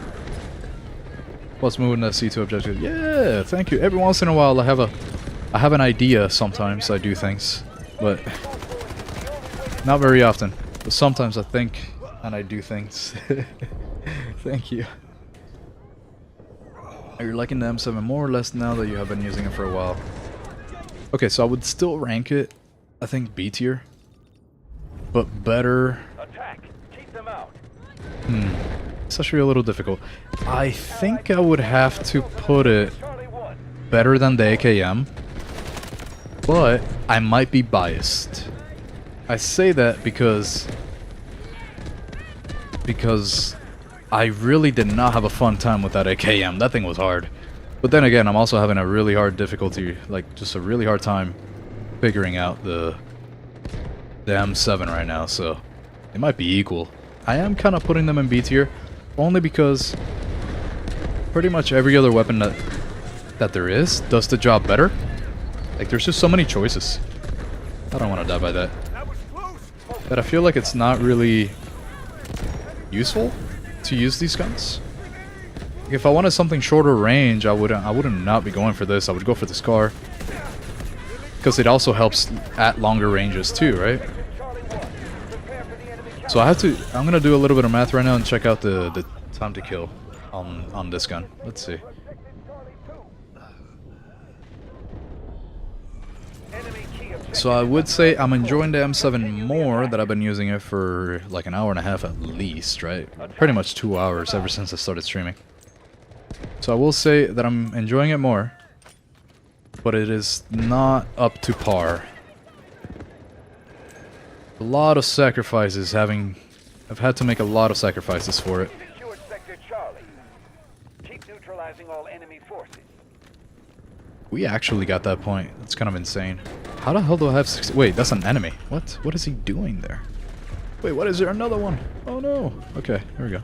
Plus moving the C2 objective. Yeah, thank you. Every once in a while I have an idea sometimes I do things. But not very often. But sometimes I think and I do things. Thank you. Are you liking the M7 more or less now that you have been using it for a while? Okay, so I would still rank it, I think, B tier. But better... Attack. Keep them out. It's actually a little difficult. I think I would have to put it better than the AKM. But I might be biased. I say that because I really did not have a fun time with that AKM. That thing was hard. But then again, I'm also having a really hard difficulty, like just a really hard time figuring out the M7 right now, so it might be equal. I am kind of putting them in B tier, only because pretty much every other weapon that there is does the job better. Like, there's just so many choices. I don't want to die by that. But I feel like it's not really useful to use these guns. If I wanted something shorter range, I wouldn't not be going for this. I would go for the Scar, because it also helps at longer ranges too, right? So I'm gonna do a little bit of math right now and check out the time to kill on this gun. Let's see. So I would say I'm enjoying the M7 more, that I've been using it for like an hour and a half at least, right? Pretty much 2 hours ever since I started streaming. So I will say that I'm enjoying it more, but it is not up to par. A lot of sacrifices I've had to make a lot of sacrifices for it. Secure sector Charlie. Keep neutralizing all enemy forces. We actually got that point. That's kind of insane. How the hell do I have 60? Wait, that's an enemy. What? What is he doing there? Wait, what is there? Another one? Oh no. Okay, here we go.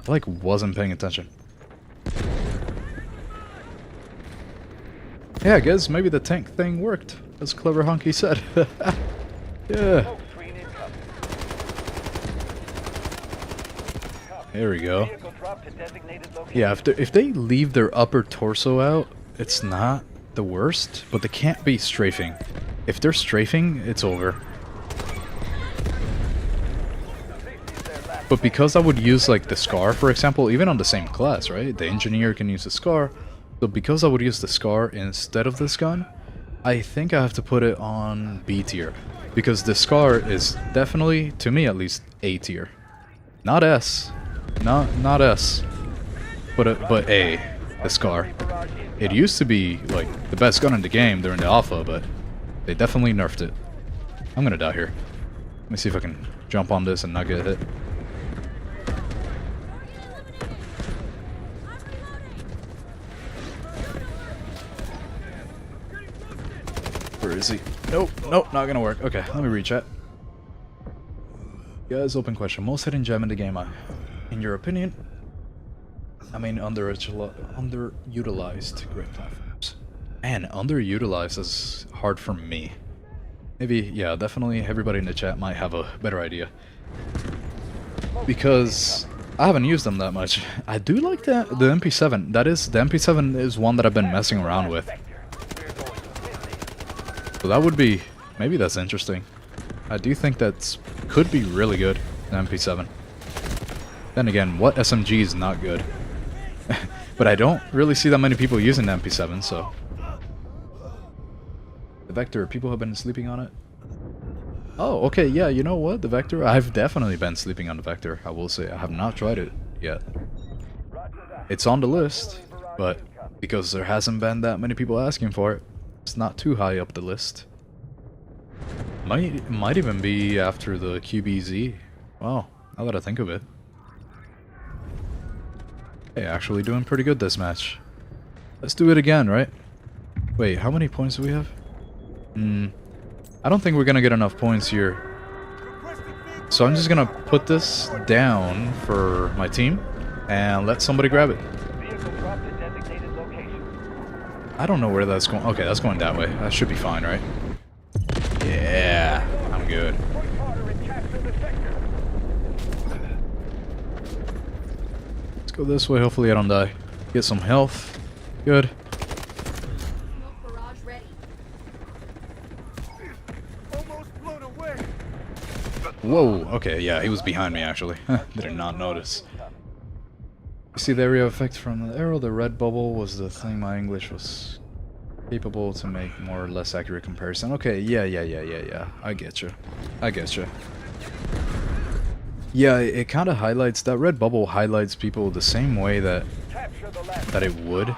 I wasn't paying attention. Yeah, I guess maybe the tank thing worked, as Clever Honky said. Yeah. There we go. Yeah, if they leave their upper torso out, it's not the worst, but they can't be strafing. If they're strafing, it's over. But because I would use like the Scar, for example, even on the same class, right? The Engineer can use the Scar. So because I would use the Scar instead of this gun, I think I have to put it on B tier. Because the Scar is definitely, to me at least, A tier. Not S. Not S. But A. The Scar. It used to be like the best gun in the game during the alpha, but they definitely nerfed it. I'm gonna die here. Let me see if I can jump on this and not get hit. Where is he? Nope, nope, not gonna work. Okay, let me rechat. Guys, open question. Most hidden gem in the game, in your opinion? I mean, underutilized great platforms. Man, underutilized is hard for me. Maybe, yeah, definitely everybody in the chat might have a better idea. Because I haven't used them that much. I do like the MP7. The MP7 is one that I've been messing around with. So that would be, maybe that's interesting. I do think that could be really good, the MP7. Then again, what SMG is not good? But I don't really see that many people using the MP7, so... The Vector, people have been sleeping on it. Oh, okay, yeah, you know what? The Vector, I've definitely been sleeping on the Vector, I will say. I have not tried it yet. It's on the list, but because there hasn't been that many people asking for it, it's not too high up the list. Might even be after the QBZ. Wow, now that I think of it. Hey, actually doing pretty good this match. Let's do it again, right? Wait, how many points do we have? I don't think we're gonna get enough points here. So I'm just gonna put this down for my team and let somebody grab it. I don't know where that's going. Okay, that's going that way. That should be fine, right? Yeah, I'm good. Let's go this way. Hopefully I don't die. Get some health. Good. Smoke barrage ready. Almost blown away. Whoa, okay, yeah, he was behind me actually. Did not notice. You see the area effect from the arrow? The red bubble was the thing my English was capable to make more or less accurate comparison. Okay, yeah. I get you. Yeah, it kind of highlights, that red bubble highlights people the same way that it would.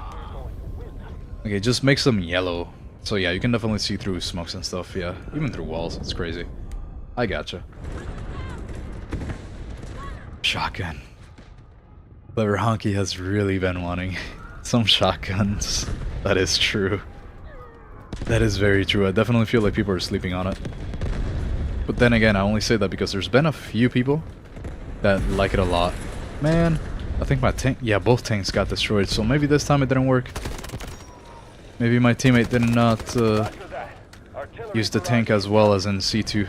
Okay, it just makes them yellow. So yeah, you can definitely see through smokes and stuff, yeah. Even through walls, it's crazy. I gotcha. Shotgun. Clever Honky has really been wanting some shotguns. That is true. That is very true. I definitely feel like people are sleeping on it. But then again, I only say that because there's been a few people that like it a lot. Man, I think my tank... Yeah, both tanks got destroyed, so maybe this time it didn't work. Maybe my teammate did not use the tank as well as in C2.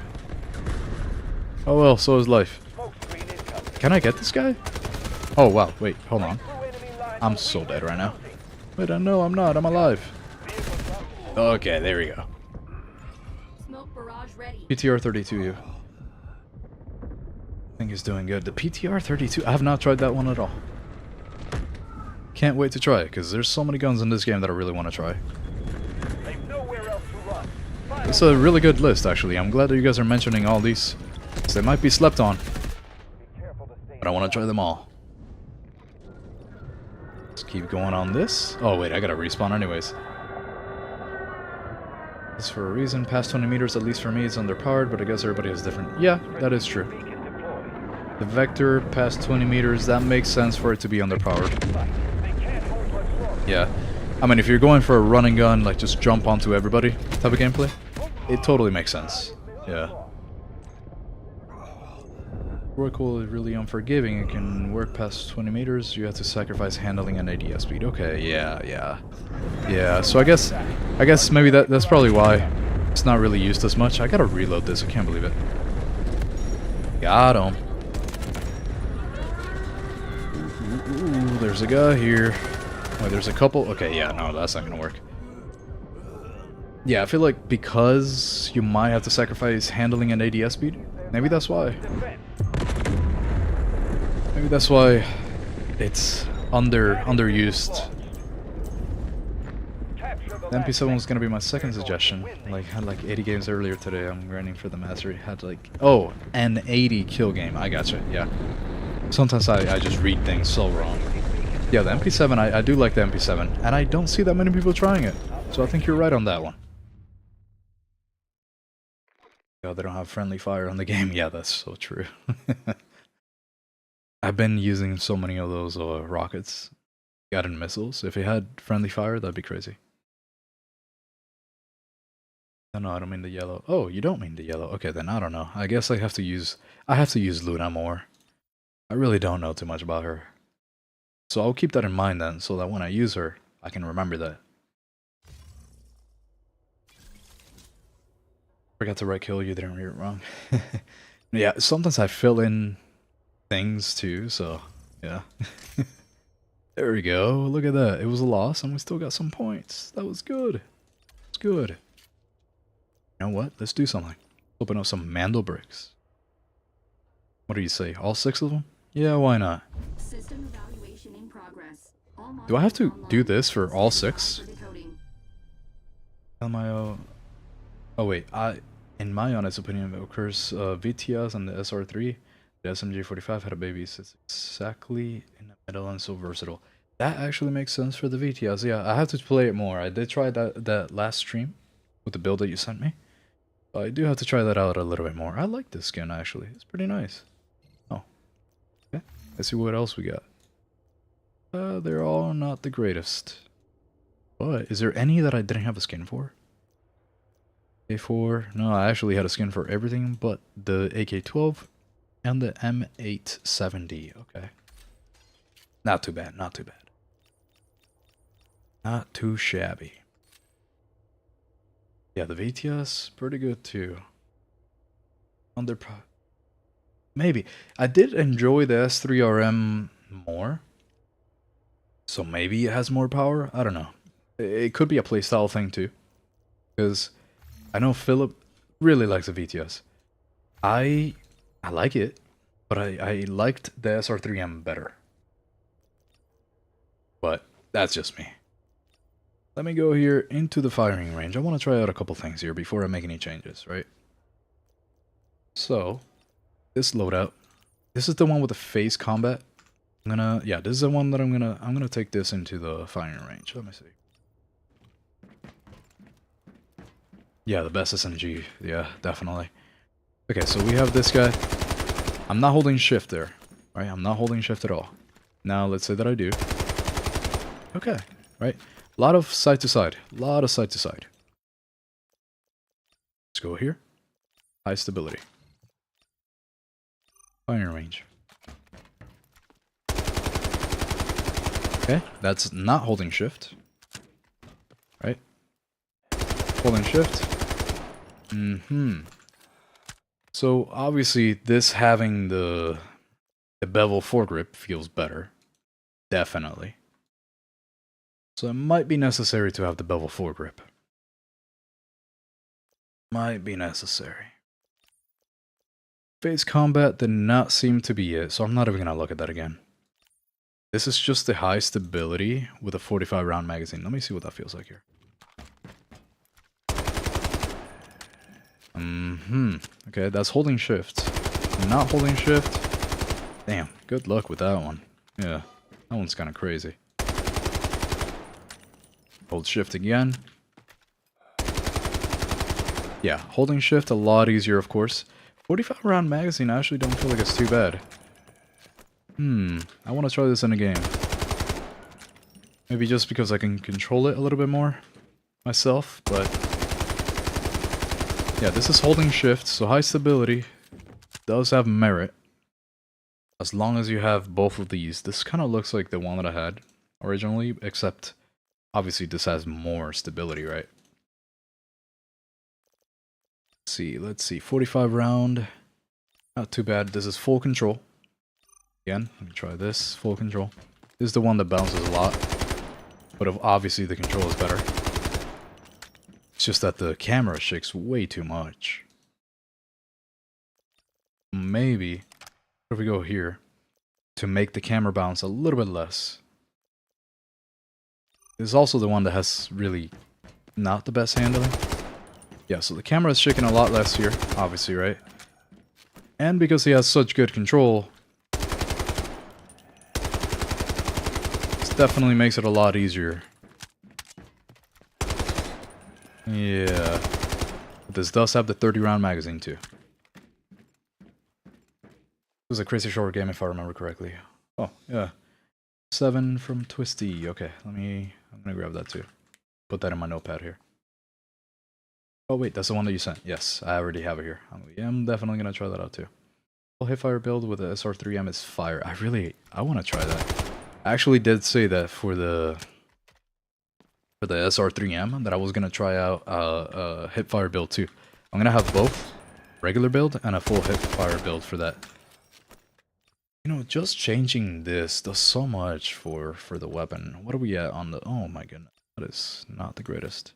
Oh well, so is life. Can I get this guy? Oh wow, wait, hold on. I'm so dead right now. Wait, no, I'm not. I'm alive. Okay, there we go. Smoke barrage ready. PTR 32, you. I think he's doing good. The PTR 32, I have not tried that one at all. Can't wait to try it, because there's so many guns in this game that I really want to try. It's a really good list, actually. I'm glad that you guys are mentioning all these, because they might be slept on. But I want to try them all. Let's keep going on this. Oh wait, I gotta respawn anyways. It's for a reason. Past 20 meters, at least for me, it's underpowered, but I guess everybody has different... Yeah, that is true. The Vector, past 20 meters, that makes sense for it to be underpowered. Yeah. I mean, if you're going for a run and gun, like just jump onto everybody type of gameplay, it totally makes sense. Yeah. Recoil is really unforgiving. It can work past 20 meters. You have to sacrifice handling and ADS speed. Okay, yeah. So I guess maybe that's probably why it's not really used as much. I gotta reload this. I can't believe it. Got him. Ooh, there's a guy here. Wait, there's a couple. Okay, yeah, no, that's not gonna work. Yeah, I feel like because you might have to sacrifice handling and ADS speed, maybe that's why. Maybe that's why it's underused. The MP7 was gonna be my second suggestion. Like, had like 80 games earlier today. I'm grinding for the mastery. Had like, oh, an 80 kill game. I gotcha. Yeah. Sometimes I just read things so wrong. Yeah, the MP7. I do like the MP7, and I don't see that many people trying it. So I think you're right on that one. Yeah, they don't have friendly fire on the game. Yeah, that's so true. I've been using so many of those rockets, guided missiles. If it had friendly fire, that'd be crazy. No, I don't mean the yellow. Oh, you don't mean the yellow. Okay, then I don't know. I guess I have to use Luna more. I really don't know too much about her. So I'll keep that in mind then, so that when I use her, I can remember that. Forgot to right kill, you didn't read it wrong. Yeah, sometimes I fill in things too, so yeah. There we go, look at that. It was a loss and we still got some points. That was good. It's good. You know what? Let's do something. Open up some Mandel bricks. What do you say? All 6 of them? Yeah, why not? System evaluation in progress. All Do I have to modules do online. this for all Stand by 6? for decoding. LMIO. Oh wait, in my honest opinion, it occurs VTS and the SR3, the SMG45 had a baby. It's exactly in the middle and so versatile. That actually makes sense for the VTS. Yeah, I have to play it more. I did try that last stream with the build that you sent me. I do have to try that out a little bit more. I like this skin actually. It's pretty nice. Oh, okay. Let's see what else we got. They're all not the greatest. But is there any that I didn't have a skin for? A4. No, I actually had a skin for everything but the AK-12 and the M870. Okay. Not too bad, not too bad. Not too shabby. Yeah, the VTS, pretty good too. Maybe. I did enjoy the S3RM more. So maybe it has more power? I don't know. It could be a playstyle thing too. Because I know Philip really likes the VTS. I like it, but I liked the SR3M better. But that's just me. Let me go here into the firing range. I want to try out a couple things here before I make any changes, right? So, this loadout. This is the one with the phase combat. Yeah, this is the one that I'm gonna take this into the firing range. Let me see. Yeah, the best SMG. Yeah, definitely. Okay, so we have this guy. I'm not holding shift there, right? I'm not holding shift at all. Now, let's say that I do. Okay, right? A lot of side to side. A lot of side to side. Let's go here. High stability. Firing range. Okay, that's not holding shift. Right? Holding shift. So obviously this having the bevel foregrip feels better. Definitely. So it might be necessary to have the bevel foregrip. Might be necessary. Phase combat did not seem to be it, so I'm not even gonna look at that again. This is just the high stability with a 45 round magazine. Let me see what that feels like here. Okay, that's holding shift. Not holding shift. Damn, good luck with that one. Yeah, that one's kind of crazy. Hold shift again. Yeah, holding shift a lot easier, of course. 45 round magazine, I actually don't feel like it's too bad. I want to try this in a game. Maybe just because I can control it a little bit more myself, but yeah, this is holding shift, so high stability does have merit. As long as you have both of these. This kind of looks like the one that I had originally, except obviously this has more stability, right? Let's see, 45 round, not too bad. This is full control. Again, let me try this, full control. This is the one that bounces a lot, but obviously the control is better. It's just that the camera shakes way too much. Maybe, if we go here, to make the camera bounce a little bit less. It's also the one that has really not the best handling. Yeah, so the camera is shaking a lot less here, obviously, right? And because he has such good control, this definitely makes it a lot easier. Yeah. But this does have the 30-round magazine, too. It was a crazy short game, if I remember correctly. Oh, yeah. 7 from Twisty. Okay, I'm gonna grab that, too. Put that in my notepad here. Oh, wait, that's the one that you sent. Yes, I already have it here. I'm definitely gonna try that out, too. Full hipfire build with the SR3M is fire. I want to try that. I actually did say that for the SR3M that I was gonna try out a hipfire build too. I'm gonna have both regular build and a full hipfire build for that. You know, just changing this does so much for the weapon. What are we at on the? Oh my goodness, that is not the greatest.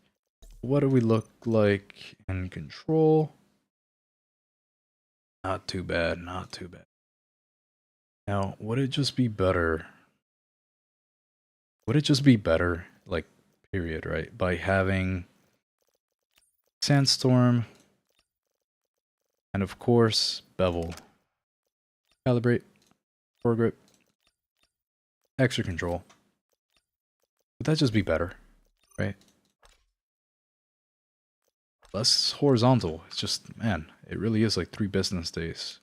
What do we look like in control? Not too bad, not too bad. Now, would it just be better? Would it just be better, like, period, right? By having Sandstorm and, of course, bevel. Calibrate, foregrip, extra control. Would that just be better, right? Less horizontal. It's just, man, it really is like 3 business days.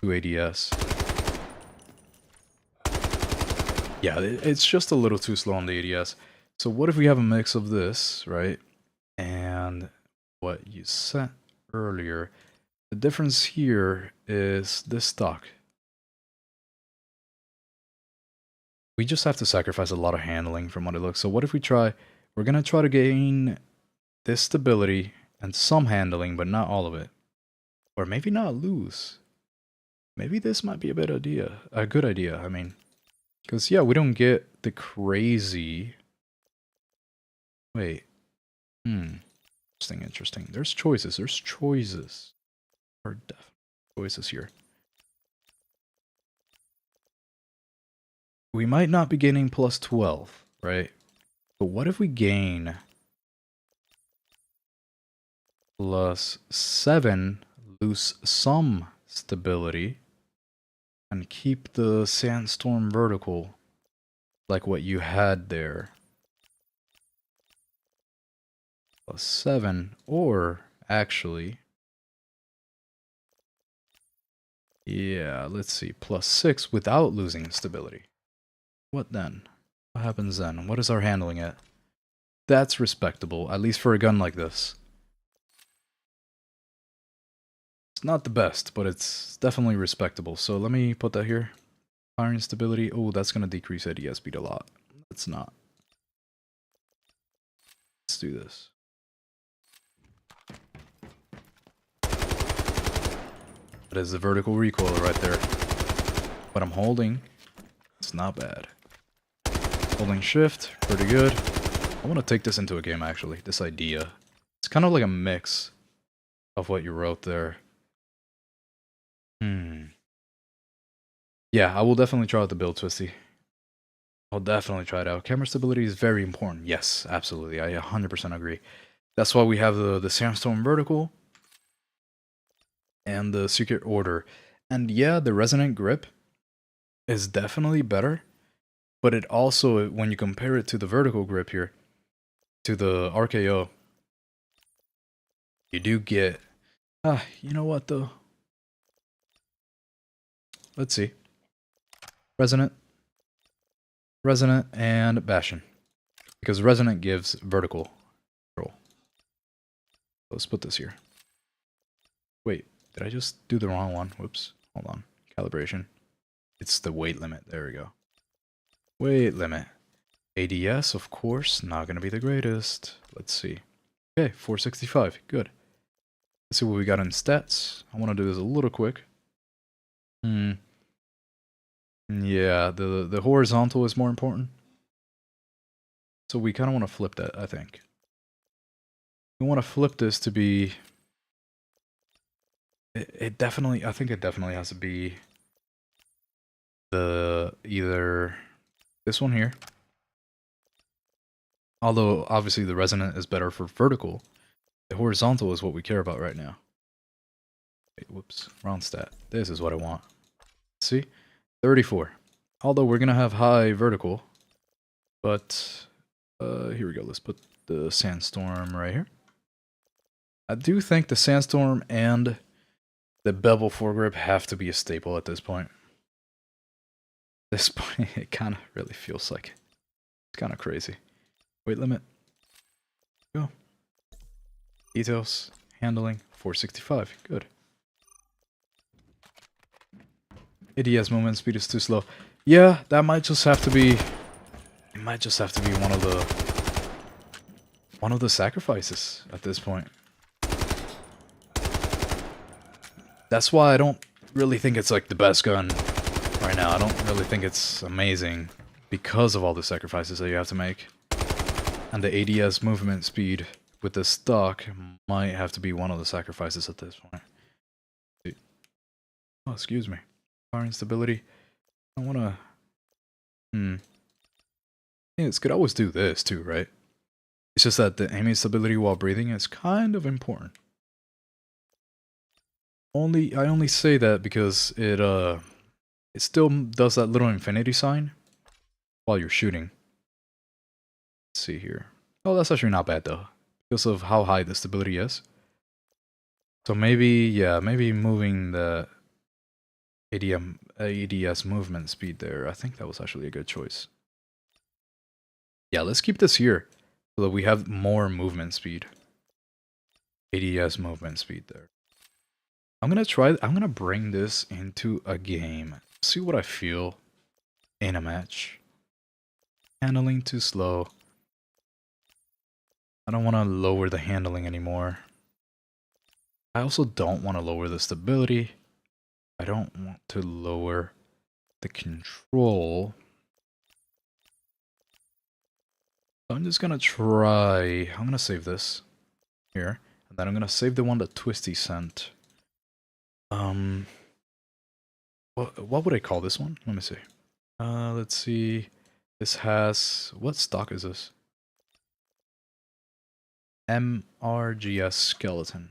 2 ADS. Yeah, it's just a little too slow on the ADS. So what if we have a mix of this, right? And what you sent earlier. The difference here is this stock. We just have to sacrifice a lot of handling from what it looks. So what if we try, we're going to try to gain this stability and some handling, but not all of it. Or maybe not lose. Maybe this might be a good idea, I mean. Because, yeah, we don't get the crazy... Wait. Interesting. There's choices. There are definitely choices here. We might not be gaining plus 12, right? But what if we gain plus 7, lose some stability, and keep the Sandstorm vertical like what you had there? Plus 7, or actually, yeah, let's see, plus 6 without losing stability. What then? What happens then? What is our handling at? That's respectable, at least for a gun like this. It's not the best, but it's definitely respectable. So let me put that here. Firing stability. Oh, that's going to decrease ADS speed a lot. Let's not. Let's do this. That is the vertical recoil right there. But I'm holding. It's not bad. Holding shift. Pretty good. I want to take this into a game, actually. This idea. It's kind of like a mix of what you wrote there. Yeah, I will definitely try out the build, Twisty. I'll definitely try it out. Camera stability is very important. Yes, absolutely. I 100% agree. That's why we have the Sandstorm vertical and the Secret Order. And yeah, the resonant grip is definitely better. But it also, when you compare it to the vertical grip here, to the RKO, you do get... you know what though? Let's see. Resonant, and Bastion. Because Resonant gives vertical control. Let's put this here. Wait, did I just do the wrong one? Whoops. Hold on. Calibration. It's the weight limit. There we go. Weight limit. ADS, of course, not going to be the greatest. Let's see. Okay, 465. Good. Let's see what we got in stats. I want to do this a little quick. Yeah, the horizontal is more important. So we kind of want to flip that, I think. We want to flip this to be... It definitely, I think it definitely has to be either this one here. Although obviously the resonant is better for vertical. The horizontal is what we care about right now. Wait, whoops, wrong stat. This is what I want. See? 34. Although we're gonna have high vertical. But here we go. Let's put the sandstorm right here. I do think the sandstorm and the bevel foregrip have to be a staple at this point. At this point, it kind of really feels like it's kind of crazy. Weight limit. Go. Details. Handling. 465. Good. ADS movement speed is too slow. Yeah, that might just have to be... It might just have to be one of the sacrifices at this point. That's why I don't really think it's like the best gun right now. I don't really think it's amazing because of all the sacrifices that you have to make. And the ADS movement speed with the stock might have to be one of the sacrifices at this point. Oh, excuse me. Fire instability. I wanna... Yeah, it could always do this too, right? It's just that the aiming stability while breathing is kind of important. I only say that because it still does that little infinity sign while you're shooting. Let's see here. Oh, that's actually not bad though, because of how high the stability is. So maybe, yeah, maybe moving the ADS movement speed there, I think that was actually a good choice. Yeah, let's keep this here so that we have more movement speed. ADS movement speed there. I'm gonna bring this into a game. See what I feel in a match. Handling too slow. I don't want to lower the handling anymore. I also don't want to lower the stability. I don't want to lower the control. I'm just gonna try... I'm gonna save this here. And then I'm gonna save the one that Twisty sent. What would I call this one? Let me see. Let's see. This has... What stock is this? MRGS skeleton.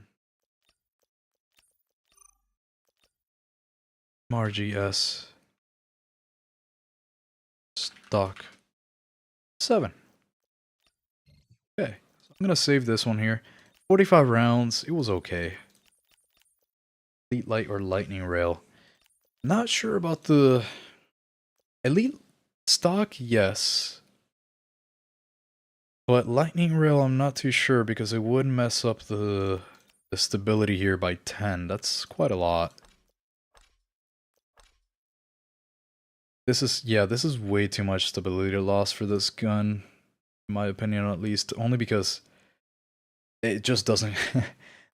MRGS stock 7. Okay, so I'm gonna save this one here. 45 rounds, it was okay. Elite Light or Lightning Rail. Not sure about the Elite stock, yes. But Lightning Rail, I'm not too sure because it would mess up the stability here by 10. That's quite a lot. This is way too much stability loss for this gun, in my opinion at least, only because it just doesn't...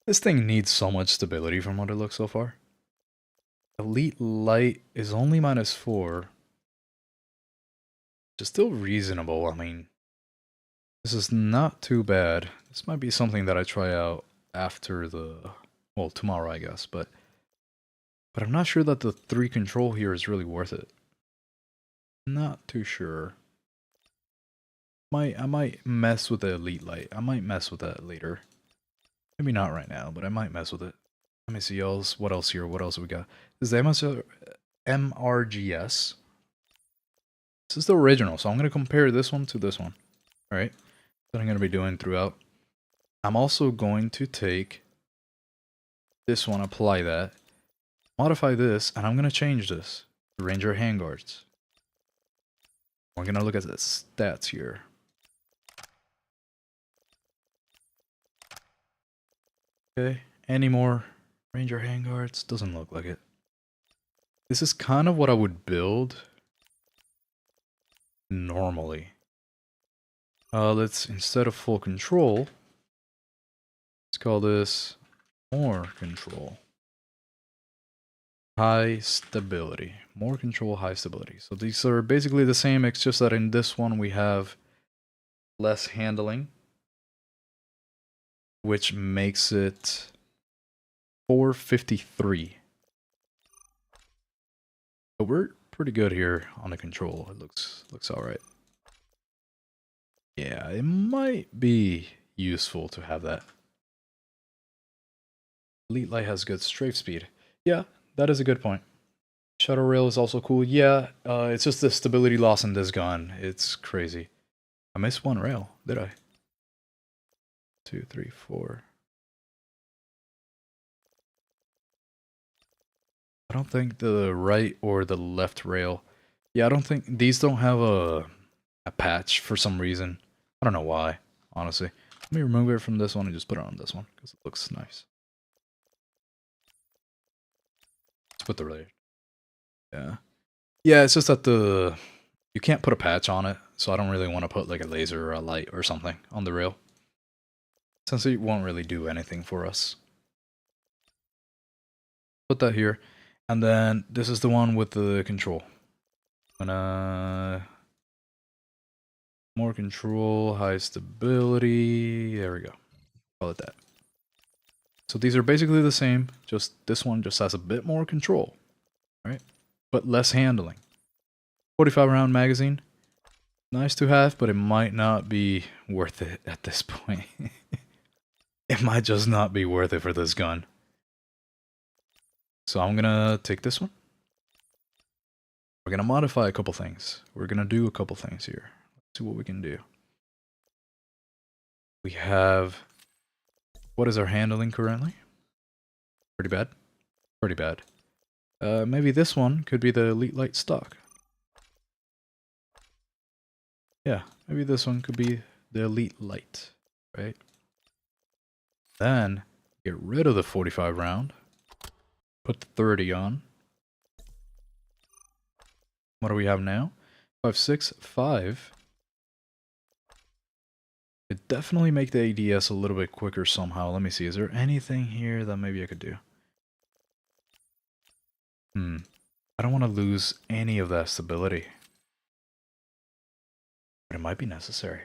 This thing needs so much stability from what it looks so far. Elite Light is only -4. Which is still reasonable, I mean... This is not too bad. This might be something that I try out after the... Well, tomorrow I guess, but I'm not sure that the 3 control here is really worth it. Not too sure. I might mess with the Elite Light. I might mess with that later. Maybe not right now, but I might mess with it. Let me see else. What else here? What else we got? This is the MRGS. This is the original, so I'm going to compare this one to this one. Alright? That I'm going to be doing throughout. I'm also going to take this one, apply that, modify this, and I'm going to change this to Ranger handguards. We're going to look at the stats here. Okay, any more Ranger handguards? Doesn't look like it. This is kind of what I would build normally. Let's, instead of full control, let's call this more control. High stability. More control, high stability. So these are basically the same, it's just that in this one we have less handling, which makes it 453. But we're pretty good here on the control. It looks all right. Yeah, it might be useful to have that. Elite Light has good strafe speed. Yeah, that is a good point. Shadow Rail is also cool. Yeah, it's just the stability loss in this gun. It's crazy. I missed one rail, did I? 2, 3, 4. I don't think the right or the left rail. Yeah, I don't think these don't have a patch for some reason. I don't know why, honestly. Let me remove it from this one and just put it on this one because it looks nice. Let's put the rail. Yeah. Yeah, it's just that you can't put a patch on it, so I don't really want to put like a laser or a light or something on the rail, since it won't really do anything for us. Put that here, and then this is the one with the control. I'm gonna more control, high stability. There we go. Call it that. So these are basically the same. Just this one just has a bit more control, right? But less handling. 45 round magazine. Nice to have, but it might not be worth it at this point. It might just not be worth it for this gun. So I'm gonna take this one. We're gonna modify a couple things. We're gonna do a couple things here. Let's see what we can do. We have... What is our handling currently? Pretty bad. Pretty bad. Maybe this one could be the Elite Light stock. Yeah, maybe this one could be the Elite Light, right? Then, get rid of the 45 round. Put the 30 on. What do we have now? 5.65. It definitely make the ADS a little bit quicker somehow. Let me see. Is there anything here that maybe I could do? I don't want to lose any of that stability. But it might be necessary.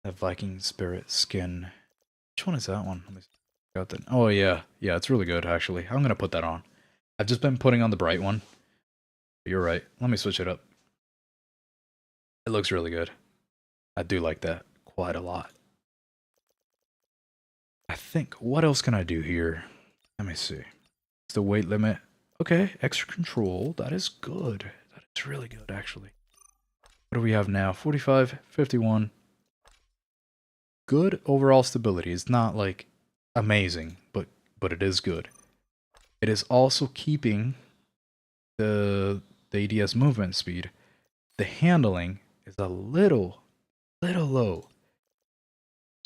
That Viking Spirit skin. Which one is that one? Let me see. Got that. Oh yeah. Yeah, it's really good actually. I'm gonna put that on. I've just been putting on the bright one. You're right. Let me switch it up. It looks really good. I do like that quite a lot. I think, what else can I do here? Let me see. It's the weight limit. Okay, extra control. That is good. That is really good, actually. What do we have now? 45, 51. Good overall stability. It's not, like, amazing, but it is good. It is also keeping the ADS movement speed. The handling is a little low.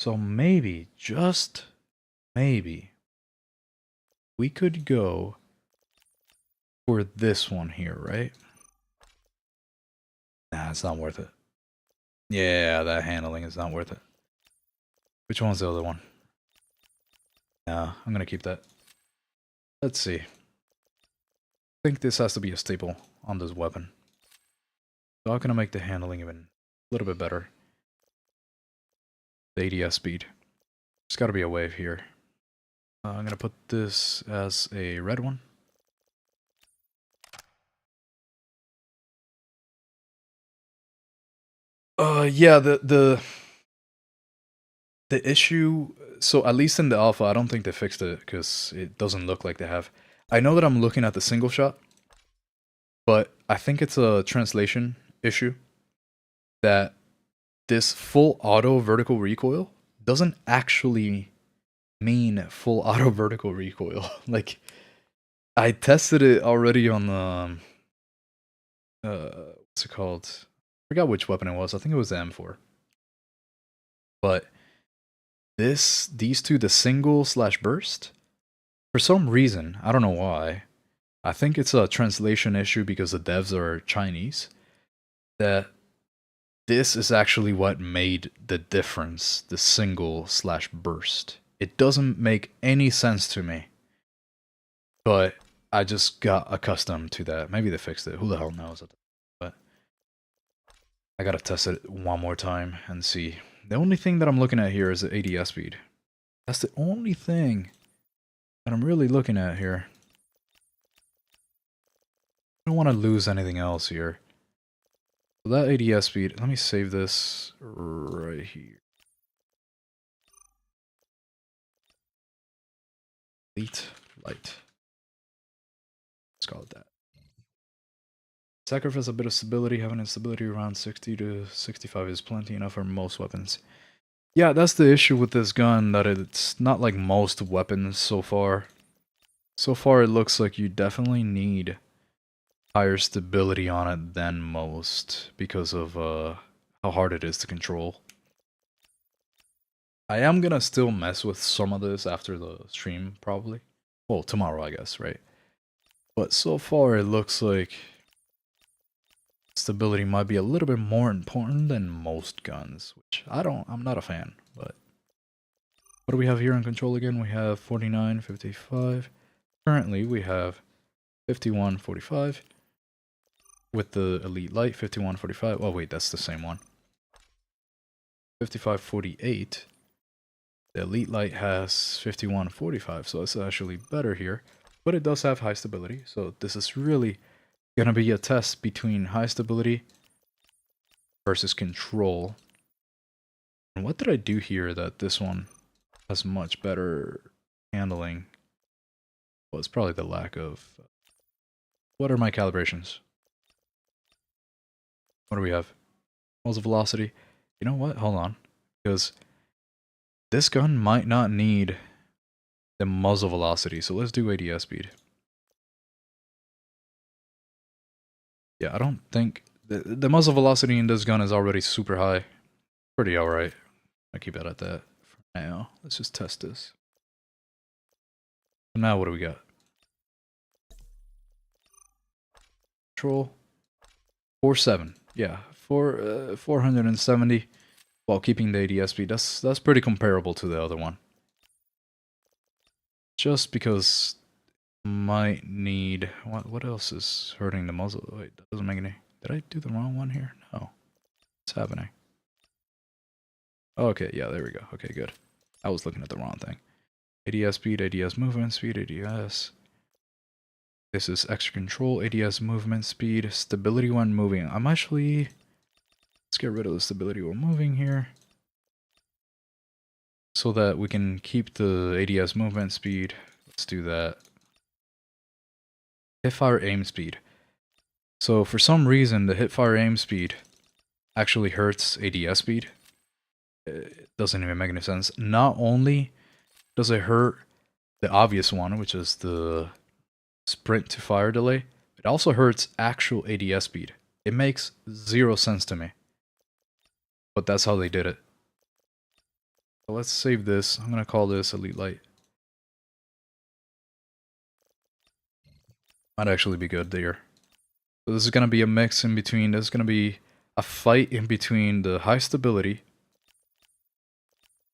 So maybe, just maybe, we could go for this one here, right? Nah, it's not worth it. Yeah, that handling is not worth it. Which one's the other one? Nah, I'm gonna keep that. Let's see. I think this has to be a staple on this weapon. So I'm gonna make the handling even a little bit better. The ADS speed. There's gotta be a wave here. I'm gonna put this as a red one. Yeah, the issue, so at least in the alpha, I don't think they fixed it because it doesn't look like they have. I know that I'm looking at the single shot, but I think it's a translation issue that this full auto vertical recoil doesn't actually mean full auto vertical recoil. Like, I tested it already on the what's it called? I forgot which weapon it was. I think it was the M4. But these two, the single / burst, for some reason, I don't know why, I think it's a translation issue because the devs are Chinese, that this is actually what made the difference, the single / burst. It doesn't make any sense to me, but I just got accustomed to that. Maybe they fixed it. Who the hell knows? But I gotta test it one more time and see. The only thing that I'm looking at here is the ADS speed. That's the only thing that I'm really looking at here. don't want to lose anything else here. So that ADS speed, let me save this right here. Elite light. Let's call it that. Sacrifice a bit of stability. Having a stability around 60 to 65 is plenty enough for most weapons. Yeah, that's the issue with this gun, that it's not like most weapons so far. So far it looks like you definitely need higher stability on it than most because of how hard it is to control. I am gonna still mess with some of this after the stream, probably. Well, tomorrow, I guess, right? But so far, it looks like stability might be a little bit more important than most guns, which I'm not a fan, but... What do we have here in control again? We have 49, 55. Currently, we have 51, 45. With the Elite Light, 51, 45. Oh, wait, that's the same one. 55, 48. The Elite Light has 51, 45, so it's actually better here. But it does have high stability, so this is really gonna be a test between high stability versus control. And what did I do here that this one has much better handling? Well, it's probably the lack of... What are my calibrations? What do we have? Muzzle velocity. You know what? Hold on. Because this gun might not need the muzzle velocity, so let's do ADS speed. Yeah, I don't think... The muzzle velocity in this gun is already super high. Pretty alright. I'll keep it at that for now. Let's just test this. So now what do we got? Control. 4.7. Yeah, 470 while keeping the ADS speed. That's pretty comparable to the other one. Just because might need... What else is hurting the muzzle? Wait, that doesn't make any... Did I do the wrong one here? No. What's happening? Okay, yeah, there we go. Okay, good. I was looking at the wrong thing. ADS speed, ADS movement speed, ADS. This is extra control, ADS movement speed, stability when moving. I'm actually... Let's get rid of the stability when moving here. So that we can keep the ADS movement speed. Let's do that. Hipfire aim speed. So for some reason, the hipfire aim speed actually hurts ADS speed. It doesn't even make any sense. Not only does it hurt the obvious one, which is the sprint to fire delay, it also hurts actual ADS speed. It makes zero sense to me. But that's how they did it. So let's save this. I'm going to call this Elite Light. Might actually be good there. So this is going to be a mix in between. This is going to be a fight in between the high stability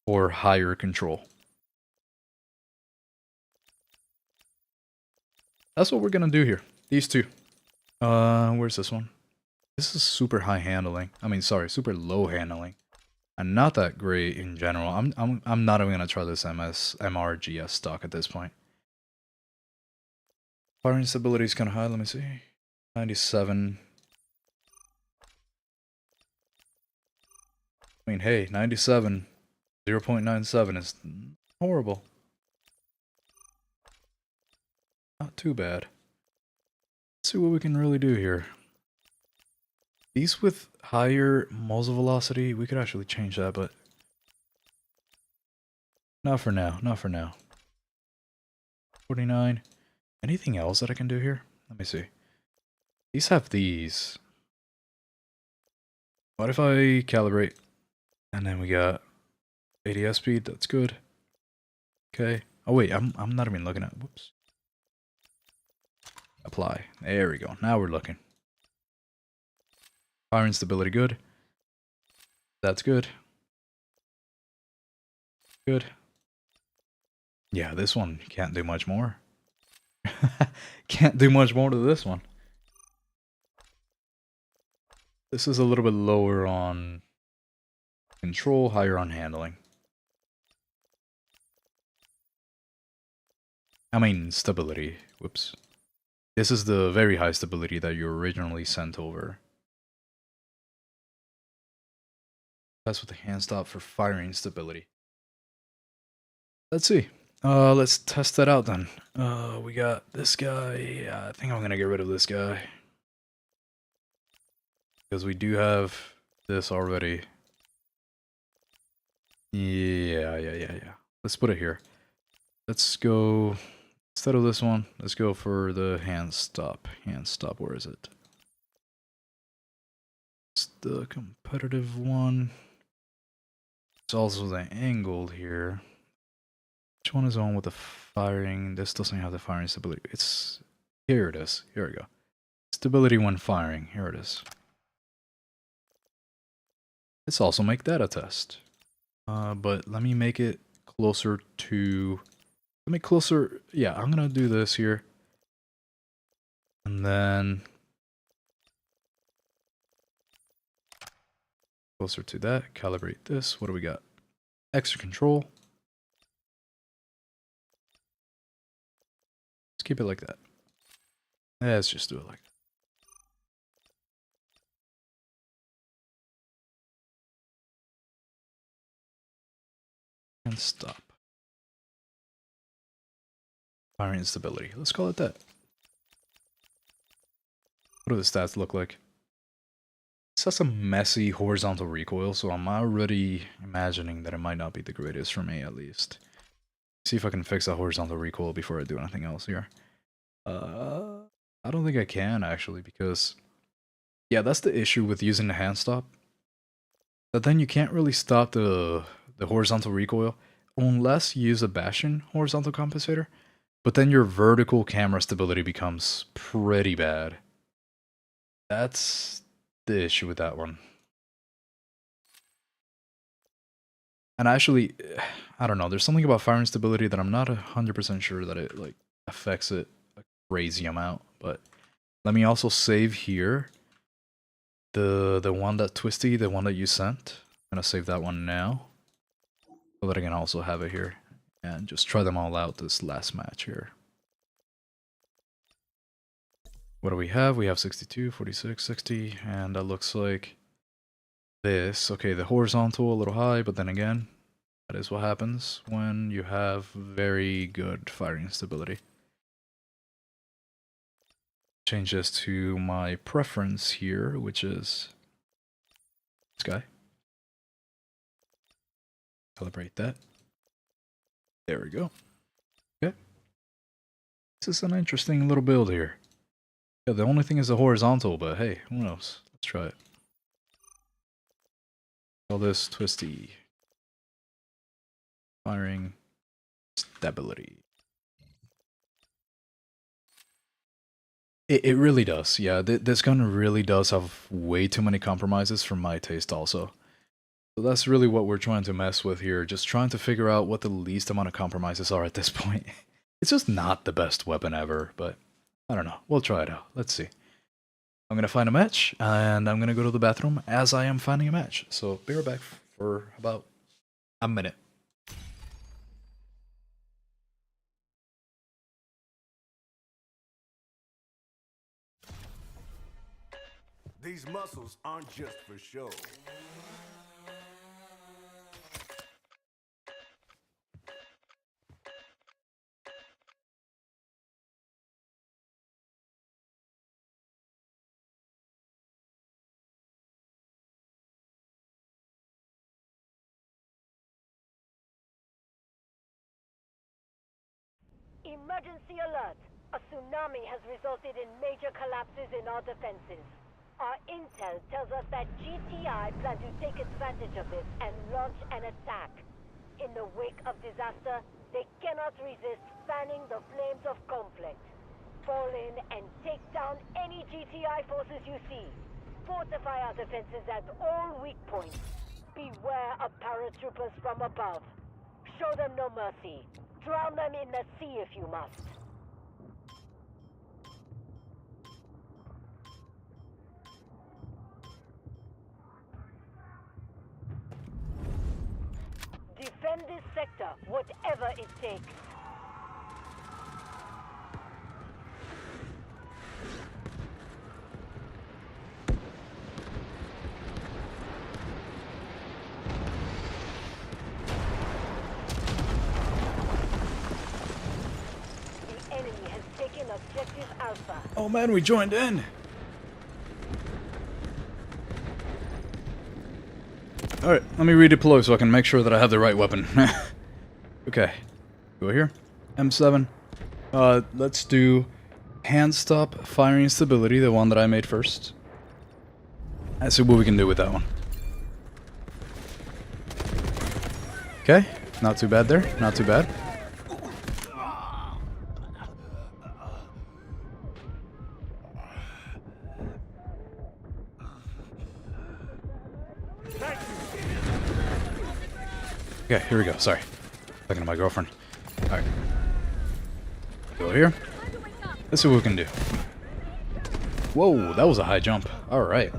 or higher control. That's what we're going to do here. These two. Where's this one? This is super high handling. I mean, sorry, super low handling. And not that great in general. I'm not even going to try this MRGS stock at this point. Firing stability is kind of high. Let me see. 97. I mean, hey, 97. 0.97 is horrible. Not too bad. Let's see what we can really do here. These with higher muzzle velocity, we could actually change that, but not for now, not for now. 49. Anything else that I can do here? Let me see. These have these. What if I calibrate? And then we got ADS speed, that's good. Okay. Oh wait, I'm not even looking at, whoops. Apply. There we go. Now we're looking. Firing stability good. That's good. Good. Yeah, this one can't do much more. Can't do much more to this one. This is a little bit lower on control, higher on handling. I mean stability. Whoops. This is the very high stability that you originally sent over. That's with the hand stop for firing stability. Let's see. Let's test that out then. We got this guy. Yeah, I think I'm gonna get rid of this guy. Because we do have this already. Yeah. Let's put it here. Let's go, instead of this one, let's go for the hand stop. Hand stop, where is it? It's the competitive one. It's also the angled here. Which one is the one with the firing? This doesn't have the firing stability. It's, here it is. Here we go. Stability when firing. Here it is. Let's also make that a test. But let me make it closer to, yeah, I'm gonna do this here. And then closer to that, calibrate this. What do we got? Extra control. Let's keep it like that. Let's just do it like that. And stop. Firing stability. Let's call it that. What do the stats look like? This has a messy horizontal recoil, so I'm already imagining that it might not be the greatest for me, at least. See if I can fix that horizontal recoil before I do anything else here. I don't think I can, actually, because yeah, that's the issue with using the hand stop. But then you can't really stop the horizontal recoil unless you use a Bastion horizontal compensator. But then your vertical camera stability becomes pretty bad. That's the issue with that one. And actually, I don't know, there's something about firing stability that I'm not 100% sure that it like affects it a crazy amount. But let me also save here the one that Twisty, the one that you sent. I'm gonna save that one now, so that I can also have it here and just try them all out this last match here. What do we have? We have 62, 46, 60, and that looks like this. Okay, the horizontal a little high, but then again, that is what happens when you have very good firing stability. Change this to my preference here, which is this guy. Calibrate that. There we go. Okay. This is an interesting little build here. Yeah, the only thing is the horizontal, but hey, who knows? Let's try it. Call this Twisty. Firing stability. It really does, yeah. This gun really does have way too many compromises for my taste also. So that's really what we're trying to mess with here, just trying to figure out what the least amount of compromises are at this point. It's just not the best weapon ever, but I don't know. We'll try it out. Let's see. I'm gonna find a match, and I'm gonna go to the bathroom as I am finding a match. So be right back for about a minute. These muscles aren't just for show. Emergency alert! A tsunami has resulted in major collapses in our defenses. Our intel tells us that GTI plan to take advantage of this and launch an attack. In the wake of disaster, they cannot resist fanning the flames of conflict. Fall in and take down any GTI forces you see. Fortify our defenses at all weak points. Beware of paratroopers from above. Show them no mercy. Drown them in the sea if you must. Defend this sector, whatever it takes. Oh man, we joined in! Alright, let me redeploy so I can make sure that I have the right weapon. Okay. Go here. M7. Let's do hand stop, firing stability, the one that I made first. Let's see what we can do with that one. Okay, not too bad there, not too bad. Okay, here we go, sorry. Talking to my girlfriend. Alright. Go here. Let's see what we can do. Whoa, that was a high jump. Alright.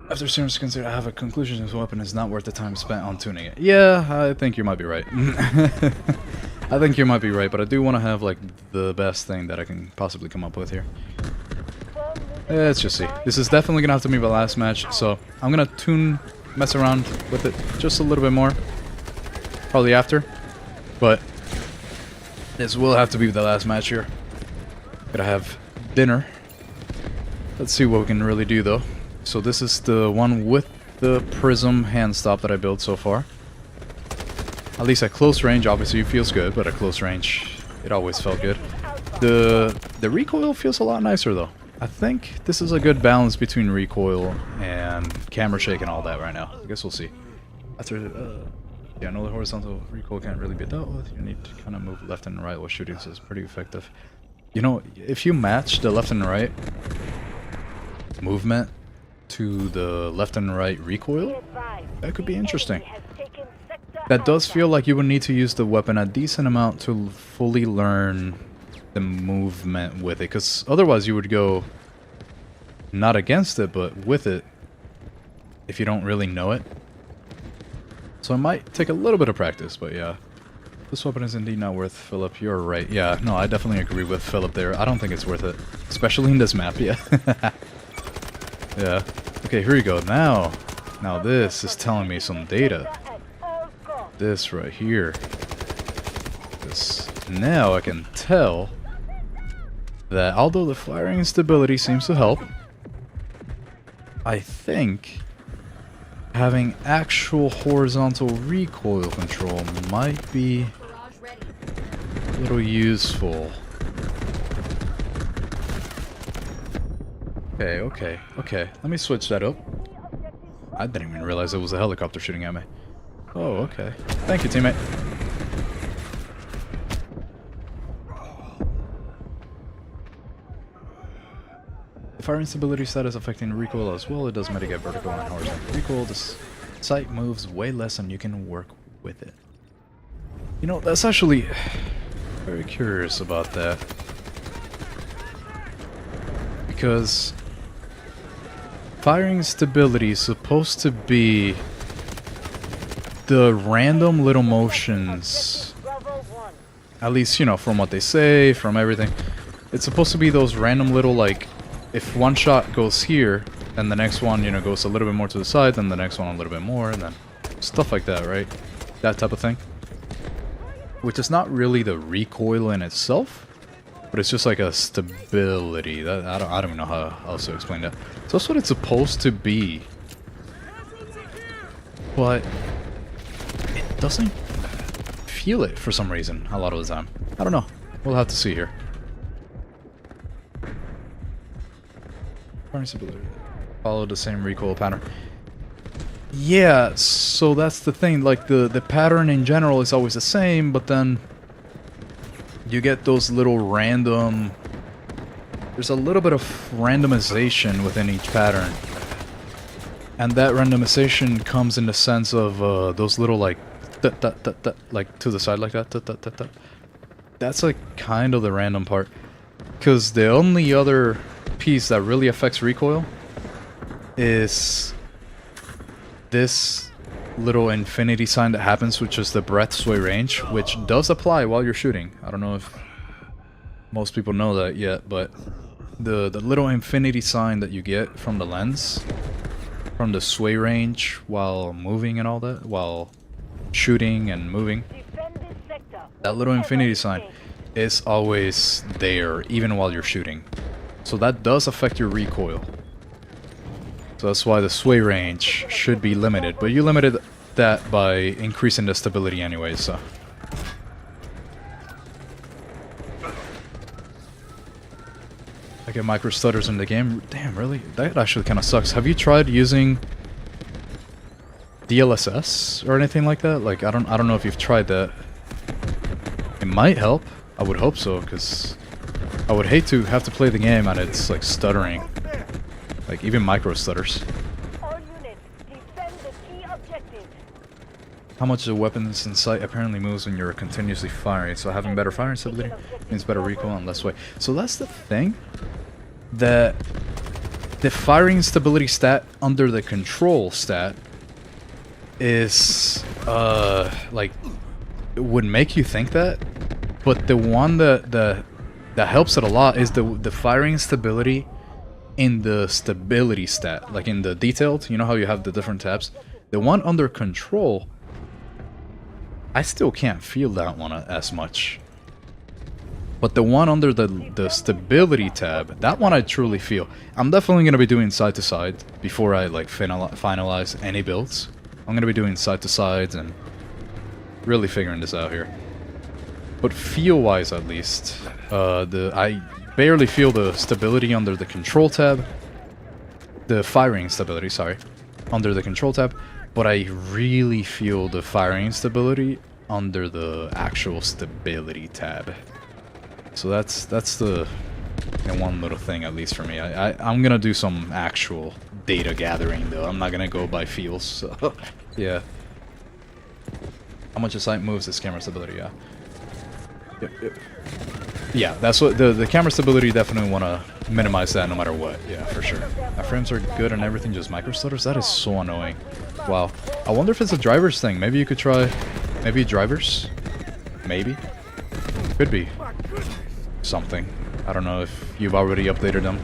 After serious consider, I have a conclusion this weapon is not worth the time spent on tuning it. Yeah, I think you might be right. I think you might be right, but I do want to have, like, the best thing that I can possibly come up with here. Let's just see. This is definitely going to have to be the last match, so I'm going to mess around with it just a little bit more. Probably after. But this will have to be the last match here. Gotta have dinner. Let's see what we can really do, though. So this is the one with the prism hand stop that I built so far. At least at close range, obviously it feels good, but at close range, it always felt good. The recoil feels a lot nicer, though. I think this is a good balance between recoil and camera shake and all that right now. I guess we'll see. After, yeah, no, the horizontal recoil can't really be dealt with. You need to kind of move left and right while shooting, so it's pretty effective. You know, if you match the left and right movement to the left and right recoil, that could be interesting. That does feel like you would need to use the weapon a decent amount to fully learn the movement with it, because otherwise you would go not against it, but with it, if you don't really know it. So it might take a little bit of practice, but yeah. This weapon is indeed not worth Philip. You're right. Yeah, no, I definitely agree with Philip there. I don't think it's worth it. Especially in this map, yeah. Yeah. Okay, here we go. Now this is telling me some data. This right here. This. Now I can tell that although the firing stability seems to help, I think having actual horizontal recoil control might be a little useful. Okay. Let me switch that up. I didn't even realize it was a helicopter shooting at me. Oh, okay. Thank you, teammate. The firing stability status affecting recoil as well. It does mitigate vertical and horizontal recoil. This sight moves way less and you can work with it. You know, that's actually very curious about that. Because firing stability is supposed to be the random little motions, at least, you know, from what they say, from everything. It's supposed to be those random little, like, if one shot goes here, then the next one, you know, goes a little bit more to the side, then the next one a little bit more, and then stuff like that, right? That type of thing. Which is not really the recoil in itself, but it's just like a stability. That I don't even know how else to explain that. So that's what it's supposed to be. But it doesn't feel it for some reason a lot of the time. I don't know. We'll have to see here. Follow the same recoil pattern. Yeah, so that's the thing. Like the pattern in general is always the same, but then you get those little random. There's a little bit of randomization within each pattern, and that randomization comes in the sense of those little like like to the side like that. That's like kind of the random part, because the only other piece that really affects recoil is this little infinity sign that happens, which is the breadth sway range, which does apply while you're shooting. I don't know if most people know that yet, but the little infinity sign that you get from the lens, from the sway range while moving and all that, while shooting and moving, that little infinity sign, is always there, even while you're shooting. So that does affect your recoil. So that's why the sway range should be limited, but you limited that by increasing the stability anyway, so. I get micro stutters in the game. Damn, really? That actually kind of sucks. Have you tried using DLSS or anything like that? Like, I don't know if you've tried that. It might help. I would hope so, because I would hate to have to play the game and it's like stuttering. Like even micro stutters. All units, defend the key objective. How much the weapons in sight apparently moves when you're continuously firing, so having better firing stability means better recoil and less weight. So that's the thing, that the firing stability stat under the control stat is like, it would make you think that, but the one that helps it a lot is the firing stability in the stability stat, like in the detailed, you know how you have the different tabs? The one under control, I still can't feel that one as much. But the one under the stability tab, that one I truly feel. I'm definitely going to be doing side to side before I like finalize any builds. I'm going to be doing side to sides and really figuring this out here. But feel wise at least, I barely feel the stability under the control tab. The firing stability, sorry, under the control tab. But I really feel the firing stability under the actual stability tab. So that's the one little thing, at least for me. I'm gonna do some actual data gathering though. I'm not gonna go by feels. So yeah. How much a sight moves is camera stability? Yeah. Yep. Yeah, that's what the camera stability. Definitely want to minimize that no matter what. Yeah, for sure. My frames are good and everything, just micro stutters. That is so annoying. Wow. I wonder if it's a drivers thing. Maybe you could try. Maybe drivers. Maybe. Could be. Something. I don't know if you've already updated them.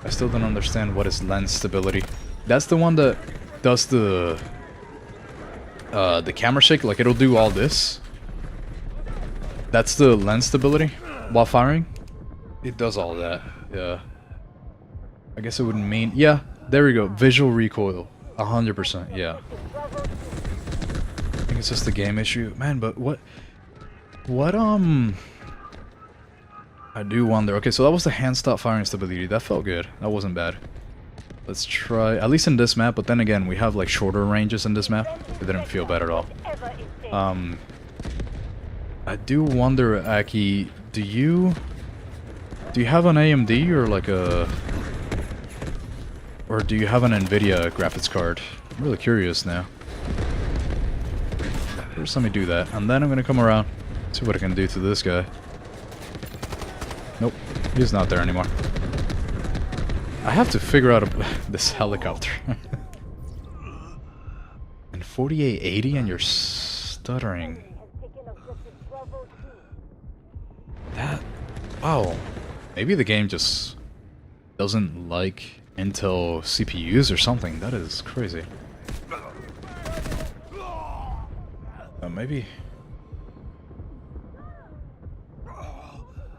I still don't understand what is lens stability. That's the one that does the camera shake. Like it'll do all this. That's the lens stability while firing. It does all that. Yeah. I guess it wouldn't mean. Yeah. There we go. Visual recoil. 100%. Yeah. I think it's just a game issue, man. But what? I do wonder. Okay, so that was the hand stop firing stability. That felt good. That wasn't bad. Let's try, at least in this map, but then again, we have like shorter ranges in this map. It didn't feel bad at all. I do wonder, Aki, do you have an AMD or like a, or do you have an Nvidia graphics card? I'm really curious now. First, let me do that, and then I'm gonna come around, see what I can do to this guy. Nope, he's not there anymore. I have to figure out this helicopter. And 4880 and you're stuttering. That... Wow. Maybe the game just doesn't like Intel CPUs or something. That is crazy. Maybe...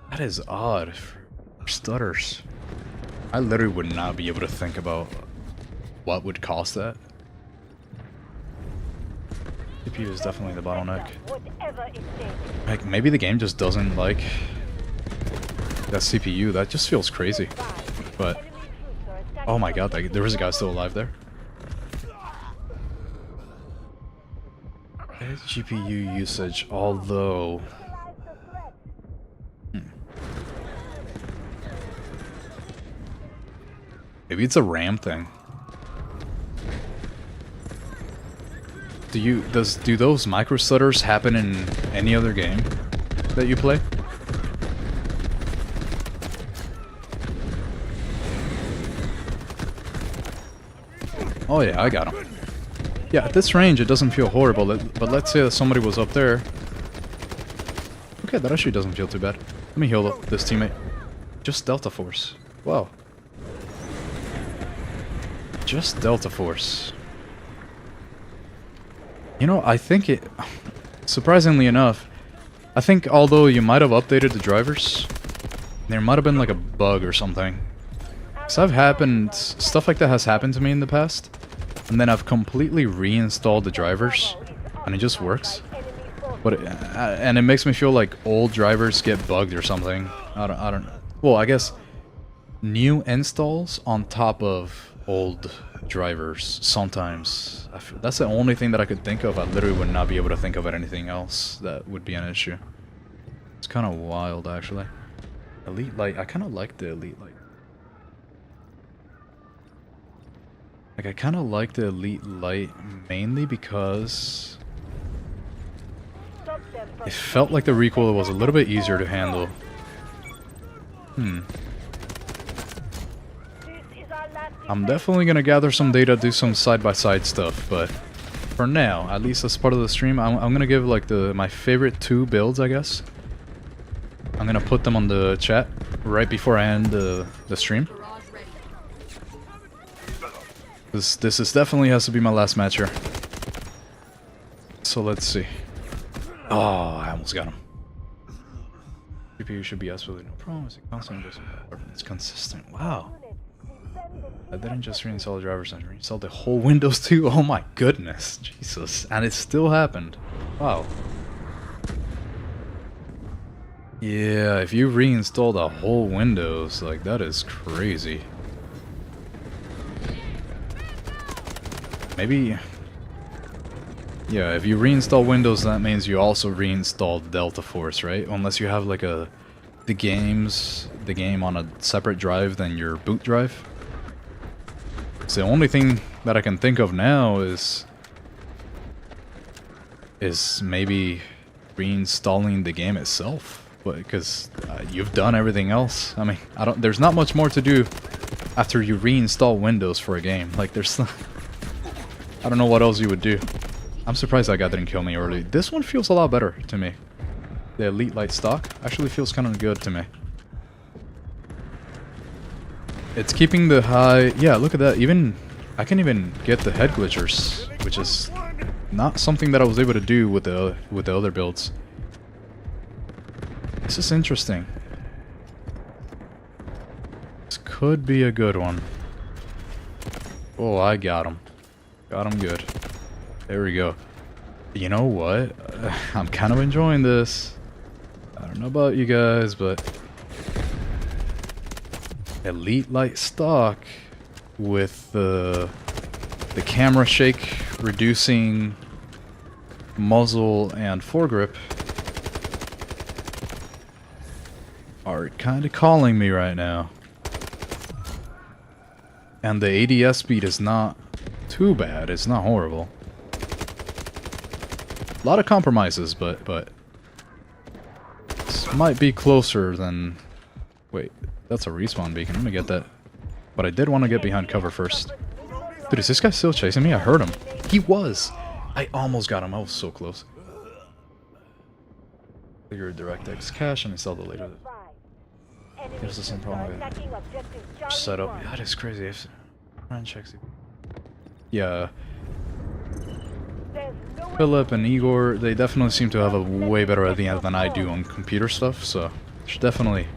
That is odd for stutters. I literally would not be able to think about what would cause that. CPU is definitely the bottleneck. Like, maybe the game just doesn't like that CPU. That just feels crazy. But, oh my god, there was a guy still alive there. GPU usage, although... Maybe it's a RAM thing. Do those micro stutters happen in any other game that you play? Oh yeah, I got him. Yeah, at this range it doesn't feel horrible, but let's say that somebody was up there. Okay, that actually doesn't feel too bad. Let me heal up this teammate. Just Delta Force. Wow. Just Delta Force. You know, I think it... Surprisingly enough, I think although you might have updated the drivers, there might have been like a bug or something. Cause stuff like that has happened to me in the past, and then I've completely reinstalled the drivers, and it just works. But and it makes me feel like old drivers get bugged or something. I don't. Well, I guess new installs on top of old drivers sometimes. That's the only thing that I could think of. I literally would not be able to think of anything else that would be an issue. It's kind of wild, actually. Elite Light. I kind of like the Elite Light. Like, I kind of like the Elite Light mainly because it felt like the recoil was a little bit easier to handle. I'm definitely gonna gather some data, do some side-by-side stuff, but for now, at least as part of the stream, I'm gonna give like my favorite 2 builds, I guess. I'm gonna put them on the chat right before I end the stream. This is definitely has to be my last match here. So let's see. Oh, I almost got him. GPU should be absolutely no problem. It's consistent. Wow. I didn't just reinstall the drivers, I reinstalled the whole Windows too. Oh my goodness. Jesus. And it still happened. Wow. Yeah, if you reinstall the whole Windows, like, that is crazy. Maybe... Yeah, if you reinstall Windows, that means you also reinstalled Delta Force, right? Unless you have like the game on a separate drive than your boot drive. So the only thing that I can think of now is maybe reinstalling the game itself, but because you've done everything else. I mean, there's not much more to do after you reinstall Windows for a game. Like, there's not, I don't know what else you would do. I'm surprised that guy didn't kill me early. This one feels a lot better to me. The Elite Light stock actually feels kind of good to me. It's keeping the high... Yeah, look at that. I can even get the head glitchers, which is not something that I was able to do with the other builds. This is interesting. This could be a good one. Oh, I got him. Got him good. There we go. You know what? I'm kind of enjoying this. I don't know about you guys, but Elite Light stock with the camera shake reducing muzzle and foregrip are kind of calling me right now. And the ADS speed is not too bad. It's not horrible. A lot of compromises, but this might be closer than... Wait, that's a respawn beacon. Let me get that. But I did want to get behind cover first. Dude, is this guy still chasing me? I heard him. He was! I almost got him. I was so close. Figure DirectX cache and install the later. Gives us some problem with setup. That is crazy. Run checks. Yeah. Philip and Igor, they definitely seem to have a way better idea than I do on computer stuff, so should definitely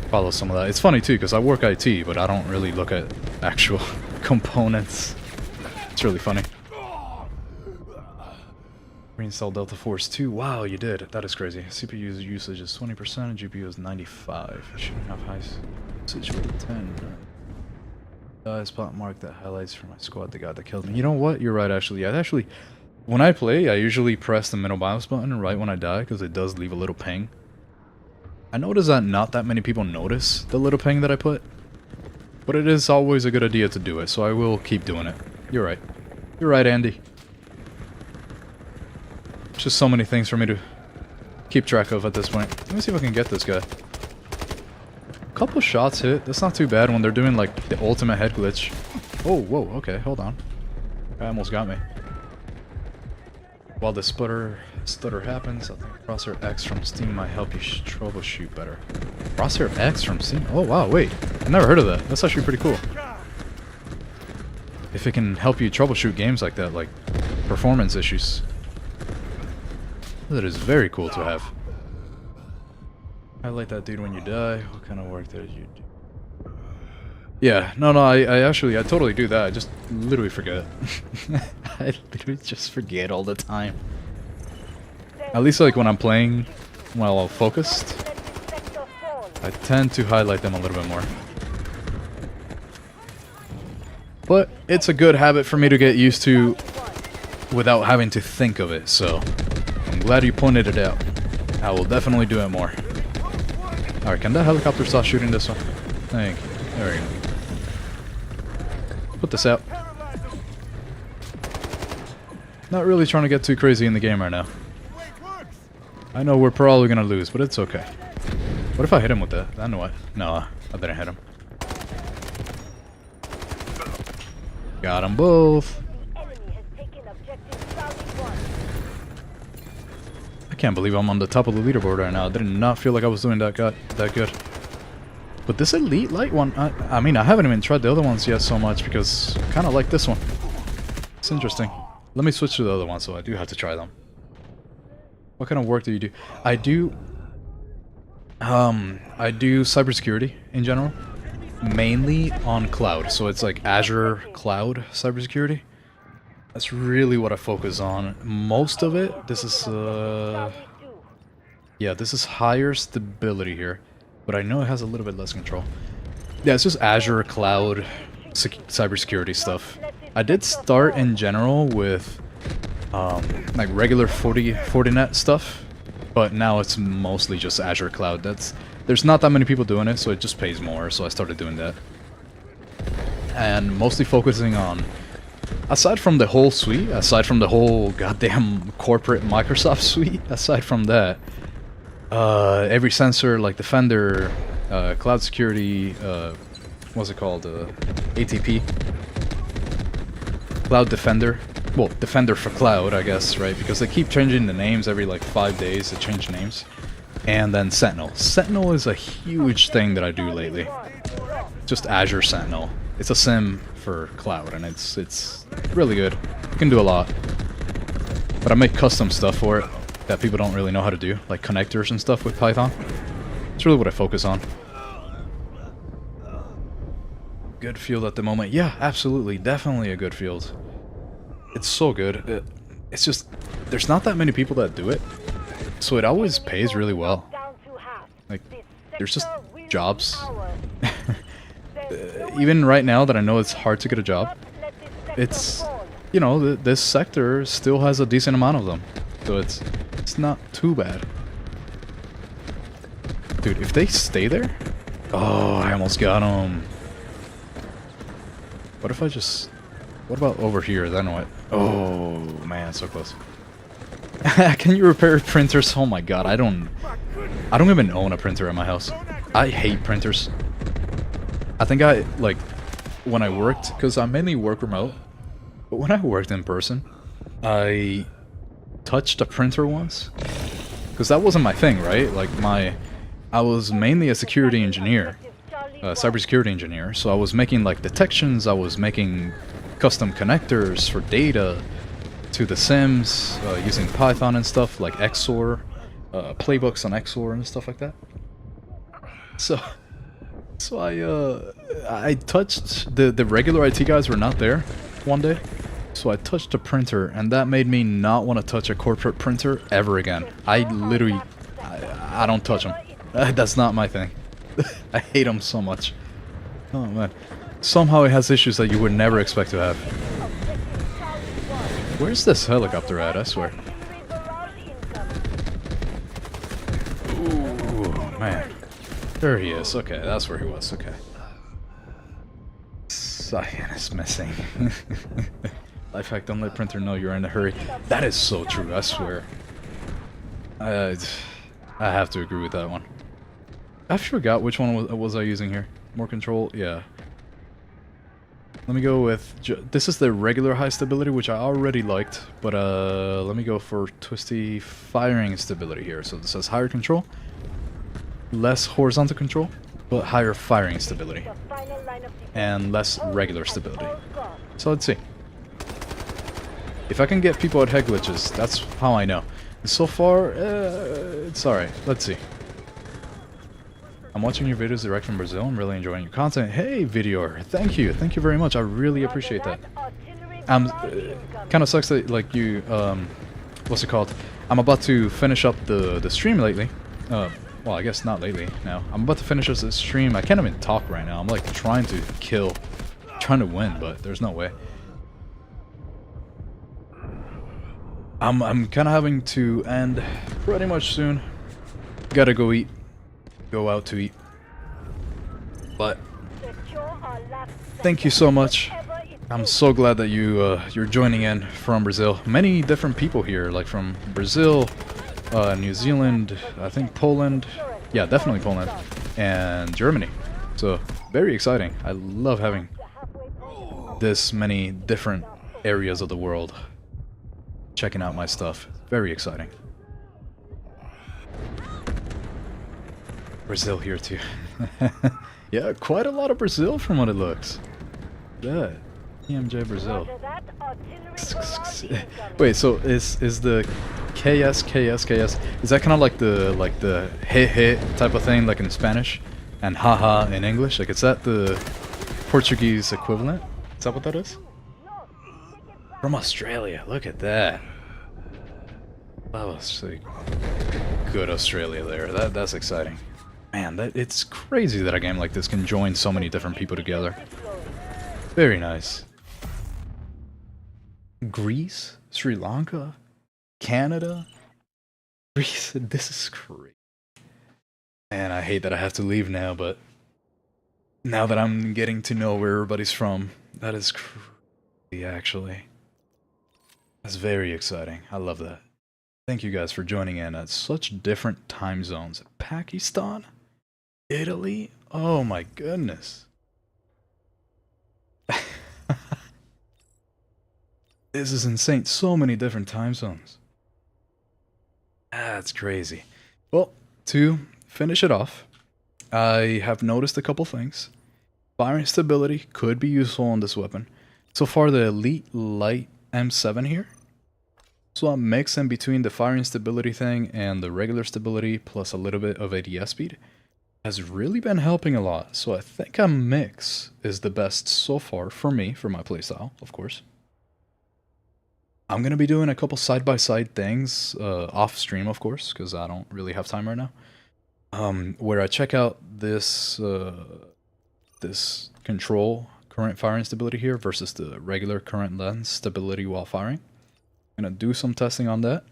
follow some of that. It's funny too, because I work IT, but I don't really look at actual components. It's really funny. Reinstall Delta Force 2. Wow, you did. That is crazy. CPU usage is 20% and GPU is 95. You shouldn't have high usage with 10. Spot mark that highlights for my squad, the guy that killed me. You know what? You're right, actually. When I play, I usually press the middle mouse button right when I die, because it does leave a little ping. I notice that not that many people notice the little ping that I put, but it is always a good idea to do it, so I will keep doing it. You're right. You're right, Andy. Just so many things for me to keep track of at this point. Let me see if I can get this guy. A couple shots hit. That's not too bad when they're doing like the ultimate head glitch. Oh, whoa, okay, hold on. Guy almost got me. While the stutter happens, I think Crosshair X from Steam might help you troubleshoot better. Crosshair X from Steam? Oh wow, wait. I've never heard of that. That's actually pretty cool. If it can help you troubleshoot games like that, like performance issues. That is very cool to have. Highlight that dude when you die. What kind of work did you do? Yeah, no, I totally do that. I just literally forget. I literally just forget all the time. At least like when I'm playing while focused, I tend to highlight them a little bit more. But it's a good habit for me to get used to without having to think of it, so I'm glad you pointed it out. I will definitely do it more. Alright, can that helicopter stop shooting this one? Thank you. There we go. Put this out. Not really trying to get too crazy in the game right now. I know we're probably gonna lose, but it's okay. What if I hit him with that? I know what. No, I didn't hit him. Got them both. I can't believe I'm on the top of the leaderboard right now. I did not feel like I was doing that good. But this Elite Light one, I mean, I haven't even tried the other ones yet so much because I kind of like this one. It's interesting. Let me switch to the other one, so I do have to try them. What kind of work do you do? I do cybersecurity in general. Mainly on cloud, so it's like Azure cloud cybersecurity. That's really what I focus on. Most of it, this is yeah, this is higher stability here, but I know it has a little bit less control. Yeah, it's just Azure cloud cybersecurity stuff. I did start in general with like regular Fortinet stuff, but now it's mostly just Azure cloud. There's not that many people doing it, so it just pays more, so I started doing that. And mostly focusing on, aside from the whole suite, aside from the whole goddamn corporate Microsoft suite, aside from that, every sensor like Defender, cloud security, what's it called, ATP, Cloud Defender, well, Defender for Cloud, I guess, right, because they keep changing the names every like 5 days, they change names. And then Sentinel. Sentinel is a huge thing that I do lately. Just Azure Sentinel. It's a sim for cloud, and it's really good. You can do a lot. But I make custom stuff for it that people don't really know how to do, like connectors and stuff with Python. It's really what I focus on. Good field at the moment. Yeah, absolutely. Definitely a good field. It's so good. It's just, there's not that many people that do it. So it always pays really well. Like, there's just jobs. Even right now that I know it's hard to get a job, it's, you know, this sector still has a decent amount of them. So it's not too bad. Dude, if they stay there... Oh, I almost got them. What if I just... What about over here? Then what? Oh, man, so close. Can you repair printers? Oh my god, I don't even own a printer at my house. I hate printers. I think like, when I worked, because I mainly work remote, but when I worked in person, I touched a printer once. Because that wasn't my thing, right? Like, I was mainly a security engineer, cybersecurity engineer, so I was making, like, detections, I was making custom connectors for data to the Sims, using Python and stuff, like XOR, playbooks on XOR and stuff like that. So I touched, the regular IT guys were not there one day, so I touched a printer, and that made me not want to touch a corporate printer ever again. I literally, I don't touch them. That's not my thing. I hate them so much. Oh man. Somehow it has issues that you would never expect to have. Where's this helicopter at, I swear? Ooh, man. There he is. Okay, that's where he was. Okay. Cyan is missing. Lifehack, don't let printer know you're in a hurry. That is so true, I swear. I have to agree with that one. I forgot which one was I using here. More control? Yeah. Let me go with... This is the regular high stability, which I already liked. But let me go for twisty firing stability here. So this says higher control. Less horizontal control, but higher firing stability. And less regular stability. So let's see. If I can get people at head glitches, that's how I know. So far, it's alright. Let's see. I'm watching your videos direct from Brazil. I'm really enjoying your content. Hey, Videor. Thank you. Thank you very much. I really appreciate that. Kind of sucks that, like, you, what's it called? I'm about to finish up the stream lately. Well, I guess not lately now. I'm about to finish up the stream. I can't even talk right now. I'm, like, trying to win, but there's no way. I'm kind of having to end pretty much soon. Gotta go eat. Go out to eat. But thank you so much. I'm so glad that you're joining in from Brazil. Many different people here, like from Brazil, New Zealand, I think Poland. Yeah, definitely Poland. And Germany. So, very exciting. I love having this many different areas of the world checking out my stuff. Very exciting. Brazil here too. Yeah, quite a lot of Brazil from what it looks. Yeah, EMJ Brazil. Wait, so is the KS, is that kind of like the he type of thing, like in Spanish, and haha in English? Like, is that the Portuguese equivalent? Is that what that is? From Australia, look at that. That was like good Australia there. That's exciting. Man, it's crazy that a game like this can join so many different people together. Very nice. Greece, Sri Lanka, Canada, Greece. This is crazy. And I hate that I have to leave now, but now that I'm getting to know where everybody's from, that is crazy, actually. That's very exciting. I love that. Thank you guys for joining in at such different time zones. Pakistan? Italy? Oh my goodness. This is insane. So many different time zones. That's crazy. Well, to finish it off, I have noticed a couple things. Firing stability could be useful on this weapon. So far, the Elite Light M7 here. So a mix in between the firing stability thing and the regular stability plus a little bit of ADS speed has really been helping a lot. So I think a mix is the best so far for me, for my playstyle, of course. I'm going to be doing a couple side-by-side things off stream, of course, because I don't really have time right now. Where I check out this this control current firing stability here versus the regular current lens stability while firing. I'm going to do some testing on that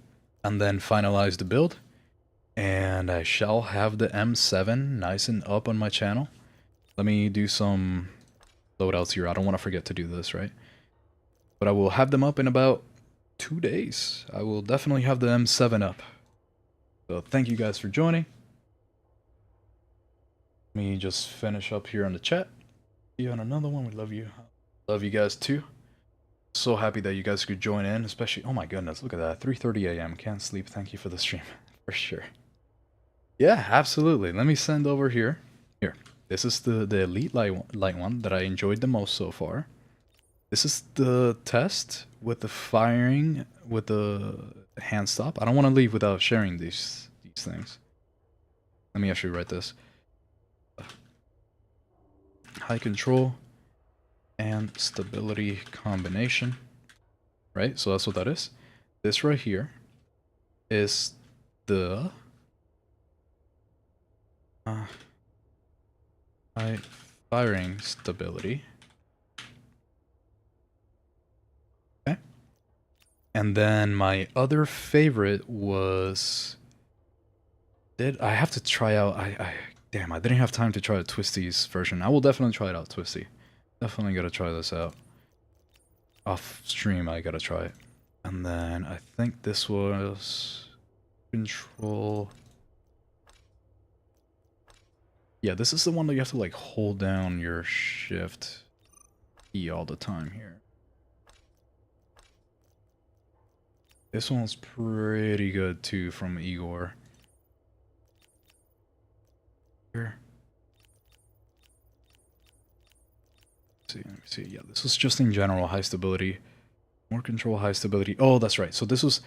and then finalize the build. And I shall have the M7 nice and up on my channel. Let me do some loadouts here. I don't want to forget to do this, right? But I will have them up in about 2 days. I will definitely have the M7 up. So thank you guys for joining. Let me just finish up here on the chat. See you on another one. We love you. Love you guys too. So happy that you guys could join in, especially, oh my goodness, look at that, 3:30 a.m. Can't sleep. Thank you for the stream, for sure. Yeah, absolutely. Let me send over here. Here, this is the Elite Light one that I enjoyed the most so far. This is the test with the firing with the hand stop. I don't want to leave without sharing these things. Let me actually write this. High control and stability combination, right? So that's what that is. This right here is the high firing stability. Okay. And then my other favorite was, I have to try out, damn, I didn't have time to try out Twisty's version. I will definitely try it out, Twisty. Definitely gotta try this out. Off stream, I gotta try it. And then I think this was control. Yeah, this is the one that you have to like hold down your shift key all the time here. This one's pretty good too from Igor. Here. Let me see. Yeah, this was just in general high stability. More control, high stability. Oh, that's right. So this was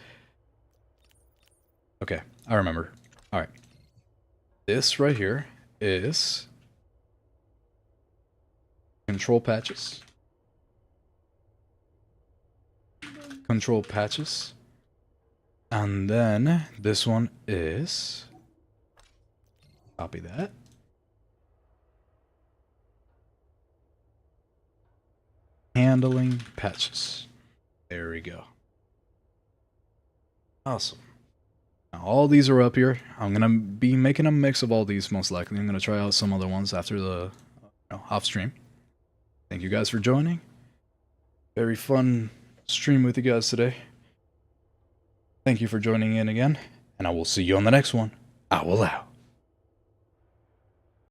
Okay, I remember. All right. This right here is control patches. Control patches. And then this one is, copy that. Handling patches. There we go. Awesome. Now, all these are up here. I'm gonna be making a mix of all these most likely. I'm gonna try out some other ones after the off stream. Thank you guys for joining. Very fun stream with you guys today. Thank you for joining in again, and I will see you on the next one. I will out.